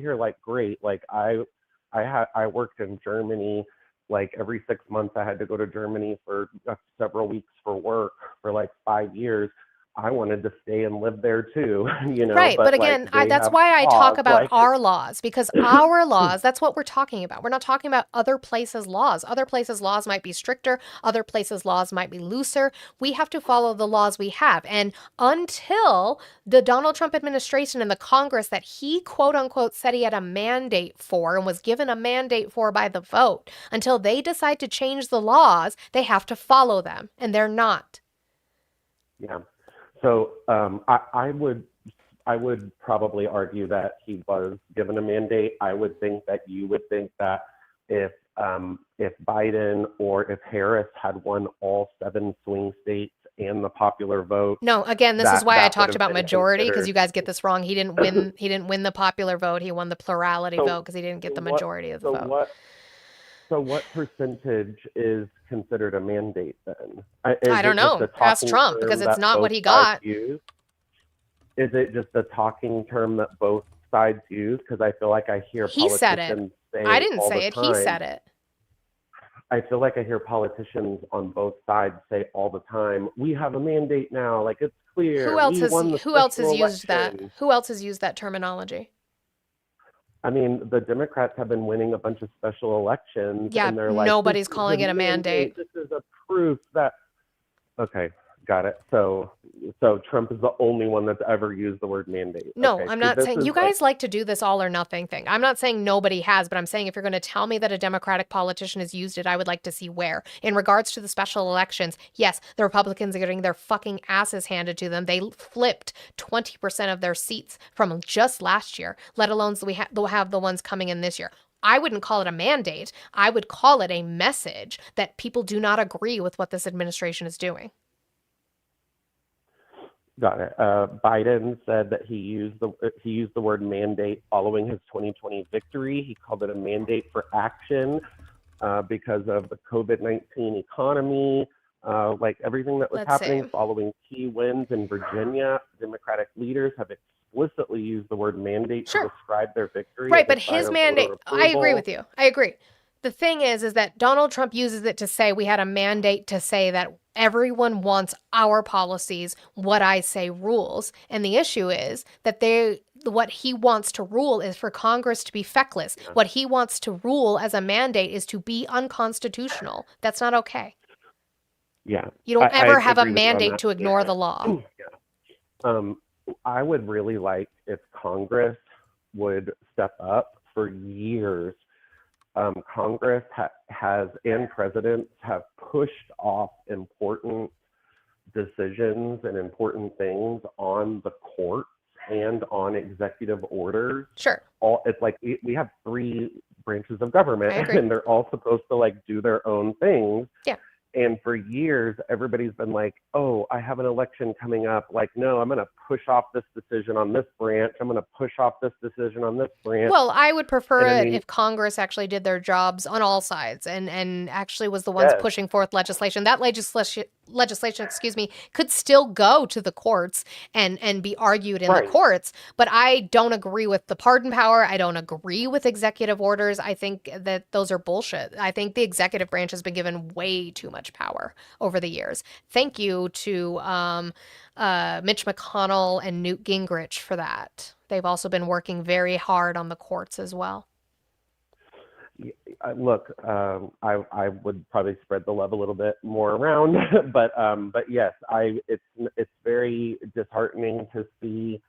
here. Like, great. Like I worked in Germany. Like every 6 months I had to go to Germany for several weeks for work for like 5 years. I wanted to stay and live there too, you know. Right, but again, that's why I talk about our laws, because our laws, that's what we're talking about. We're not talking about other places' laws. Other places' laws might be stricter. Other places' laws might be looser. We have to follow the laws we have. And until the Donald Trump administration and the Congress that he, quote unquote, said he had a mandate for and was given a mandate for by the vote, until they decide to change the laws, they have to follow them. And they're not. Yeah. So I would probably argue that he was given a mandate. I would think that you would think that if Biden or if Harris had won all 7 swing states and the popular vote. No, again, this is why I talked about majority, because you guys get this wrong. He didn't win. He didn't win the popular vote. He won the plurality vote because he didn't get the majority of the vote. So what percentage is considered a mandate then? I don't know. Ask Trump, because it's not what he got. Is it just a talking term that both sides use? Because I feel like I hear politicians say it. I didn't say it. He said it. I feel like I hear politicians on both sides say all the time, "We have a mandate now. Like, it's clear." Who else has used that? Who else has used that terminology? I mean, the Democrats have been winning a bunch of special elections. Yeah, and they're like, nobody's calling it a mandate. This is a proof that. Okay, got it. So Trump is the only one that's ever used the word mandate. No, okay, I'm not saying you guys like to do this all or nothing thing. I'm not saying nobody has, but I'm saying if you're going to tell me that a Democratic politician has used it, I would like to see where. In regards to the special elections, yes, the Republicans are getting their fucking asses handed to them. They flipped 20% of their seats from just last year, let alone they'll have the ones coming in this year. I wouldn't call it a mandate. I would call it a message that people do not agree with what this administration is doing. Got it. Biden said that he used the word mandate following his 2020 victory. He called it a mandate for action because of the COVID-19 economy, like everything that was Let's happening see. following key wins in Virginia. Democratic leaders have explicitly used the word mandate to describe their victory. Right, as a but sign his of mandate, voter I agree approval. with you. I agree. The thing is that Donald Trump uses it to say we had a mandate to say that everyone wants our policies, what I say rules. And the issue is that what he wants to rule is for Congress to be feckless. What he wants to rule as a mandate is to be unconstitutional. That's not okay. Yeah. You don't I ever have a agree with you on mandate that. to ignore the law. I would really like if Congress would step up. For years, Congress has and presidents have pushed off important decisions and important things on the courts and on executive orders. Sure. It's like we have 3 branches of government, I agree. and they're all supposed to like do their own things. Yeah. And for years, everybody's been like, oh, I have an election coming up. Like, no, I'm going to push off this decision on this branch. I'm going to push off this decision on this branch. Well, I would prefer And I it mean- if Congress actually did their jobs on all sides and actually was the ones Yes. pushing forth legislation. That legislation, excuse me, could still go to the courts and be argued in the Right. courts. But I don't agree with the pardon power. I don't agree with executive orders. I think that those are bullshit. I think the executive branch has been given way too much power over the years. Thank you to Mitch McConnell and Newt Gingrich for that. They've also been working very hard on the courts as well. Look, I would probably spread the love a little bit more around, but yes, it's very disheartening to see,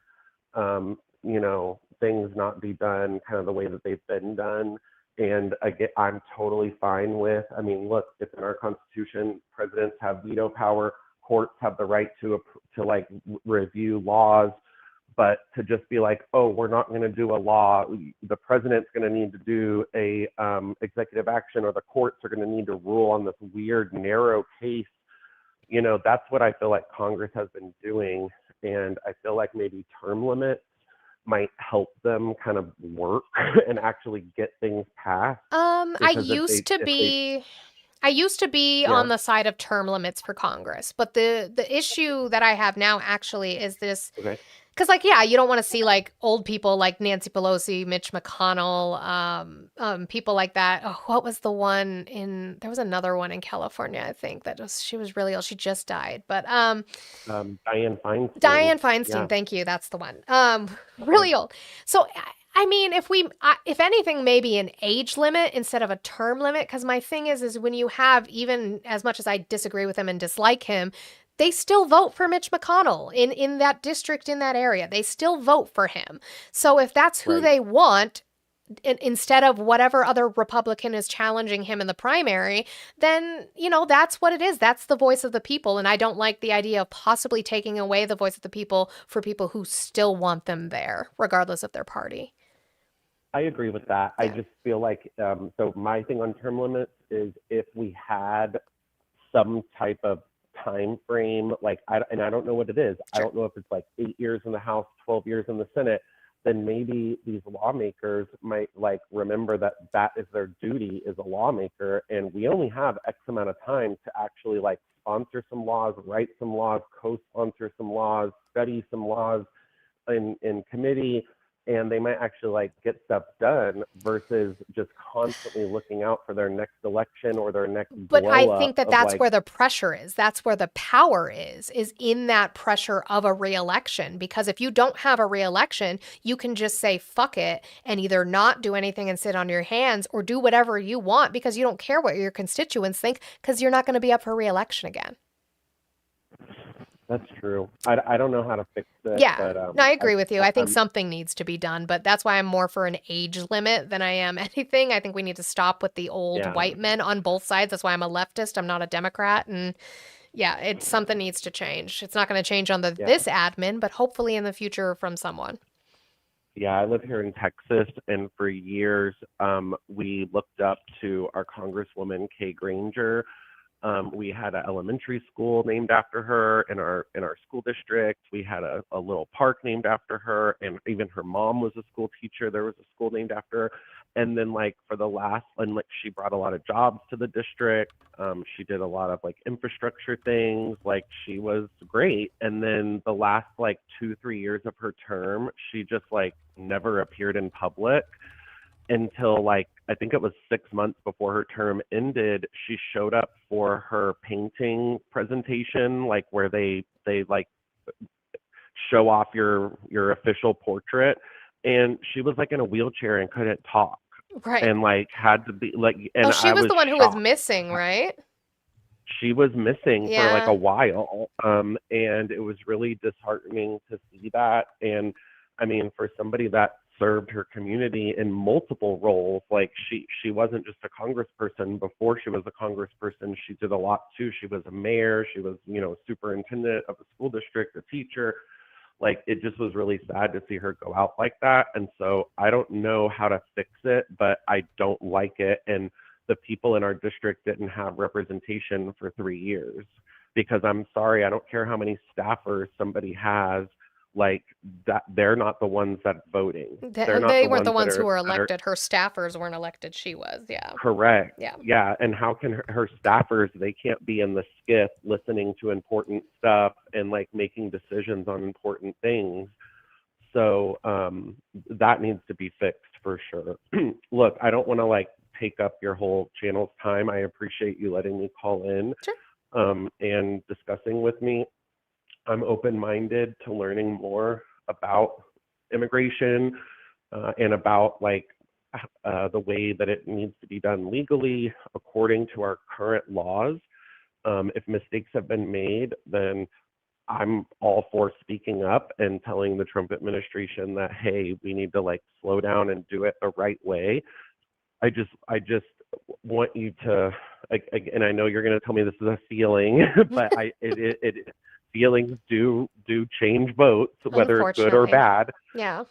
things not be done kind of the way that they've been done. And again, I'm totally fine with. I mean, look, it's in our Constitution. Presidents have veto power. Courts have the right to review laws. But to just be like, oh, we're not going to do a law. The president's going to need to do a executive action, or the courts are going to need to rule on this weird narrow case. That's what I feel like Congress has been doing, and I feel like maybe term limits might help them kind of work and actually get things passed. I Because used to be Yeah. on the side of term limits for Congress, but the issue that I have now actually is this. Okay. Because, you don't want to see, old people like Nancy Pelosi, Mitch McConnell, people like that. Oh, what was the one there was another one in California, I think, she was really ill. She just died. But Dianne Feinstein. Dianne Feinstein, Yeah. thank you. That's the one. Really old. So, I mean, if anything, maybe an age limit instead of a term limit. Because my thing is when you have, even as much as I disagree with him and dislike him, they still vote for Mitch McConnell in that district, in that area. They still vote for him. So if that's who Right. they want, instead of whatever other Republican is challenging him in the primary, then, that's what it is. That's the voice of the people. And I don't like the idea of possibly taking away the voice of the people for people who still want them there, regardless of their party. I agree with that. I just feel like, so my thing on term limits is if we had some type of time frame, and I don't know what it is. I don't know if it's 8 years in the House, 12 years in the Senate, then maybe these lawmakers might remember that is their duty as a lawmaker, and we only have X amount of time to actually sponsor some laws, write some laws, co-sponsor some laws, study some laws in committee, and they might actually get stuff done versus just constantly looking out for their next election or their next But I blow think up that's of, where the pressure is. That's where the power is in that pressure of a reelection. Because if you don't have a reelection, you can just say, fuck it, and either not do anything and sit on your hands or do whatever you want because you don't care what your constituents think because you're not going to be up for reelection again. That's true. I don't know how to fix it. Yeah, but, no, I agree with you. I think I'm- something needs to be done, but that's why I'm more for an age limit than I am anything. I think we need to stop with the old Yeah. white men on both sides. That's why I'm a leftist. I'm not a Democrat. And yeah, something needs to change. It's not going to change on this admin, but hopefully in the future from someone. Yeah, I live here in Texas, and for years we looked up to our Congresswoman Kay Granger We had an elementary school named after her in our school district. We had a little park named after her, and even her mom was a school teacher. There was a school named after her. And then like for the last, and like she brought a lot of jobs to the district. She did a lot of like infrastructure things. Like she was great. And then the last like 2-3 years of her term, she just like never appeared in public until like I think it was 6 months before her term ended. She showed up for her painting presentation, like where they like show off your official portrait, and she was like in a wheelchair and couldn't talk. Right. And like had to be like, and Oh, she was the one who was shocked. missing, right? She was missing for like Yeah. a while, and it was really disheartening to see that. And I mean, for somebody that served her community in multiple roles, like she wasn't just a congressperson. Before she was a congressperson, she did a lot too. She was a mayor, she was, you know, superintendent of a school district, a teacher. Like it just was really sad to see her go out like that. And so I don't know how to fix it, but I don't like it. And the people in our district didn't have representation for 3 years, because I'm sorry, I don't care how many staffers somebody has, like that they're not the ones that voting. They're not They weren't the ones ones who were that are elected. Her staffers weren't elected. She was. Yeah. correct. Yeah. Yeah. And how can her staffers, they can't be in the skiff listening to important stuff and like making decisions on important things. So that needs to be fixed for sure. Look, I don't want to like take up your whole channel's time. I appreciate you letting me call in and discussing with me. I'm open-minded to learning more about immigration and about like the way that it needs to be done legally according to our current laws. If mistakes have been made, then I'm all for speaking up and telling the Trump administration that, hey, we need to like slow down and do it the right way. I just want you to, and I know you're going to tell me this is a feeling, but feelings do change votes, whether it's good or Unfortunately. bad. Yeah.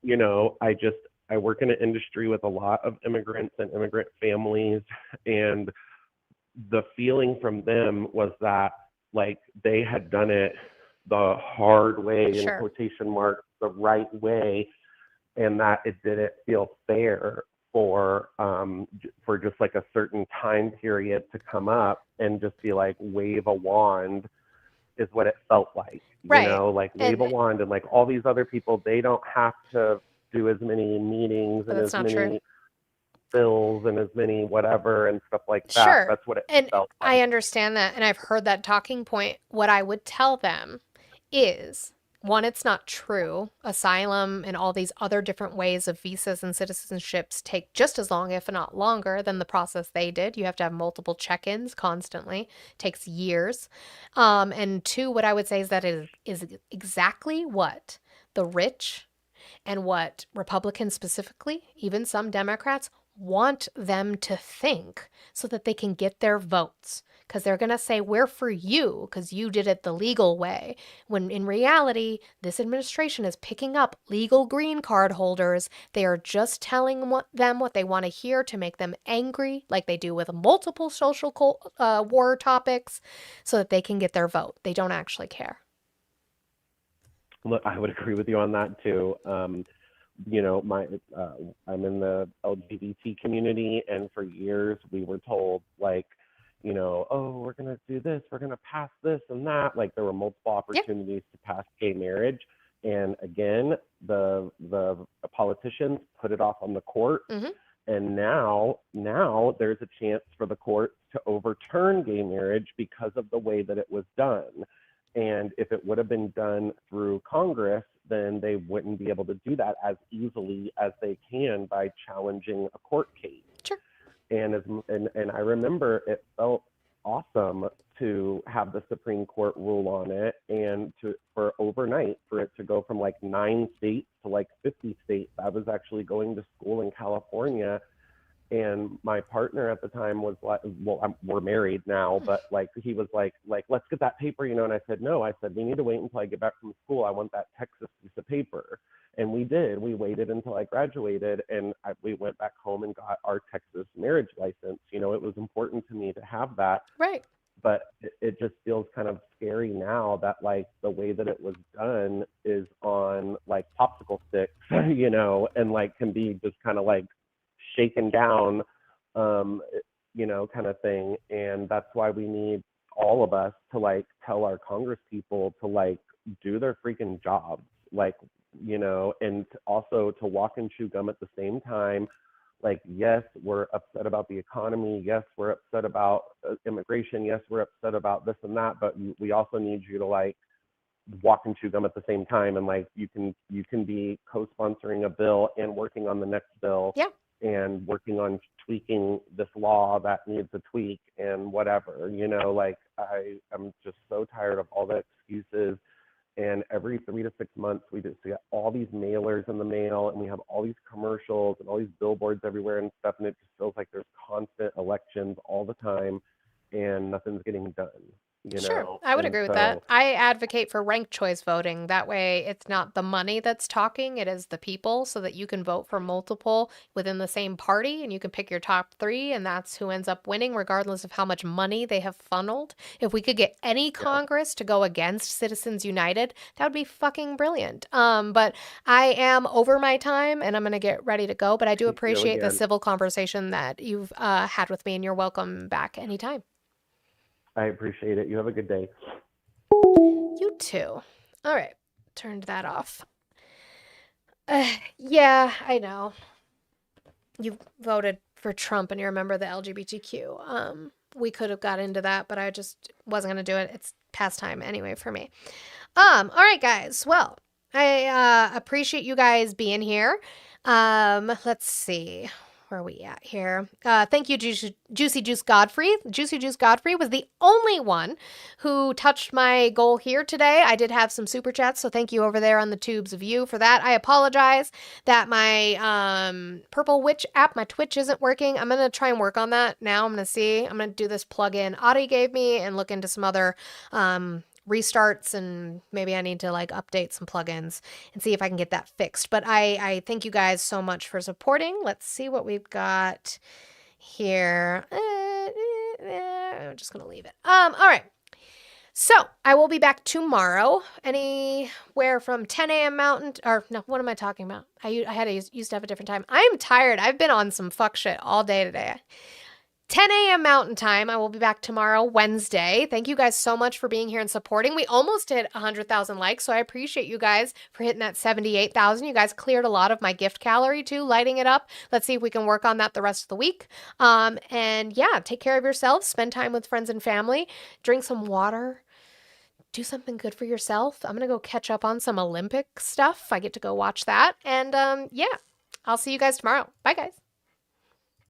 You know, I work in an industry with a lot of immigrants and immigrant families, and the feeling from them was that like they had done it the hard way, in Sure. quotation marks, the right way, and that it didn't feel fair for just like a certain time period to come up and just be like wave a wand is what it felt like. Right. You know, like wave a wand, and like all these other people, they don't have to do as many meetings But and that's as not many true. bills and as many whatever and stuff like that. Sure. That's what it And felt like. I understand that, and I've heard that talking point. What I would tell them is, one, it's not true. Asylum and all these other different ways of visas and citizenships take just as long, if not longer, than the process they did. You have to have multiple check-ins constantly. Takes years. And two, what I would say is that it is exactly what the rich and what Republicans specifically, even some Democrats, want them to think so that they can get their votes. Because they're going to say, we're for you because you did it the legal way. When in reality, this administration is picking up legal green card holders. They are just telling them what they want to hear to make them angry, like they do with multiple social war topics, so that they can get their vote. They don't actually care. Look, I would agree with you on that too. You know, I'm in the LGBT community, and for years we were told like, you know, oh, we're going to do this, we're going to pass this and that. Like there were multiple opportunities to pass gay marriage. And again, the politicians put it off on the court. And now there's a chance for the court to overturn gay marriage because of the way that it was done. And if it would have been done through Congress, then they wouldn't be able to do that as easily as they can by challenging a court case. Sure. And I remember it felt awesome to have the Supreme Court rule on it, and for overnight for it to go from like 9 states to like 50 states. I was actually going to school in California, and my partner at the time was like, well, we're married now, but like he was like let's get that paper, you know. And I said no. I said we need to wait until I get back from school. I want that Texas piece of paper. And we did. We waited until I graduated, and we went back home and got our Texas marriage license, You know, it was important to me to have that. Right. But it just feels kind of scary now that like the way that it was done is on like popsicle sticks, you know, and like can be just kind of like shaken down, you know, kind of thing. And that's why we need all of us to like tell our Congress people to like do their freaking jobs, like, you know, and also to walk and chew gum at the same time. Like, yes, we're upset about the economy. Yes, we're upset about immigration. Yes, we're upset about this and that. But we also need you to like walk and chew gum at the same time. And like you can be co-sponsoring a bill and working on the next bill. Yeah. And working on tweaking this law that needs a tweak and whatever. You know, like I'm just so tired of all the excuses. And every 3 to 6 months, we just get all these mailers in the mail, and we have all these commercials and all these billboards everywhere and stuff. And it just feels like there's constant elections all the time, and nothing's getting done. You Sure, know? I would And agree with so, that. I advocate for ranked choice voting. That way, it's not the money that's talking, it is the people, so that you can vote for multiple within the same party and you can pick your top 3, and that's who ends up winning, regardless of how much money they have funneled. If we could get any Congress to go against Citizens United, that would be fucking brilliant. But I am over my time and I'm going to get ready to go, but I do Thank you appreciate the again. civil conversation that you've had with me, and you're welcome back anytime. I appreciate it. You have a good day. You too. All right. Turned that off. Yeah, I know. You voted for Trump and you're a member of the LGBTQ. We could have got into that, but I just wasn't going to do it. It's past time anyway for me. All right, guys. Well, I appreciate you guys being here. Let's see. Where are we at here? Thank you, Juicy Juice Godfrey. Juicy Juice Godfrey was the only one who touched my goal here today. I did have some super chats, so thank you over there on the tubes of you for that. I apologize that my Purple Witch app, my Twitch isn't working. I'm going to try and work on that now. I'm going to see. I'm going to do this plugin Audie gave me and look into some other restarts, and maybe I need to like update some plugins and see if I can get that fixed. But I thank you guys so much for supporting. Let's see what we've got here. I'm just gonna leave it. All right. So I will be back tomorrow, anywhere from 10 a.m. Mountain, or no, what am I talking about? I used to have a different time. I'm tired. I've been on some fuck shit all day today. 10 a.m. Mountain Time. I will be back tomorrow, Wednesday. Thank you guys so much for being here and supporting. We almost hit 100,000 likes, so I appreciate you guys for hitting that 78,000. You guys cleared a lot of my gift calorie too, lighting it up. Let's see if we can work on that the rest of the week. And yeah, take care of yourselves. Spend time with friends and family. Drink some water. Do something good for yourself. I'm going to go catch up on some Olympic stuff. I get to go watch that. And yeah, I'll see you guys tomorrow. Bye, guys.